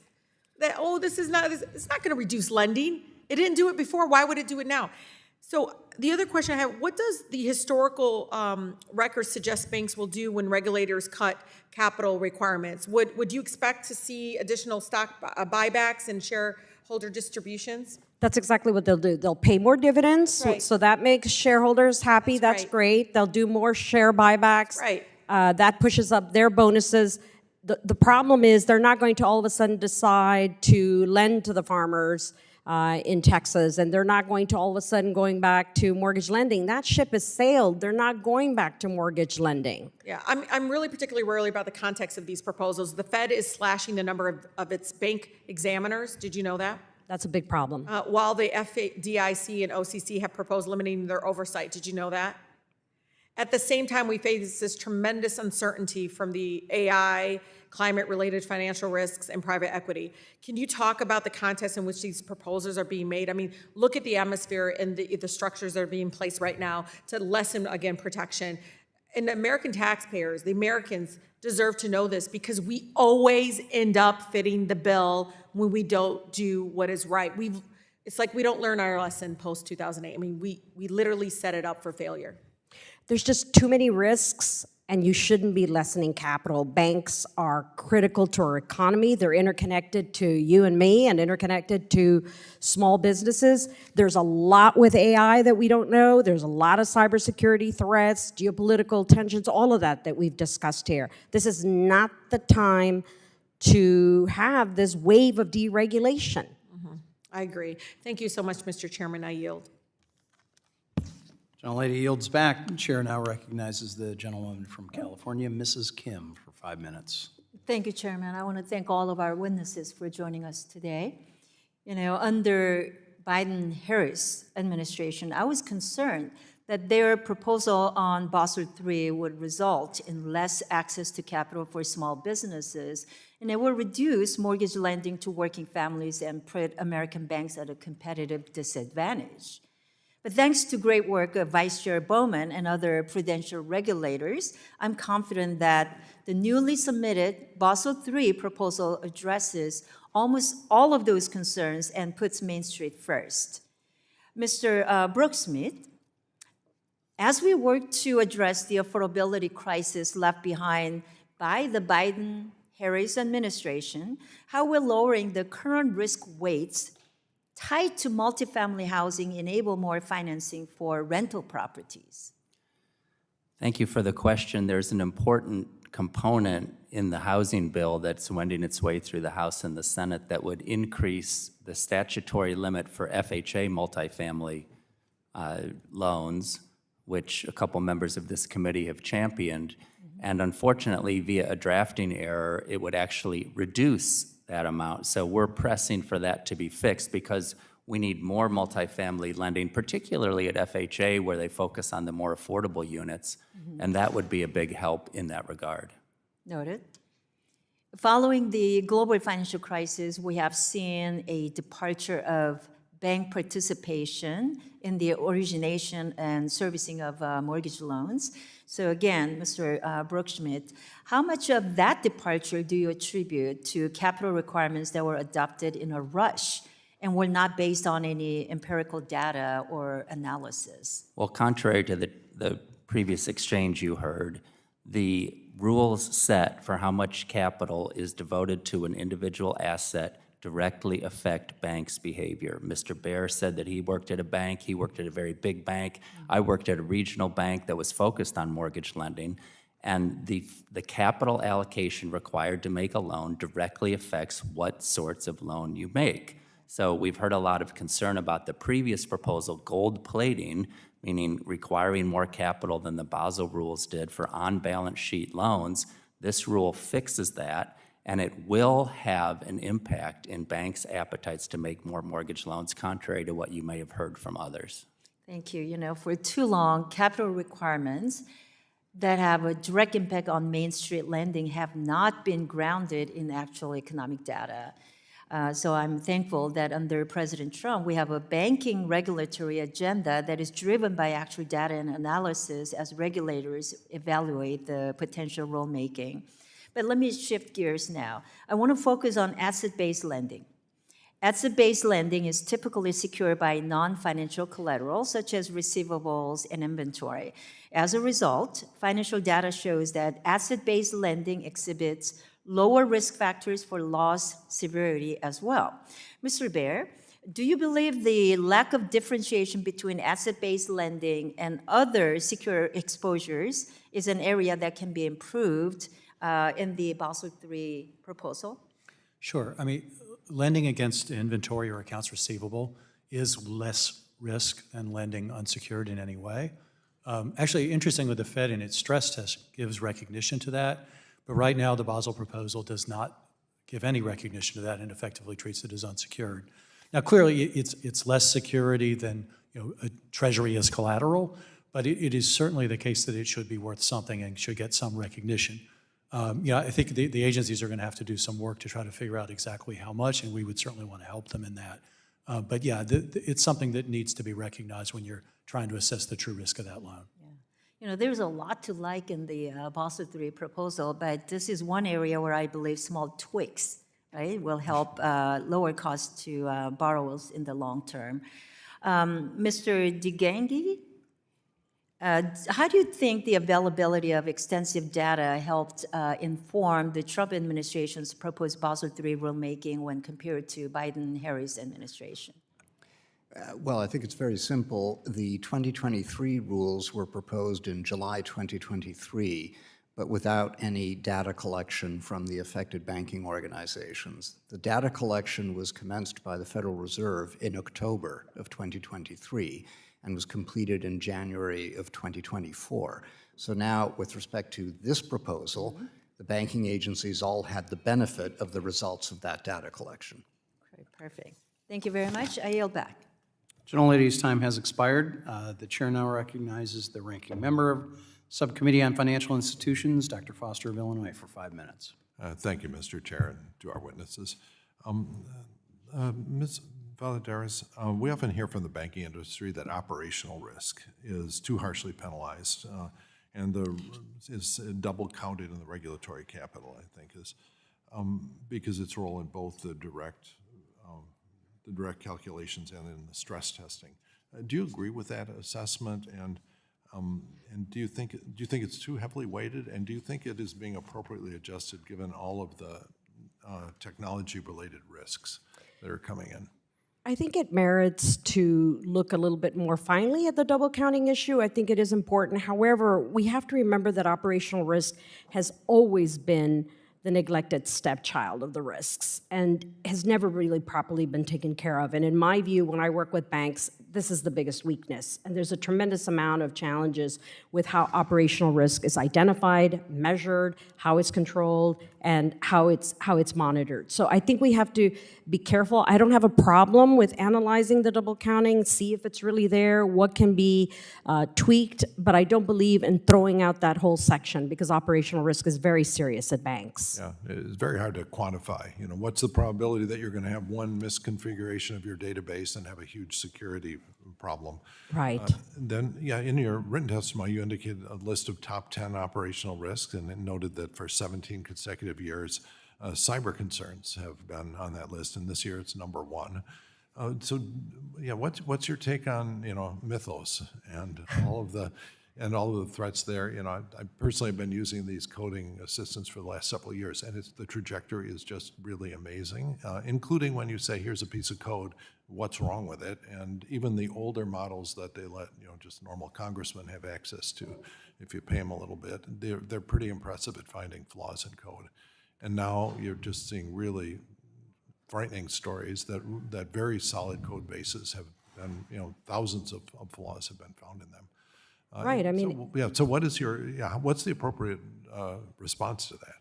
that, oh, it's not going to reduce lending. It didn't do it before. Why would it do it now? So the other question I have, what does the historical record suggest banks will do when regulators cut capital requirements? Would you expect to see additional stock buybacks and shareholder distributions? That's exactly what they'll do. They'll pay more dividends, so that makes shareholders happy. That's great. They'll do more share buybacks. Right. That pushes up their bonuses. The problem is they're not going to all of a sudden decide to lend to the farmers in Texas, and they're not going to all of a sudden going back to mortgage lending. That ship has sailed. They're not going back to mortgage lending. Yeah, I'm really particularly worried about the context of these proposals. The Fed is slashing the number of its bank examiners. Did you know that? That's a big problem. While the FDIC and OCC have proposed limiting their oversight. Did you know that? At the same time, we face this tremendous uncertainty from the AI, climate-related financial risks, and private equity. Can you talk about the context in which these proposals are being made? I mean, look at the atmosphere and the structures that are being placed right now to lessen, again, protection. And the American taxpayers, the Americans, deserve to know this because we always end up fitting the bill when we don't do what is right. It's like we don't learn our lesson post-2008. I mean, we literally set it up for failure. There's just too many risks, and you shouldn't be lessening capital. Banks are critical to our economy. They're interconnected to you and me and interconnected to small businesses. There's a lot with AI that we don't know. There's a lot of cybersecurity threats, geopolitical tensions, all of that we've discussed here. This is not the time to have this wave of deregulation. I agree. Thank you so much, Mr. Chairman. I yield. Gentlelady yields back. The chair now recognizes the gentlewoman from California, Mrs. Kim, for 5 minutes. Thank you, Chairman. I want to thank all of our witnesses for joining us today. Under Biden-Harris administration, I was concerned that their proposal on Basel III would result in less access to capital for small businesses, and it will reduce mortgage lending to working families and put American banks at a competitive disadvantage. But thanks to great work of Vice Chair Bowman and other prudential regulators, I'm confident that the newly submitted Basel III proposal addresses almost all of those concerns and puts Main Street first. Mr. Broeksmit, as we work to address the affordability crisis left behind by the Biden-Harris administration, how we're lowering the current risk weights tied to multifamily housing enable more financing for rental properties? Thank you for the question. There's an important component in the housing bill that's wending its way through the House and the Senate that would increase the statutory limit for FHA multifamily loans, which a couple members of this committee have championed. And unfortunately, via a drafting error, it would actually reduce that amount. So we're pressing for that to be fixed because we need more multifamily lending, particularly at FHA, where they focus on the more affordable units. And that would be a big help in that regard. Noted. Following the global financial crisis, we have seen a departure of bank participation in the origination and servicing of mortgage loans. So again, Mr. Broeksmit, how much of that departure do you attribute to capital requirements that were adopted in a rush and were not based on any empirical data or analysis? Well, contrary to the previous exchange you heard, the rules set for how much capital is devoted to an individual asset directly affect banks' behavior. Mr. Baer said that he worked at a bank. He worked at a very big bank. I worked at a regional bank that was focused on mortgage lending. And the capital allocation required to make a loan directly affects what sorts of loan you make. So we've heard a lot of concern about the previous proposal, gold plating, meaning requiring more capital than the Basel rules did for on-balance sheet loans. This rule fixes that, and it will have an impact in banks' appetites to make more mortgage loans, contrary to what you may have heard from others. Thank you. You know, for too long, capital requirements that have a direct impact on Main Street lending have not been grounded in actual economic data. So I'm thankful that under President Trump, we have a banking regulatory agenda that is driven by actual data and analysis as regulators evaluate the potential rulemaking. But let me shift gears now. I want to focus on asset-based lending. Asset-based lending is typically secured by non-financial collateral, such as receivables and inventory. As a result, financial data shows that asset-based lending exhibits lower risk factors for loss severity as well. Mr. Baer, do you believe the lack of differentiation between asset-based lending and other secure exposures is an area that can be improved in the Basel III proposal? Sure. I mean, lending against inventory or accounts receivable is less risk than lending unsecured in any way. Actually, interestingly, the Fed in its stress test gives recognition to that, but right now the Basel proposal does not give any recognition to that and effectively treats it as unsecured. Now, clearly, it's less security than a treasury as collateral, but it is certainly the case that it should be worth something and should get some recognition. I think the agencies are going to have to do some work to try to figure out exactly how much, and we would certainly want to help them in that. But yeah, it's something that needs to be recognized when you're trying to assess the true risk of that loan. Yeah. You know, there's a lot to like in the Basel III proposal, but this is one area where I believe small tweaks, right, will help lower costs to borrowers in the long term. Mr. Ghenghi, how do you think the availability of extensive data helped inform the Trump administration's proposed Basel III rulemaking when compared to Biden-Harris administration? Well, I think it's very simple. The 2023 rules were proposed in July 2023, but without any data collection from the affected banking organizations. The data collection was commenced by the Federal Reserve in October of 2023 and was completed in January of 2024. So now, with respect to this proposal, the banking agencies all had the benefit of the results of that data collection. Okay, perfect. Thank you very much. I yield back. Gentlelady's time has expired. The chair now recognizes the ranking member of Subcommittee on Financial Institutions, Dr. Foster of Illinois, for 5 minutes. Thank you, Mr. Chair, and to our witnesses. Ms. Valladares, we often hear from the banking industry that operational risk is too harshly penalized, and is double counted in the regulatory capital, I think, is because its role in both the direct calculations and in the stress testing. Do you agree with that assessment? And do you think it's too heavily weighted? And do you think it is being appropriately adjusted given all of the technology-related risks that are coming in? I think it merits to look a little bit more finely at the double counting issue. I think it is important. However, we have to remember that operational risk has always been the neglected stepchild of the risks and has never really properly been taken care of. And in my view, when I work with banks, this is the biggest weakness. And there's a tremendous amount of challenges with how operational risk is identified, measured, how it's controlled, and how it's monitored. So I think we have to be careful. I don't have a problem with analyzing the double counting, see if it's really there, what can be tweaked, but I don't believe in throwing out that whole section because operational risk is very serious at banks. Yeah, it's very hard to quantify. You know, what's the probability that you're going to have one misconfiguration of your database and have a huge security problem? Right. Then, yeah, in your written testimony, you indicated a list of top 10 operational risks, and it noted that for 17 consecutive years, cyber concerns have been on that list, and this year it's number 1. So, yeah, what's your take on, you know, Mythos and all of the threats there? You know, I personally have been using these coding assistants for the last several years, and the trajectory is just really amazing, including when you say, here's a piece of code, what's wrong with it? And even the older models that they let, you know, just normal congressmen have access to, if you pay them a little bit, they're pretty impressive at finding flaws in code. And now you're just seeing really frightening stories that very solid code bases have been, you know, thousands of flaws have been found in them. Right, I mean. So what is what's the appropriate response to that?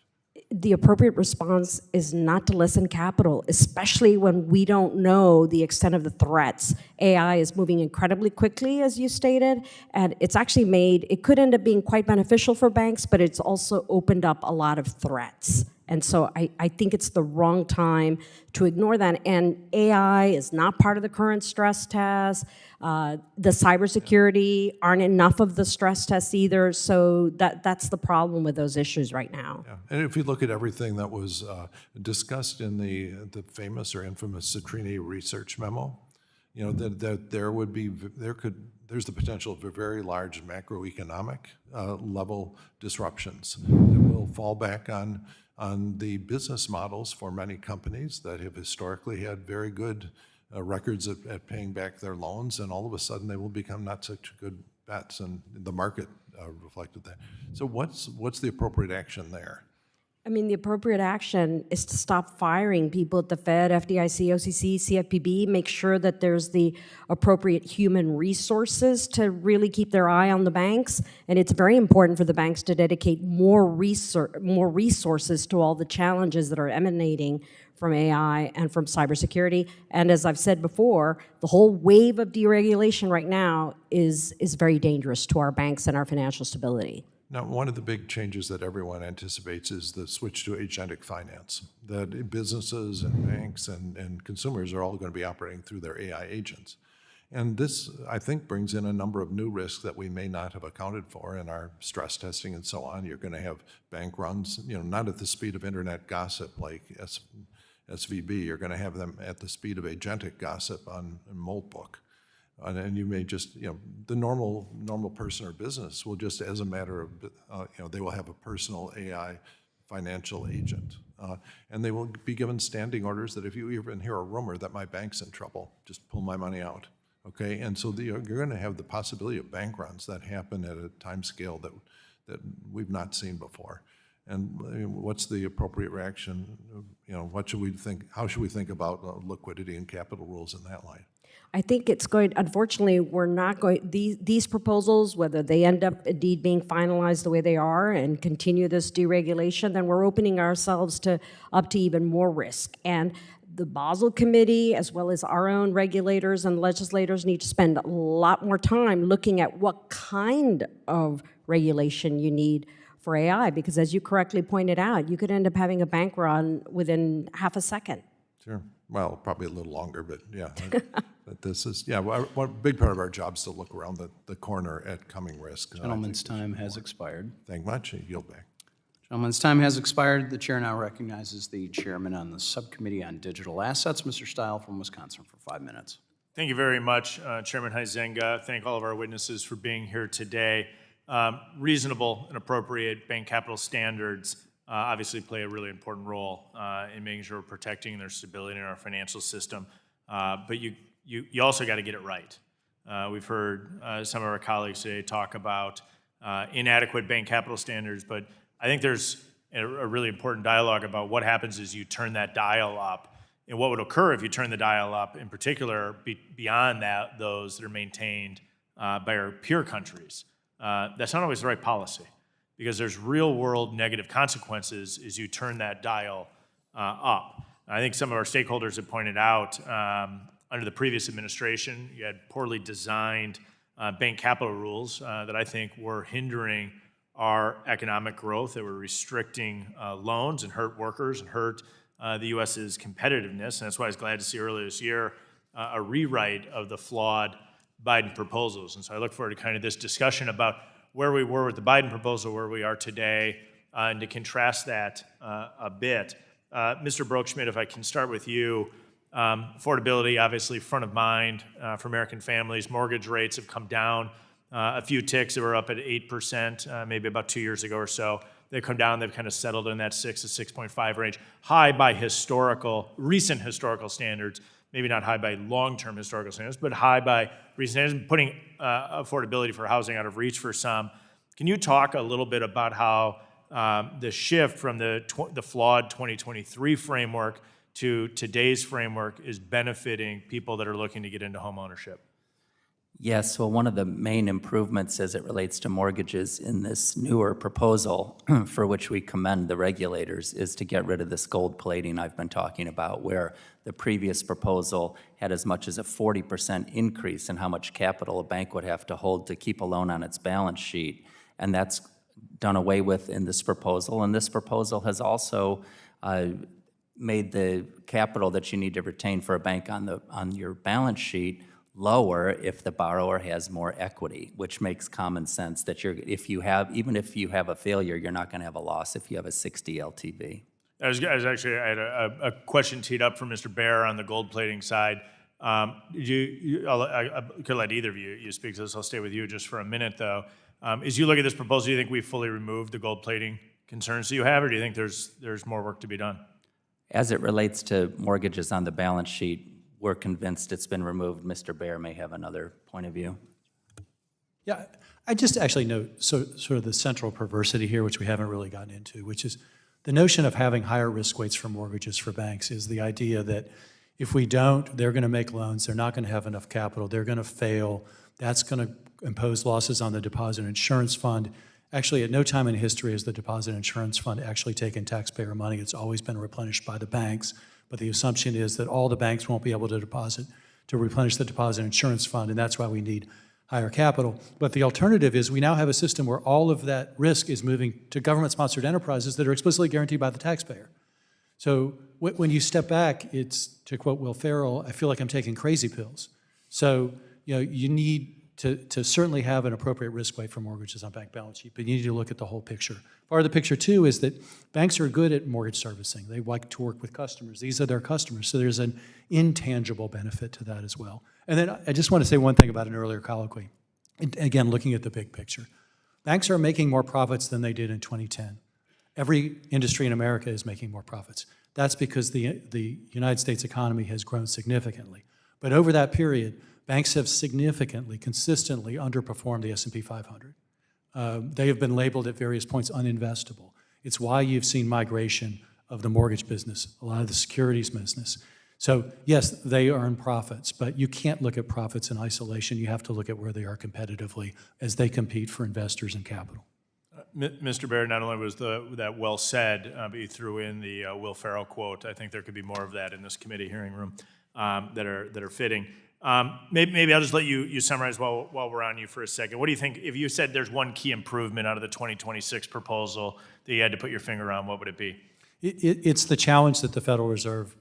The appropriate response is not to lessen capital, especially when we don't know the extent of the threats. AI is moving incredibly quickly, as you stated, and it's actually it could end up being quite beneficial for banks, but it's also opened up a lot of threats. And so I think it's the wrong time to ignore that. And AI is not part of the current stress test. The cybersecurity aren't enough of the stress tests either. So that's the problem with those issues right now. Yeah. And if you look at everything that was discussed in the famous or infamous Citrini research memo, you know, that there's the potential for very large macroeconomic level disruptions that will fall back on the business models for many companies that have historically had very good records at paying back their loans, and all of a sudden they will become not such good bets, and the market reflected that. So what's the appropriate action there? I mean, the appropriate action is to stop firing people at the Fed, FDIC, OCC, CFPB, make sure that there's the appropriate human resources to really keep their eye on the banks. And it's very important for the banks to dedicate more resources to all the challenges that are emanating from AI and from cybersecurity. And as I've said before, the whole wave of deregulation right now is very dangerous to our banks and our financial stability. Now, one of the big changes that everyone anticipates is the switch to agentic finance, that businesses and banks and consumers are all going to be operating through their AI agents. And this, I think, brings in a number of new risks that we may not have accounted for in our stress testing and so on. You're going to have bank runs, you know, not at the speed of internet gossip like SVB. You're going to have them at the speed of agentic gossip on Moltbook. And you may just, you know, the normal person or business will just, as a matter of, you know, they will have a personal AI financial agent. And they will be given standing orders that if you even hear a rumor that my bank's in trouble, just pull my money out, okay? And so you're going to have the possibility of bank runs that happen at a time scale that we've not seen before. And what's the appropriate reaction? You know, what should we think, how should we think about liquidity and capital rules in that light? I think it's going, unfortunately, we're not going, these proposals, whether they end up indeed being finalized the way they are and continue this deregulation, then we're opening ourselves up to even more risk. And the Basel Committee, as well as our own regulators and legislators, need to spend a lot more time looking at what kind of regulation you need for AI, because as you correctly pointed out, you could end up having a bank run within half a second. Sure. Well, probably a little longer, but yeah. But this is, yeah, one big part of our job is to look around the corner at coming risk. Gentleman's time has expired. Thank much. I yield back. Gentleman's time has expired. The chair now recognizes the chairman on the Subcommittee on Digital Assets, Mr. Stile from Wisconsin, for 5 minutes. Thank you very much, Chairman Huizenga. Thank all of our witnesses for being here today. Reasonable and appropriate bank capital standards obviously play a really important role in making sure we're protecting their stability in our financial system. but you also got to get it right. We've heard some of our colleagues today talk about inadequate bank capital standards, but I think there's a really important dialogue about what happens as you turn that dial up and what would occur if you turn the dial up, in particular, beyond those that are maintained by our peer countries. That's not always the right policy, because there's real-world negative consequences as you turn that dial up. I think some of our stakeholders have pointed out, under the previous administration, you had poorly designed bank capital rules that I think were hindering our economic growth, that were restricting loans and hurt workers and hurt the U.S.'s competitiveness. And that's why I was glad to see earlier this year a rewrite of the flawed Biden proposals. And so I look forward to kind of this discussion about where we were with the Biden proposal, where we are today, and to contrast that a bit. Mr. Broeksmit, if I can start with you. Affordability, obviously, front of mind for American families. Mortgage rates have come down a few ticks. They were up at 8% maybe about 2 years ago or so. They've come down. They've kind of settled in that 6 to 6.5 range. High by recent historical standards. Maybe not high by long-term historical standards, but high by recent standards, putting affordability for housing out of reach for some. Can you talk a little bit about how the shift from the flawed 2023 framework to today's framework is benefiting people that are looking to get into home ownership? Yes, well, one of the main improvements as it relates to mortgages in this newer proposal, for which we commend the regulators, is to get rid of this gold plating I've been talking about, where the previous proposal had as much as a 40% increase in how much capital a bank would have to hold to keep a loan on its balance sheet. And that's done away with in this proposal. And this proposal has also made the capital that you need to retain for a bank on your balance sheet lower if the borrower has more equity, which makes common sense that even if you have a failure, you're not going to have a loss if you have a 60 LTV. I had a question teed up for Mr. Baer on the gold plating side. I could let either of you speak to this. I'll stay with you just for a minute, though. As you look at this proposal, do you think we've fully removed the gold plating concerns that you have, or do you think there's more work to be done? As it relates to mortgages on the balance sheet, we're convinced it's been removed. Mr. Baer may have another point of view. Yeah, I just actually note sort of the central perversity here, which we haven't really gotten into, which is the notion of having higher risk weights for mortgages for banks is the idea that if we don't, they're going to make loans, they're not going to have enough capital, they're going to fail, that's going to impose losses on the deposit insurance fund. Actually, at no time in history has the deposit insurance fund actually taken taxpayer money. It's always been replenished by the banks. But the assumption is that all the banks won't be able to replenish the deposit insurance fund, and that's why we need higher capital. But the alternative is we now have a system where all of that risk is moving to government-sponsored enterprises that are explicitly guaranteed by the taxpayer. So when you step back, it's, to quote Will Ferrell, I feel like I'm taking crazy pills. So you need to certainly have an appropriate risk weight for mortgages on bank balance sheet, but you need to look at the whole picture. Part of the picture, too, is that banks are good at mortgage servicing. They like to work with customers. These are their customers, so there's an intangible benefit to that as well. And then I just want to say one thing about an earlier colloquy. Again, looking at the big picture. Banks are making more profits than they did in 2010. Every industry in America is making more profits. That's because the United States economy has grown significantly. But over that period, banks have significantly, consistently underperformed the S&P 500. They have been labeled at various points uninvestable. It's why you've seen migration of the mortgage business, a lot of the securities business. So yes, they earn profits, but you can't look at profits in isolation. You have to look at where they are competitively as they compete for investors and capital. Mr. Baer, not only was that well said, but you threw in the Will Ferrell quote. I think there could be more of that in this committee hearing room that are fitting. Maybe I'll just let you summarize while we're on you for a second. What do you think, if you said there's one key improvement out of the 2026 proposal that you had to put your finger on, what would it be? It's the challenge that the Federal Reserve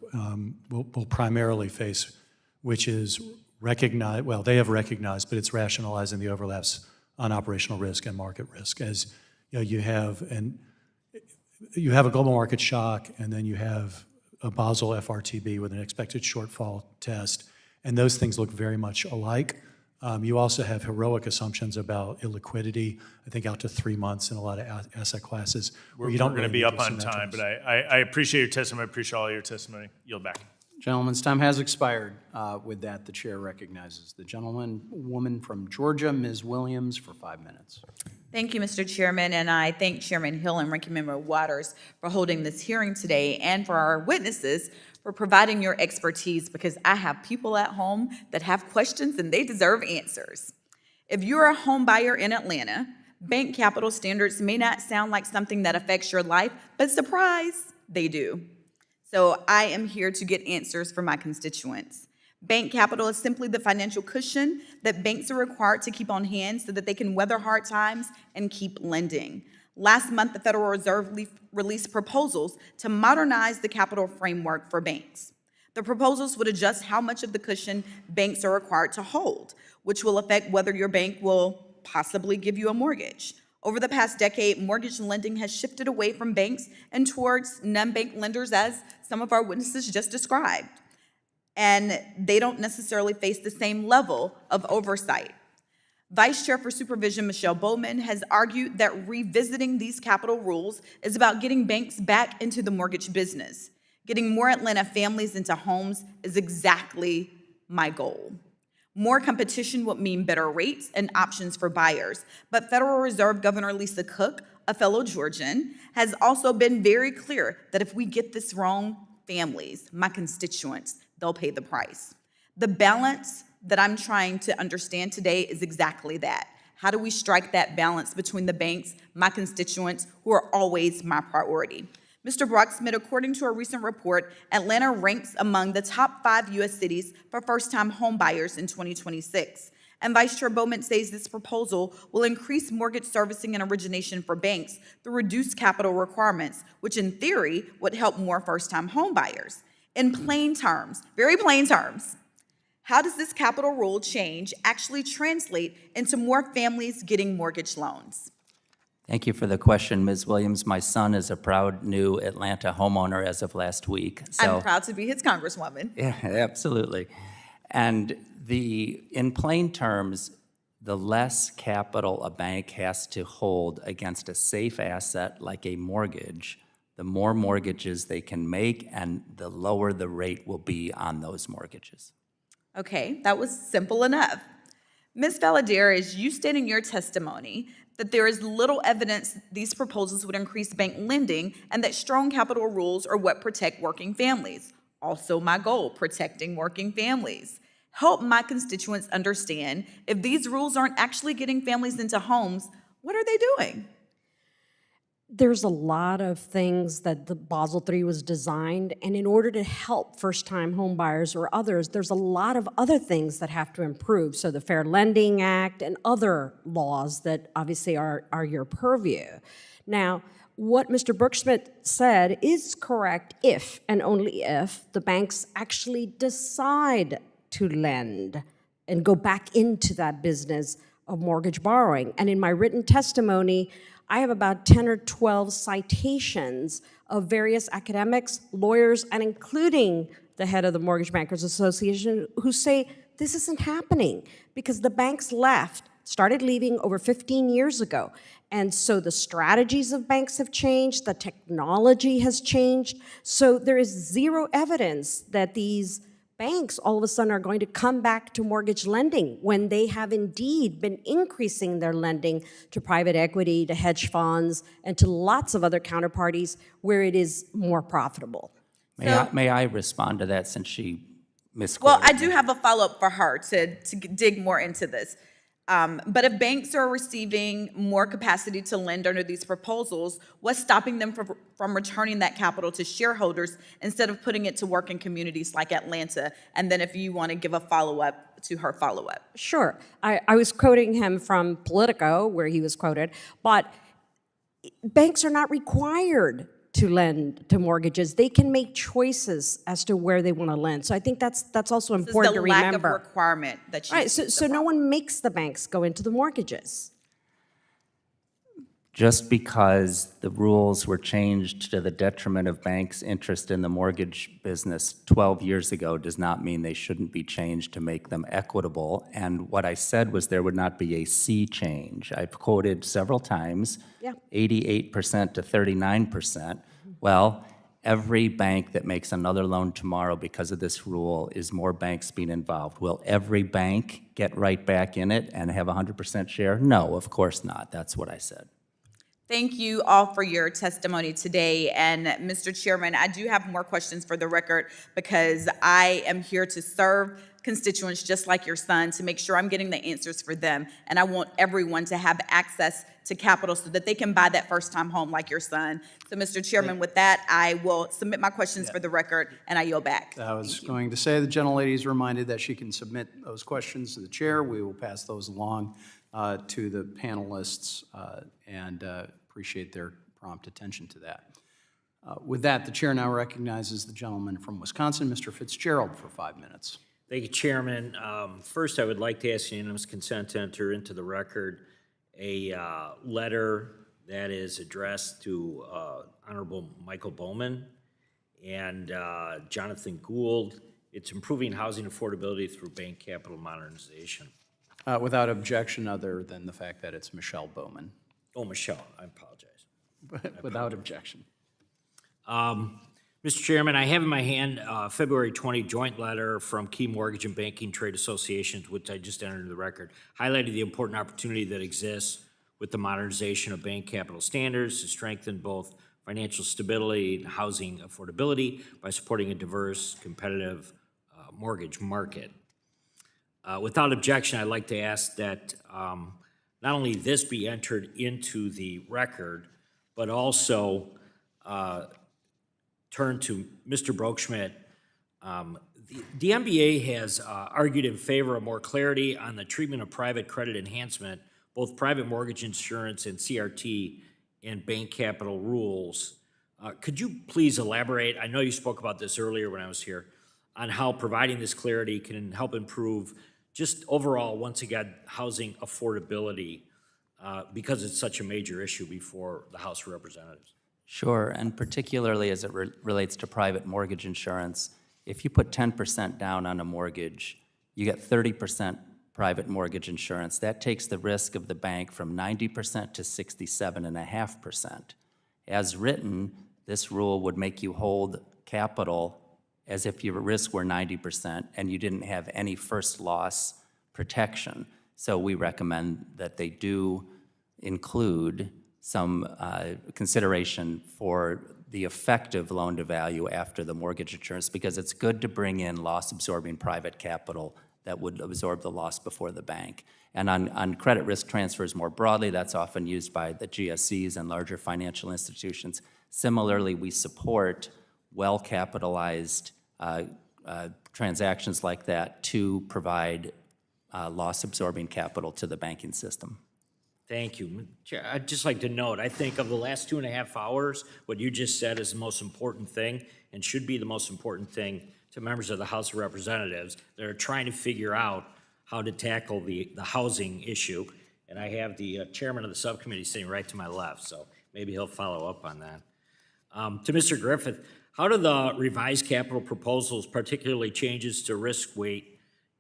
will primarily face, which is they have recognized, but it's rationalizing the overlaps on operational risk and market risk. As you have a global market shock, and then you have a Basel FRTB with an expected shortfall test, and those things look very much alike. You also have heroic assumptions about illiquidity, I think out to 3 months in a lot of asset classes. We're going to be up on time, but I appreciate your testimony. I appreciate all your testimony. Yield back. Gentleman's time has expired. With that, the chair recognizes the woman from Georgia, Ms. Williams, for 5 minutes. Thank you, Mr. Chairman, and I thank Chairman Hill and Ranking Member Waters for holding this hearing today and for our witnesses for providing your expertise, because I have people at home that have questions and they deserve answers. If you're a home buyer in Atlanta, bank capital standards may not sound like something that affects your life, but surprise, they do. So I am here to get answers for my constituents. Bank capital is simply the financial cushion that banks are required to keep on hand so that they can weather hard times and keep lending. Last month, the Federal Reserve released proposals to modernize the capital framework for banks. The proposals would adjust how much of the cushion banks are required to hold, which will affect whether your bank will possibly give you a mortgage. Over the past decade, mortgage lending has shifted away from banks and towards non-bank lenders, as some of our witnesses just described. And they don't necessarily face the same level of oversight. Vice Chair for Supervision Michelle Bowman has argued that revisiting these capital rules is about getting banks back into the mortgage business. Getting more Atlanta families into homes is exactly my goal. More competition would mean better rates and options for buyers. But Federal Reserve Governor Lisa Cook, a fellow Georgian, has also been very clear that if we get this wrong, families, my constituents, they'll pay the price. The balance that I'm trying to understand today is exactly that. How do we strike that balance between the banks, my constituents, who are always my priority? Mr. Broeksmit, according to a recent report, Atlanta ranks among the top 5 U.S. cities for first-time home buyers in 2026. And Vice Chair Bowman says this proposal will increase mortgage servicing and origination for banks through reduced capital requirements, which in theory would help more first-time home buyers. In plain terms, very plain terms, how does this capital rule change actually translate into more families getting mortgage loans? Thank you for the question, Ms. Williams. My son is a proud new Atlanta homeowner as of last week. So, I'm proud to be his congresswoman. yeah, absolutely. And in plain terms, the less capital a bank has to hold against a safe asset like a mortgage, the more mortgages they can make and the lower the rate will be on those mortgages. Okay, that was simple enough. Ms. Valladares, you stated in your testimony that there is little evidence these proposals would increase bank lending and that strong capital rules are what protect working families. Also my goal, protecting working families. Help my constituents understand if these rules aren't actually getting families into homes, what are they doing? There's a lot of things that the Basel III was designed, and in order to help first-time home buyers or others, there's a lot of other things that have to improve. So the Fair Lending Act and other laws that obviously are your purview. Now, what Mr. Broeksmit said is correct if and only if the banks actually decide to lend and go back into that business of mortgage borrowing. And in my written testimony, I have about 10 or 12 citations of various academics, lawyers, and including the head of the Mortgage Bankers Association, who say this isn't happening because the banks started leaving over 15 years ago. And so the strategies of banks have changed, the technology has changed. So there is zero evidence that these banks all of a sudden are going to come back to mortgage lending when they have indeed been increasing their lending to private equity, to hedge funds, and to lots of other counterparties where it is more profitable. May I respond to that since she misquoted Well, I do have a follow-up for her to dig more into this. But if banks are receiving more capacity to lend under these proposals, what's stopping them from returning that capital to shareholders instead of putting it to work in communities like Atlanta? And then if you want to give a follow-up to her follow-up. Sure. I was quoting him from Politico, where he was quoted, but banks are not required to lend to mortgages. They can make choices as to where they want to lend. So I think that's also important to remember. This is the lack of requirement that you Right, so no one makes the banks go into the mortgages. Just because the rules were changed to the detriment of banks' interest in the mortgage business 12 years ago does not mean they shouldn't be changed to make them equitable. And what I said was there would not be a sea change. I've quoted several times, 88% to 39%. Well, every bank that makes another loan tomorrow because of this rule is more banks being involved. Will every bank get right back in it and have 100% share? No, of course not. That's what I said. Thank you all for your testimony today. And Mr. Chairman, I do have more questions for the record because I am here to serve constituents just like your son to make sure I'm getting the answers for them. And I want everyone to have access to capital so that they can buy that first-time home like your son. So, Mr. Chairman, with that, I will submit my questions for the record, and I yield back. I was going to say, the gentlelady is reminded that she can submit those questions to the chair. We will pass those along to the panelists and appreciate their prompt attention to that. With that, the chair now recognizes the gentleman from Wisconsin, Mr. Fitzgerald, for 5 minutes. Thank you, Chairman. First, I would like to ask unanimous consent to enter into the record a letter that is addressed to Honorable Michael Bowman and Jonathan Gould. It's improving housing affordability through bank capital modernization. Without objection, other than the fact that it's Michelle Bowman. Oh, Michelle, I apologize. Without objection. Mr. Chairman, I have in my hand February 20 joint letter from key mortgage and banking trade associations, which I just entered into the record, highlighting the important opportunity that exists with the modernization of bank capital standards to strengthen both financial stability and housing affordability by supporting a diverse, competitive mortgage market. Without objection, I'd like to ask that not only this be entered into the record, but also turn to Mr. Broeksmit. The MBA has argued in favor of more clarity on the treatment of private credit enhancement, both private mortgage insurance and CRT and bank capital rules. Could you please elaborate? I know you spoke about this earlier when I was here, on how providing this clarity can help improve just overall, once again, housing affordability because it's such a major issue before the House of Representatives. Sure, and particularly as it relates to private mortgage insurance, if you put 10% down on a mortgage, you get 30% private mortgage insurance. That takes the risk of the bank from 90% to 67.5%. As written, this rule would make you hold capital as if your risk were 90% and you didn't have any first loss protection. So we recommend that they do include some consideration for the effective loan to value after the mortgage insurance, because it's good to bring in loss absorbing private capital that would absorb the loss before the bank. And on credit risk transfers more broadly, that's often used by the GSEs and larger financial institutions. Similarly, we support well-capitalized transactions like that to provide loss-absorbing capital to the banking system. Thank you. Chair, I'd just like to note, I think of the last 2.5 hours, what you just said is the most important thing and should be the most important thing to members of the House of Representatives that are trying to figure out how to tackle the housing issue. And I have the chairman of the subcommittee sitting right to my left, so maybe he'll follow up on that. To Mr. Griffith, how do the revised capital proposals, particularly changes to risk weight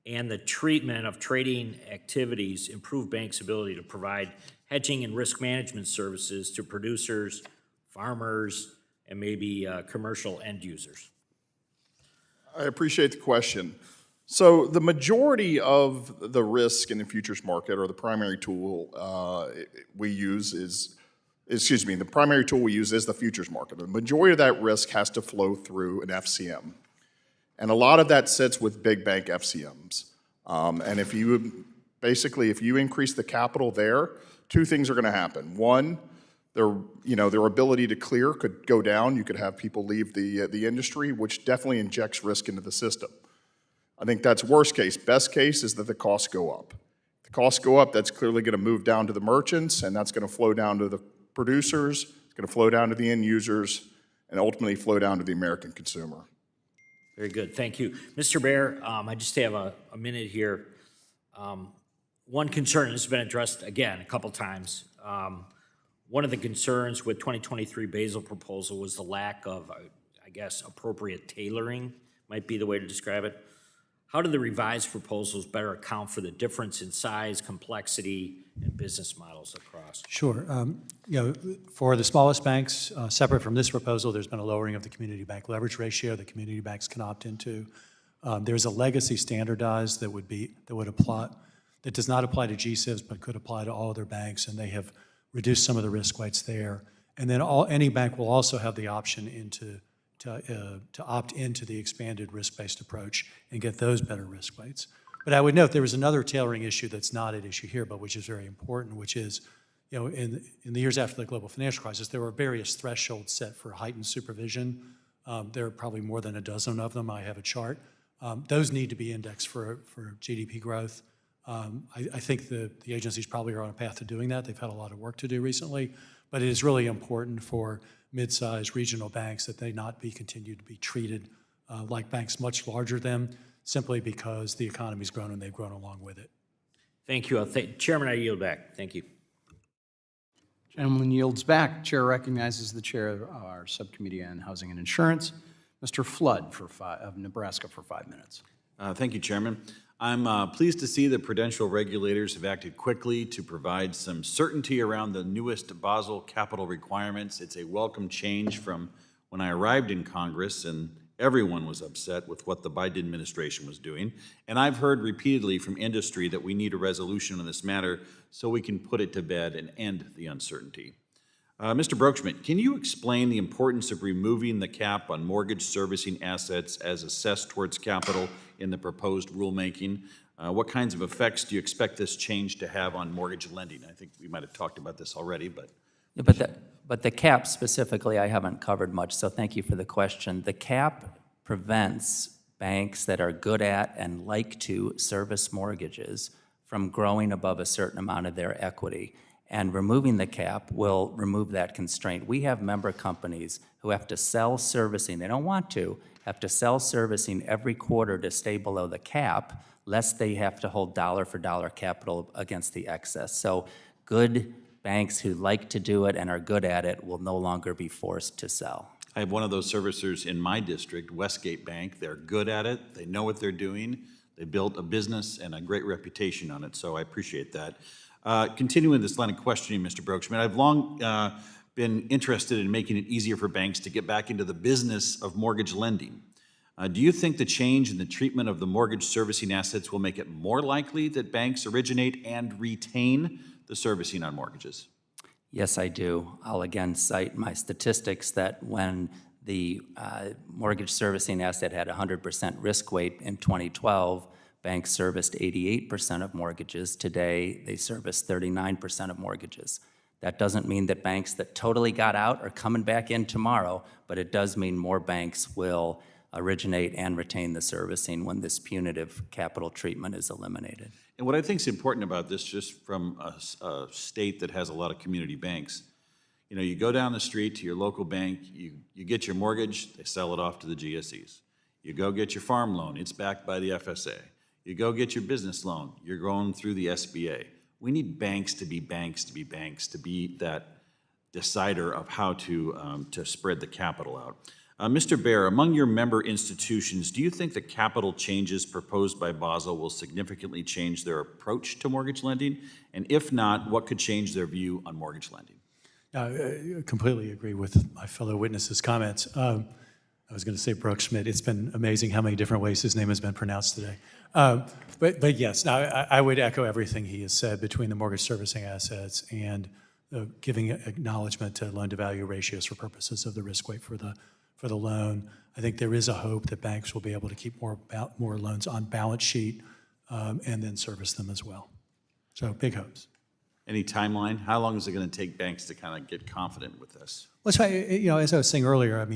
and the treatment of trading activities, improve banks' ability to provide hedging and risk management services to producers, farmers, and maybe commercial end users? I appreciate the question. So the majority of the risk in the futures market, or the primary tool we use is, the primary tool we use is the futures market. The majority of that risk has to flow through an FCM. And a lot of that sits with big bank FCMs. And if you increase the capital there, two things are going to happen. One, their ability to clear could go down. You could have people leave the industry, which definitely injects risk into the system. I think that's worst case. Best case is that the costs go up. If the costs go up, that's clearly going to move down to the merchants, and that's going to flow down to the producers, it's going to flow down to the end users, and ultimately flow down to the American consumer. Very good, thank you. Mr. Baer, I just have a minute here. One concern has been addressed again a couple times. One of the concerns with 2023 Basel proposal was the lack of, I guess, appropriate tailoring, might be the way to describe it. How do the revised proposals better account for the difference in size, complexity, and business models across? Sure. For the smallest banks, separate from this proposal, there's been a lowering of the community bank leverage ratio that community banks can opt into. There's a legacy standardized that does not apply to GSIBs, but could apply to all other banks, and they have reduced some of the risk weights there. And then any bank will also have the option to opt into the expanded risk-based approach and get those better risk weights. But I would note there was another tailoring issue that's not at issue here, but which is very important, which is, in the years after the global financial crisis, there were various thresholds set for heightened supervision. There are probably more than a dozen of them. I have a chart. Those need to be indexed for GDP growth. I think the agencies probably are on a path to doing that. They've had a lot of work to do recently, but it is really important for mid-sized regional banks that they not be continued to be treated like banks much larger than them, simply because the economy's grown and they've grown along with it. Thank you. Chairman, I yield back. Thank you. Gentleman yields back. Chair recognizes the chair of our Subcommittee on Housing and Insurance, Mr. Flood of Nebraska for 5 minutes. Thank you, Chairman. I'm pleased to see that prudential regulators have acted quickly to provide some certainty around the newest Basel capital requirements. It's a welcome change from when I arrived in Congress and everyone was upset with what the Biden administration was doing. And I've heard repeatedly from industry that we need a resolution on this matter so we can put it to bed and end the uncertainty. Mr. Broeksmit, can you explain the importance of removing the cap on mortgage servicing assets as assessed towards capital in the proposed rulemaking? What kinds of effects do you expect this change to have on mortgage lending? I think we might have talked about this already, but... But the cap specifically, I haven't covered much, so thank you for the question. The cap prevents banks that are good at and like to service mortgages from growing above a certain amount of their equity. And removing the cap will remove that constraint. We have member companies who have to sell servicing. They don't want to, have to sell servicing every quarter to stay below the cap, lest they have to hold dollar for dollar capital against the excess. So good banks who like to do it and are good at it will no longer be forced to sell. I have one of those servicers in my district, Westgate Bank. They're good at it. They know what they're doing. They built a business and a great reputation on it, so I appreciate that. Continuing this line of questioning, Mr. Broeksmit, I've long been interested in making it easier for banks to get back into the business of mortgage lending. Do you think the change in the treatment of the mortgage servicing assets will make it more likely that banks originate and retain the servicing on mortgages? Yes, I do. I'll again cite my statistics that when the mortgage servicing asset had 100% risk weight in 2012, banks serviced 88% of mortgages. Today, they service 39% of mortgages. That doesn't mean that banks that totally got out are coming back in tomorrow, but it does mean more banks will originate and retain the servicing when this punitive capital treatment is eliminated. And what I think is important about this, just from a state that has a lot of community banks, you go down the street to your local bank, you get your mortgage, they sell it off to the GSEs. You go get your farm loan, it's backed by the FSA. You go get your business loan, you're going through the SBA. We need banks to be banks to be banks, to be that decider of how to spread the capital out. Mr. Baer, among your member institutions, do you think the capital changes proposed by Basel will significantly change their approach to mortgage lending? And if not, what could change their view on mortgage lending? I completely agree with my fellow witnesses' comments. I was going to say Broeksmit. It's been amazing how many different ways his name has been pronounced today. But yes, I would echo everything he has said between the mortgage servicing assets and giving acknowledgement to loan-to-value ratios for purposes of the risk weight for the loan. I think there is a hope that banks will be able to keep more loans on balance sheet and then service them as well. So big hopes. Any timeline? How long is it going to take banks to kind of get confident with this? Well, as I was saying earlier,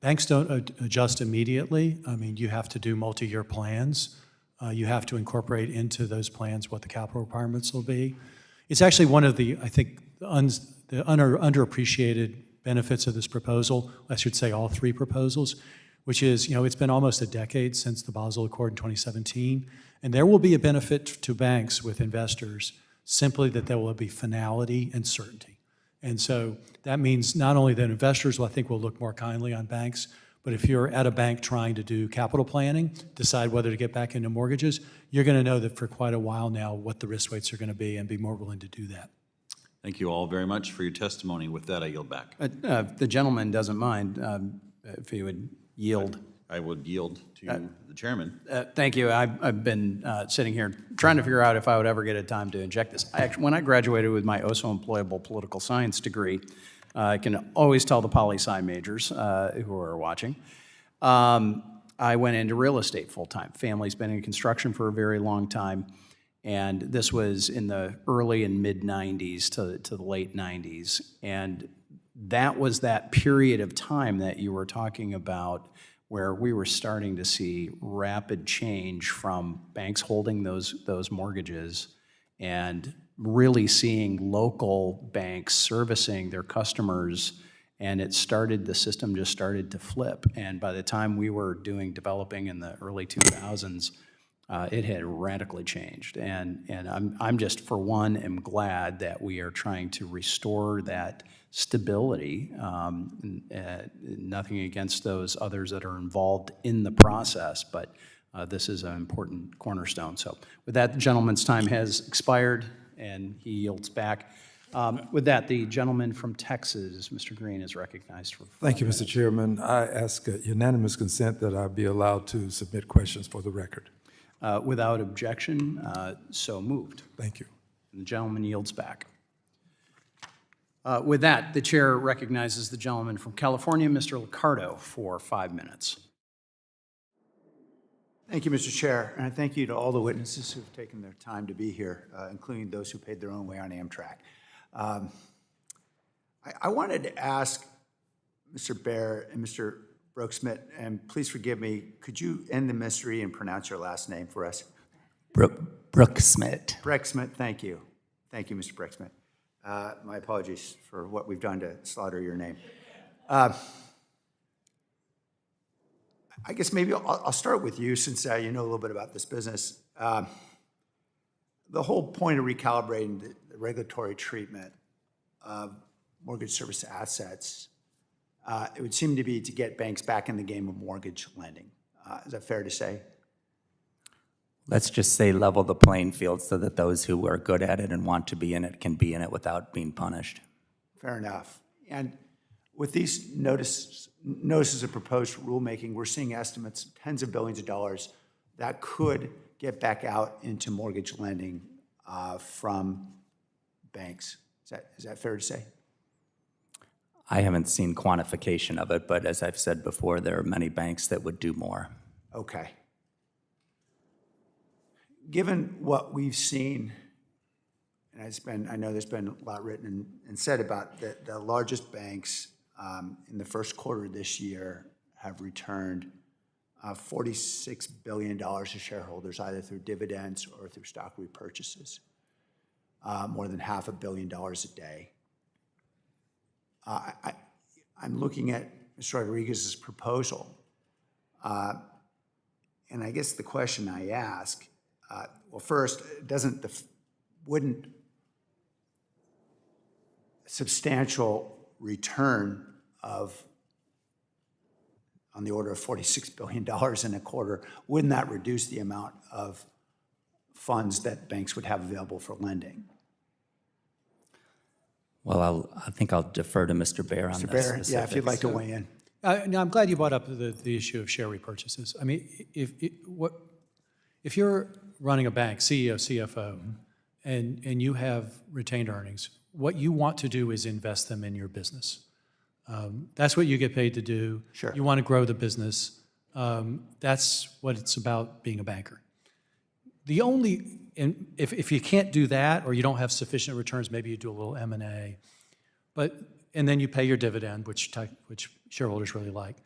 banks don't adjust immediately. You have to do multi-year plans. You have to incorporate into those plans what the capital requirements will be. It's actually one of the, I think, the underappreciated benefits of this proposal, I should say all three proposals, which is, it's been almost a decade since the Basel Accord in 2017, and there will be a benefit to banks with investors simply that there will be finality and certainty. And so that means not only that investors, I think, will look more kindly on banks, But if you're at a bank trying to do capital planning, decide whether to get back into mortgages, you're going to know that for quite a while now what the risk weights are going to be and be more willing to do that. Thank you all very much for your testimony. With that, I yield back. If the gentleman doesn't mind, if he would yield. I would yield to the chairman. Thank you. I've been sitting here trying to figure out if I would ever get a time to inject this. When I graduated with my oh-so-employable political science degree, I can always tell the poli-sci majors who are watching, I went into real estate full-time. Family's been in construction for a very long time, and this was in the early and mid-'90s to the late '90s. And that was that period of time that you were talking about where we were starting to see rapid change from banks holding those mortgages and really seeing local banks servicing their customers, and the system just started to flip. And by the time we were developing in the early 2000s, it had radically changed. And I'm just, for one, am glad that we are trying to restore that stability. Nothing against those others that are involved in the process, but this is an important cornerstone. So with that, the gentleman's time has expired, and he yields back. With that, the gentleman from Texas, Mr. Green, is recognized for 5 Thank you, minutes. Mr. Chairman. I ask unanimous consent that I be allowed to submit questions for the record. Without objection, so moved. Thank you. And the gentleman yields back. With that, the chair recognizes the gentleman from California, Mr. Liccardo, for 5 minutes. Thank you, Mr. Chair, and thank you to all the witnesses who've taken their time to be here, including those who paid their own way on Amtrak. I wanted to ask Mr. Baer and Mr. Broeksmit, and please forgive me, could you end the mystery and pronounce your last name for us? Broeksmit. Broeksmit, thank you. Thank you, Mr. Broeksmit. My apologies for what we've done to slaughter your name. I guess maybe I'll start with you, since you know a little bit about this business. The whole point of recalibrating the regulatory treatment of mortgage service assets, it would seem to be to get banks back in the game of mortgage lending. Is that fair to say? Let's just say level the playing field so that those who are good at it and want to be in it can be in it without being punished. Fair enough. And with these notices of proposed rulemaking, we're seeing estimates, tens of billions of dollars, that could get back out into mortgage lending from banks. Is that fair to say? I haven't seen quantification of it, but as I've said before, there are many banks that would do more. Okay. Given what we've seen, and I know there's been a lot written and said about the largest banks in the first quarter of this year have returned $46 billion to shareholders, either through dividends or through stock repurchases, more than $500 million a day. I'm looking at Mr. Rodriguez's proposal, and I guess the question I ask, well, first, wouldn't substantial return of on the order of $46 billion in a quarter, wouldn't that reduce the amount of funds that banks would have available for lending? Well, I think I'll defer to Mr. Baer on Mr. this. Baer, yeah, if you'd like to weigh in. No, I'm glad you brought up the issue of share repurchases. I mean, if you're running a bank, CEO, CFO, and you have retained earnings, what you want to do is invest them in your business. That's what you get paid to do. Sure. You want to grow the business. That's what it's about being a banker. If you can't do that, or you don't have sufficient returns, maybe you do a little M&A, and then you pay your dividend, which shareholders really like.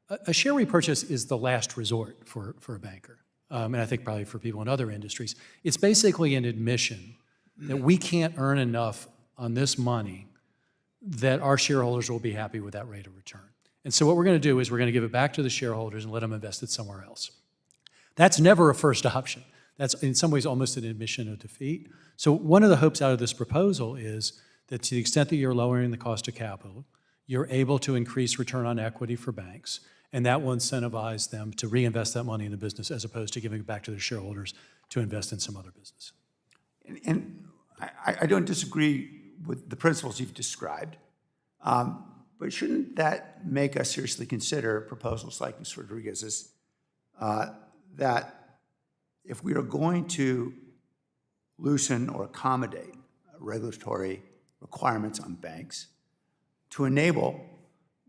A share repurchase is the last resort for a banker, and I think probably for people in other industries. It's basically an admission that we can't earn enough on this money that our shareholders will be happy with that rate of return. And so what we're going to do is we're going to give it back to the shareholders and let them invest it somewhere else. That's never a first option. That's in some ways almost an admission of defeat. So one of the hopes out of this proposal is that to the extent that you're lowering the cost of capital, you're able to increase return on equity for banks. And that will incentivize them to reinvest that money in the business as opposed to giving it back to their shareholders to invest in some other business. And I don't disagree with the principles you've described, but shouldn't that make us seriously consider proposals like Ms. Rodriguez's, that if we are going to loosen or accommodate regulatory requirements on banks to enable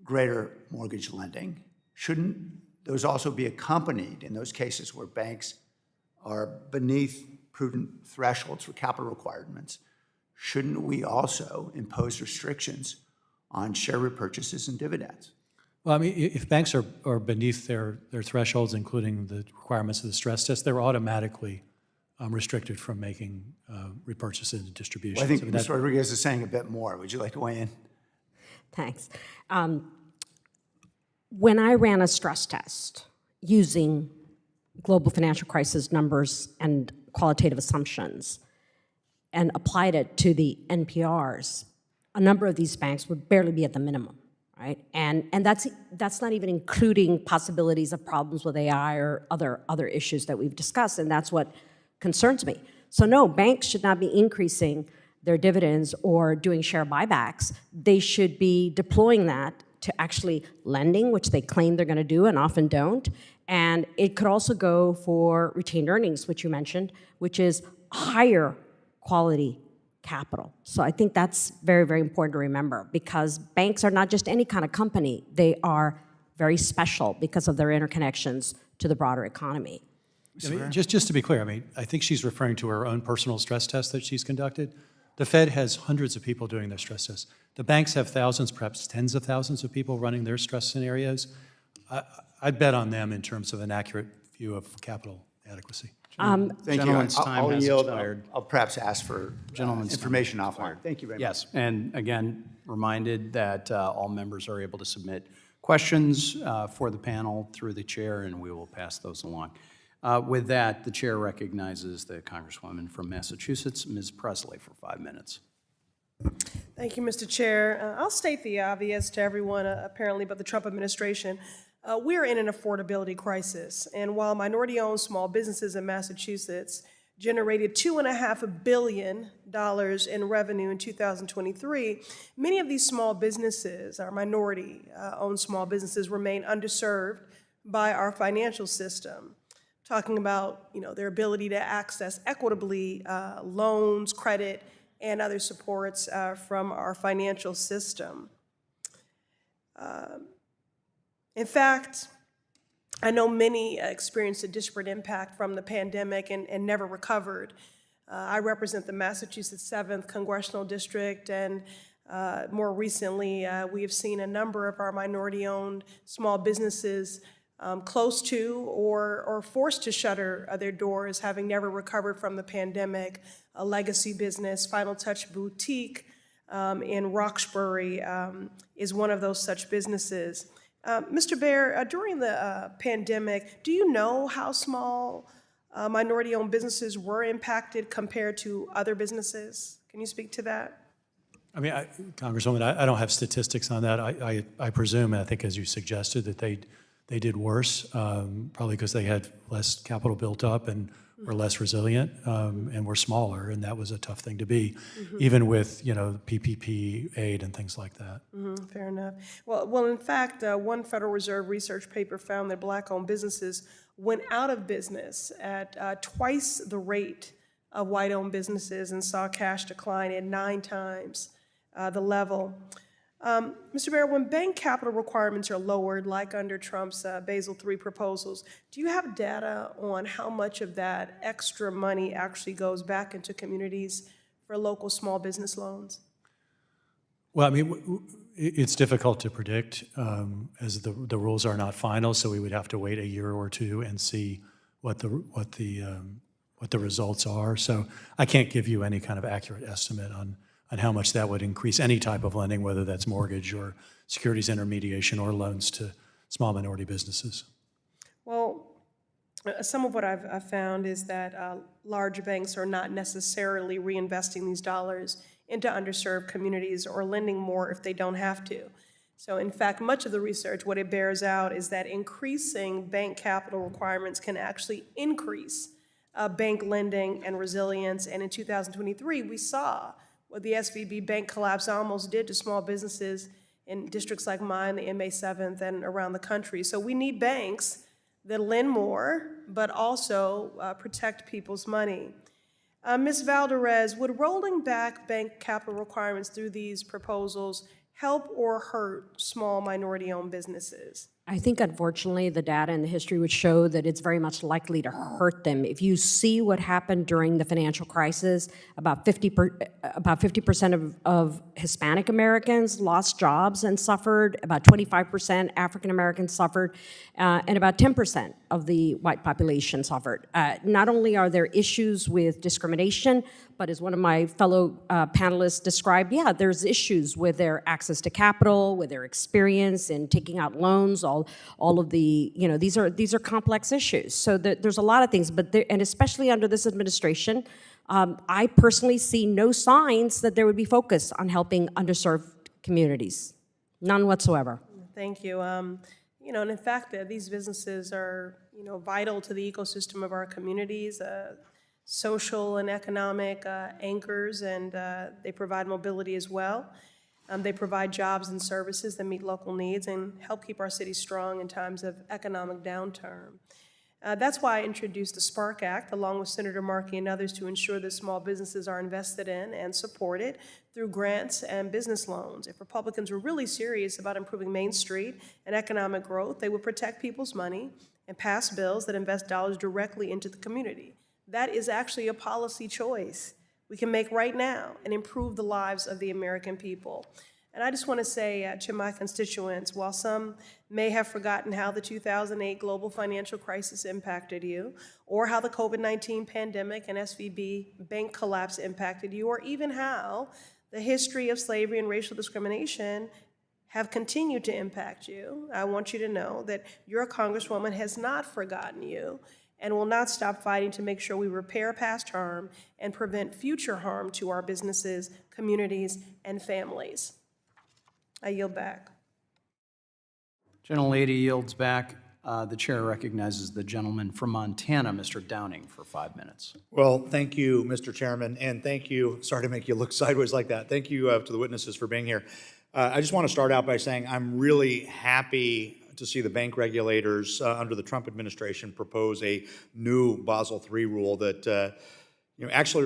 greater mortgage lending, shouldn't those also be accompanied in those cases where banks are beneath prudent thresholds for capital requirements? Shouldn't we also impose restrictions on share repurchases and dividends? Well, I mean, if banks are beneath their thresholds, including the requirements of the stress test, they're automatically restricted from making repurchases and distributions. Well, I think mean, Ms. Rodriguez is saying a bit more. Would you like to weigh in? Thanks. When I ran a stress test using global financial crisis numbers and qualitative assumptions and applied it to the NPRs, a number of these banks would barely be at the minimum, right? And that's not even including possibilities of problems with AI or other issues that we've discussed, and that's what concerns me. So no, banks should not be increasing their dividends or doing share buybacks. They should be deploying that to actually lending, which they claim they're gonna do and often don't. And it could also go for retained earnings, which you mentioned, which is higher quality capital. So I think that's very, very important to remember, because banks are not just any kind of company. They are very special because of their interconnections to the broader economy. I mean, just to be clear, I mean, I think she's referring to her own personal stress test that she's conducted. The Fed has hundreds of people doing their stress tests. The banks have thousands, perhaps tens of thousands of people running their stress scenarios. I'd bet on them in terms of an accurate view of capital adequacy. Thank you. Gentleman's time I'll has yield. expired. I'll perhaps ask for information offline. Thank you very much. Yes, and again, reminded that all members are able to submit questions for the panel through the chair, and we will pass those along. With that, the chair recognizes the Congresswoman from Massachusetts, Ms. Presley, for 5 minutes. Thank you, Mr. Chair. I'll state the obvious to everyone, apparently, but the Trump administration. We're in an affordability crisis, and while minority-owned small businesses in Massachusetts generated $2.5 billion in revenue in 2023, many of these small businesses, our minority-owned small businesses, remain underserved by our financial system. Talking about, their ability to access equitably loans, credit, and other supports from our financial system. In fact, I know many experienced a disparate impact from the pandemic and never recovered. I represent the Massachusetts 7th Congressional District, and more recently, we have seen a number of our minority-owned small businesses close to or forced to shutter their doors, having never recovered from the pandemic. A legacy business, Final Touch Boutique in Roxbury, is one of those such businesses. Mr. Baer, during the pandemic, do you know how small minority-owned businesses were impacted compared to other businesses? Can you speak to that? I mean, Congresswoman, I don't have statistics on that. I presume, and I think as you suggested, that they did worse, probably because they had less capital built up and were less resilient and were smaller, and that was a tough thing to be, even with, PPP aid and things like that. Fair enough. Well, in fact, one Federal Reserve research paper found that Black-owned businesses went out of business at twice the rate of white-owned businesses and saw cash decline at 9 times the level. Mr. Baer, when bank capital requirements are lowered, like under Trump's Basel III proposals, do you have data on how much of that extra money actually goes back into communities for local small business loans? Well, I mean, it's difficult to predict as the rules are not final, so we would have to wait a year or two and see what the results are. So I can't give you any kind of accurate estimate on how much that would increase any type of lending, whether that's mortgage or securities intermediation or loans to small minority businesses. Well, some of what I've found is that large banks are not necessarily reinvesting these dollars into underserved communities or lending more if they don't have to. So in fact, much of the research, what it bears out is that increasing bank capital requirements can actually increase bank lending and resilience. And in 2023, we saw what the SVB bank collapse almost did to small businesses in districts like mine, the MA 7th, and around the country. So we need banks that lend more, but also protect people's money. Ms. Valladares, would rolling back bank capital requirements through these proposals help or hurt small minority-owned businesses? I think unfortunately the data and the history would show that it's very much likely to hurt them. If you see what happened during the financial crisis, about 50% of Hispanic Americans lost jobs and suffered, about 25% African Americans suffered, and about 10% of the white population suffered. Not only are there issues with discrimination, but as one of my fellow panelists described, yeah, there's issues with their access to capital, with their experience in taking out loans, all of the, these are complex issues. So there's a lot of things, and especially under this administration, I personally see no signs that there would be focus on helping underserved communities. None whatsoever. Thank you. And in fact, these businesses are, vital to the ecosystem of our communities, social and economic anchors, and they provide mobility as well. They provide jobs and services that meet local needs and help keep our city strong in times of economic downturn. That's why I introduced the Spark Act, along with Senator Markey and others, to ensure that small businesses are invested in and supported through grants and business loans. If Republicans were really serious about improving Main Street and economic growth, they would protect people's money and pass bills that invest dollars directly into the community. That is actually a policy choice we can make right now and improve the lives of the American people. And I just want to say to my constituents, while some may have forgotten how the 2008 global financial crisis impacted you, or how the COVID-19 pandemic and SVB bank collapse impacted you, or even how the history of slavery and racial discrimination have continued to impact you, I want you to know that your Congresswoman has not forgotten you and will not stop fighting to make sure we repair past harm and prevent future harm to our businesses, communities, and families. I yield back. Gentlelady yields back. The chair recognizes the gentleman from Montana, Mr. Downing, for 5 minutes. Well, thank you, Mr. Chairman, and thank you, sorry to make you look sideways like that. Thank you to the witnesses for being here. I just want to start out by saying I'm really happy to see the bank regulators under the Trump administration propose a new Basel III rule that actually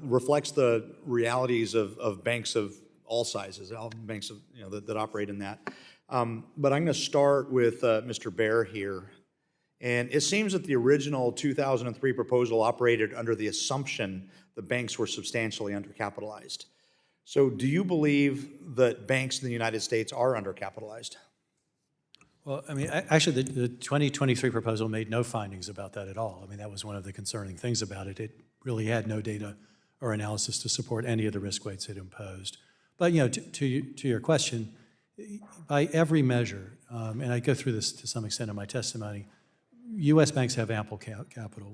reflects the realities of banks of all sizes, all banks that operate in that. But I'm going to start with Mr. Baer here. And it seems that the original 2003 proposal operated under the assumption the banks were substantially undercapitalized. So do you believe that banks in the United States are undercapitalized? Well, I mean, actually, the 2023 proposal made no findings about that at all. I mean, that was one of the concerning things about it. It really had no data or analysis to support any of the risk weights it imposed. But, to your question, by every measure, and I go through this to some extent in my testimony, U.S. banks have ample capital.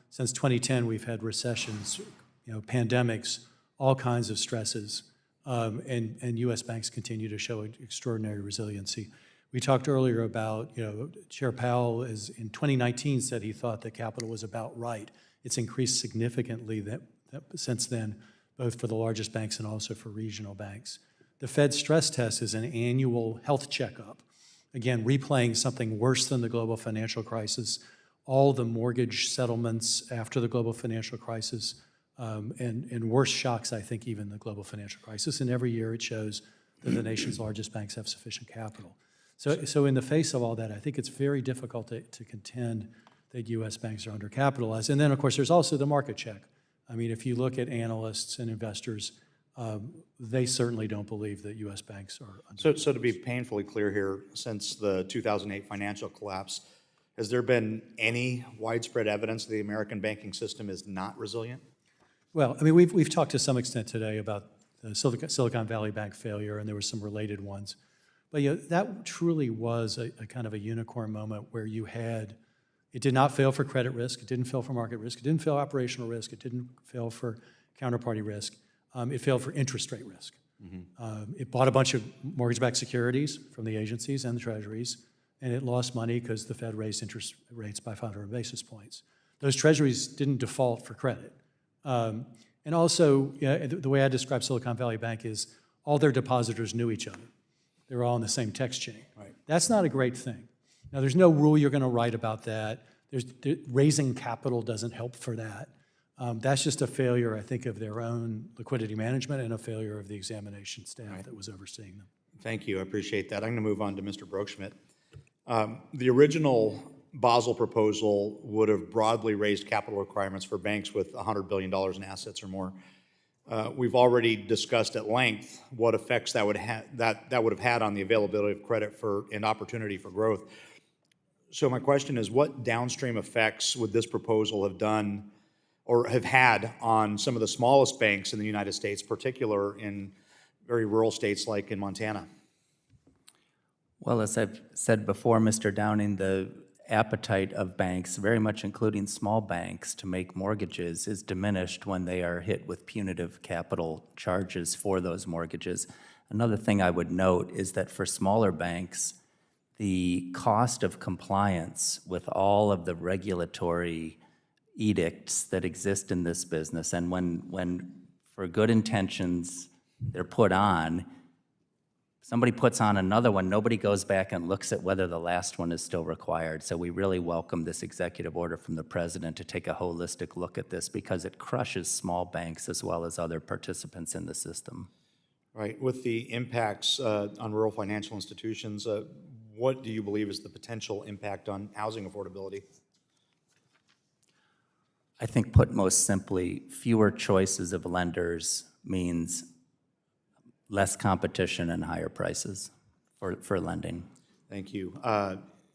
Since 2010, we've had recessions, pandemics, all kinds of stresses, and U.S. banks continue to show extraordinary resiliency. We talked earlier about, Chair Powell in 2019 said he thought that capital was about right. It's increased significantly since then, both for the largest banks and also for regional banks. The Fed stress test is an annual health checkup. Again, replaying something worse than the global financial crisis, all the mortgage settlements after the global financial crisis, and worse shocks, I think, even the global financial crisis. And every year it shows that the nation's largest banks have sufficient capital. So in the face of all that, I think it's very difficult to contend that U.S. banks are undercapitalized. And then, of course, there's also the market check. I mean, if you look at analysts and investors, they certainly don't believe that U.S. banks are undercapitalized. So to be painfully clear here, since the 2008 financial collapse, has there been any widespread evidence that the American banking system is not resilient? Well, I mean, we've talked to some extent today about the Silicon Valley Bank failure, and there were some related ones. But that truly was a kind of a unicorn moment where it did not fail for credit risk, it didn't fail for market risk, it didn't fail operational risk, it didn't fail for counterparty risk, it failed for interest rate risk. It bought a bunch of mortgage-backed securities from the agencies and the treasuries, and it lost money because the Fed raised interest rates by 500 basis points. Those treasuries didn't default for credit. And also, the way I describe Silicon Valley Bank is all their depositors knew each other. They were all in the same text chain. Right. That's not a great thing. Now, there's no rule you're going to write about that. Raising capital doesn't help for that. That's just a failure, I think, of their own liquidity management and a failure of the examination staff that was overseeing them. Thank you, I appreciate that. I'm going to move on to Mr. Broeksmit. The original Basel proposal would have broadly raised capital requirements for banks with $100 billion in assets or more. We've already discussed at length what effects that would have had on the availability of credit and opportunity for growth. So my question is, what downstream effects would this proposal have done or have had on some of the smallest banks in the United States, particular in very rural states like in Montana? Well, as I've said before, Mr. Downing, the appetite of banks, very much including small banks, to make mortgages is diminished when they are hit with punitive capital charges for those mortgages. Another thing I would note is that for smaller banks, the cost of compliance with all of the regulatory edicts that exist in this business, and when for good intentions they're put on, somebody puts on another one, nobody goes back and looks at whether the last one is still required. So we really welcome this executive order from the president to take a holistic look at this, because it crushes small banks as well as other participants in the system. Right, with the impacts on rural financial institutions, what do you believe is the potential impact on housing affordability? I think, put most simply, fewer choices of lenders means less competition and higher prices for lending. Thank you.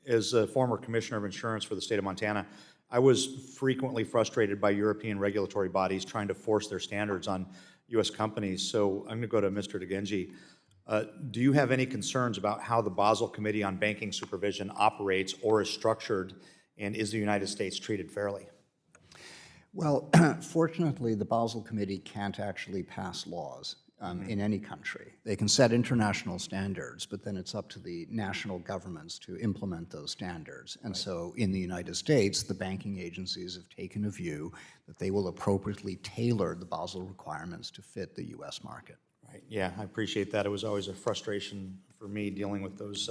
As a former commissioner of insurance for the state of Montana, I was frequently frustrated by European regulatory bodies trying to force their standards on U.S. companies. So I'm going to go to Mr. Ghenghi. Do you have any concerns about how the Basel Committee on Banking Supervision operates or is structured, and is the United States treated fairly? Well, fortunately, the Basel Committee can't actually pass laws in any country. They can set international standards, but then it's up to the national governments to implement those standards. And so in the United States, the banking agencies have taken a view that they will appropriately tailor the Basel requirements to fit the U.S. market. Right. Yeah, I appreciate that. It was always a frustration for me dealing with those,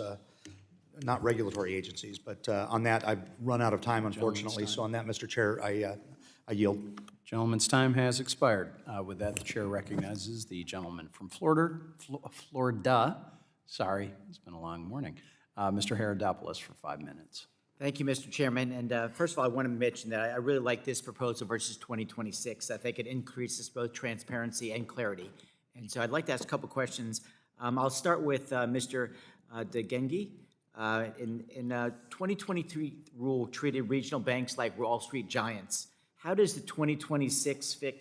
not regulatory agencies, but on that, I've run out of time, unfortunately. So on that, Mr. Chair, I yield. Gentleman's time has expired. With that, the chair recognizes the gentleman from Florida. Sorry, it's been a long morning. Mr. Herald for 5 minutes. Thank you, Mr. Chairman. And first of all, I want to mention that I really like this proposal versus 2026. I think it increases both transparency and clarity. And so I'd like to ask a couple questions. I'll start with Mr. Ghenghi. In 2023 rule treated regional banks like Wall Street giants. How does the 2026 fix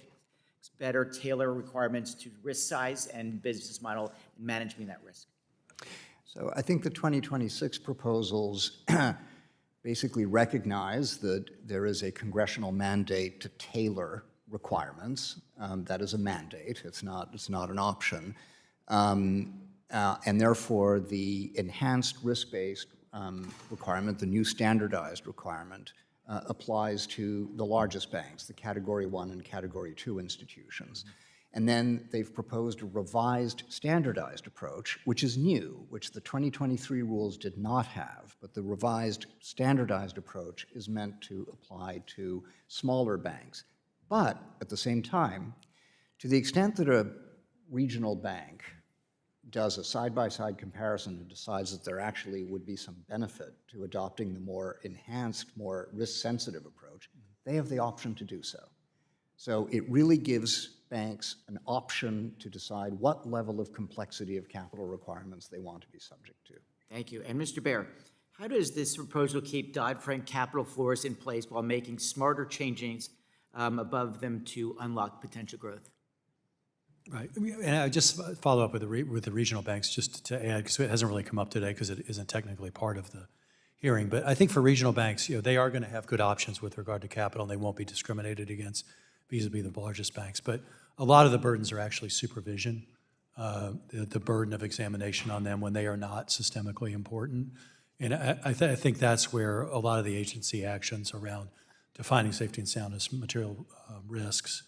better tailor requirements to risk size and business model in managing that risk? So I think the 2026 proposals basically recognize that there is a congressional mandate to tailor requirements. That is a mandate. It's not an option. And therefore, the enhanced risk-based requirement, the new standardized requirement, applies to the largest banks, the Category 1 and Category 2 institutions. And then they've proposed a revised standardized approach, which is new, which the 2023 rules did not have. But the revised standardized approach is meant to apply to smaller banks. But at the same time, to the extent that a regional bank does a side-by-side comparison and decides that there actually would be some benefit to adopting the more enhanced, more risk-sensitive approach, they have the option to do so. So it really gives banks an option to decide what level of complexity of capital requirements they want to be subject to. Thank you. And Mr. Baer, how does this proposal keep Dodd-Frank capital floors in place while making smarter changes above them to unlock potential growth? Right, and I just follow up with the regional banks just to add, because it hasn't really come up today because it isn't technically part of the hearing. But I think for regional banks, they are going to have good options with regard to capital, and they won't be discriminated against vis-a-vis the largest banks. But a lot of the burdens are actually supervision. the burden of examination on them when they are not systemically important. And I think that's where a lot of the agency actions around defining safety and soundness, material risks,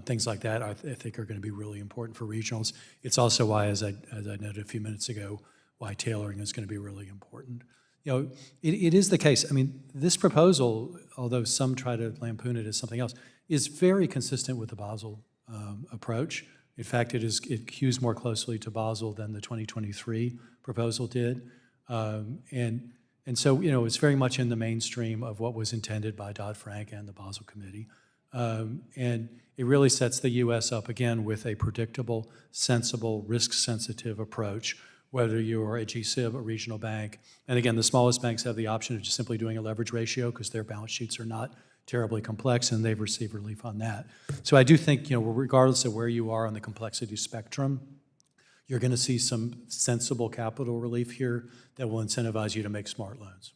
things like that, I think are going to be really important for regionals. It's also why, as I noted a few minutes ago, why tailoring is going to be really important. You know, it is the case. I mean, this proposal, although some try to lampoon it as something else, is very consistent with the Basel approach. In fact, it cues more closely to Basel than the 2023 proposal did. And so, you know, it's very much in the mainstream of what was intended by Dodd-Frank and the Basel Committee. And it really sets the U.S. up, again, with a predictable, sensible, risk-sensitive approach, whether you're a GSIB, a regional bank. And again, the smallest banks have the option of just simply doing a leverage ratio because their balance sheets are not terribly complex, and they've received relief on that. So I do think, you know, regardless of where you are on the complexity spectrum, you're going to see some sensible capital relief here that will incentivize you to make smart loans.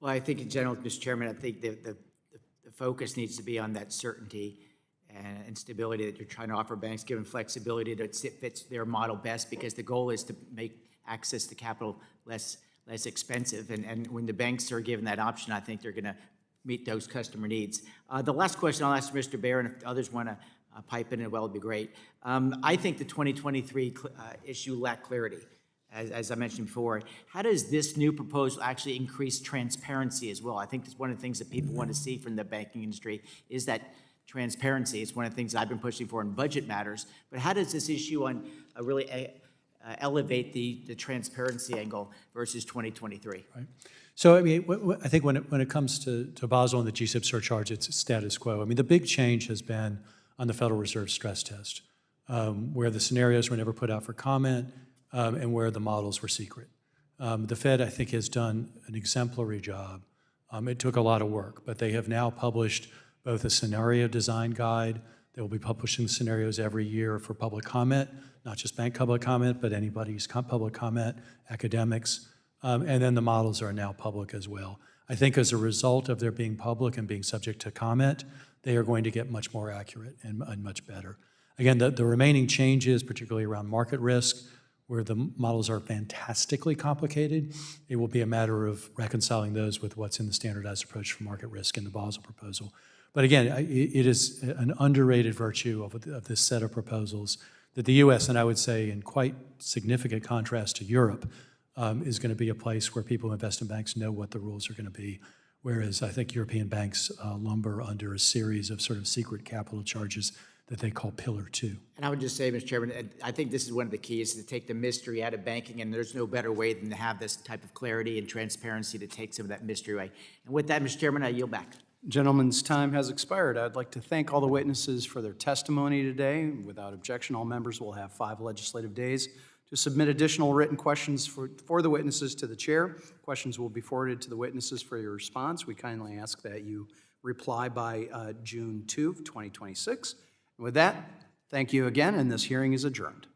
Well, I think in general, Mr. Chairman, I think the focus needs to be on that certainty and stability that you're trying to offer banks, given flexibility that fits their model best, because the goal is to make access to capital less expensive. And when the banks are given that option, I think they're going to meet those customer needs. The last question I'll ask Mr. Baer, and if others want to pipe in as well, it'd be great. I think the 2023 issue lacked clarity, as I mentioned before. How does this new proposal actually increase transparency as well? I think that's one of the things that people want to see from the banking industry is that transparency. It's one of the things I've been pushing for in budget matters. But how does this issue on really elevate the transparency angle versus 2023? Right. So, I mean, I think when it comes to Basel and the GSIB surcharge, it's status quo. I mean, the big change has been on the Federal Reserve stress test, where the scenarios were never put out for comment and where the models were secret. The Fed, I think, has done an exemplary job. It took a lot of work, but they have now published both a scenario design guide. They will be publishing scenarios every year for public comment, not just bank public comment, but anybody's public comment, academics. And then the models are now public as well. I think as a result of their being public and being subject to comment, they are going to get much more accurate and much better. Again, the remaining changes, particularly around market risk, where the models are fantastically complicated, it will be a matter of reconciling those with what's in the standardized approach for market risk in the Basel proposal. But again, it is an underrated virtue of this set of proposals that the U.S., and I would say in quite significant contrast to Europe, is going to be a place where people who invest in banks know what the rules are going to be, whereas I think European banks lumber under a series of sort of secret capital charges that they call Pillar 2. And I would just say, Mr. Chairman, I think this is one of the keys to take the mystery out of banking, and there's no better way than to have this type of clarity and transparency to take some of that mystery away. And with that, Mr. Chairman, I yield back. Gentlemen's time has expired. I'd like to thank all the witnesses for their testimony today. Without objection, all members will have 5 legislative days to submit additional written questions for the witnesses to the chair. Questions will be forwarded to the witnesses for your response. We kindly ask that you reply by June 2, 2026. And with that, thank you again, and this hearing is adjourned.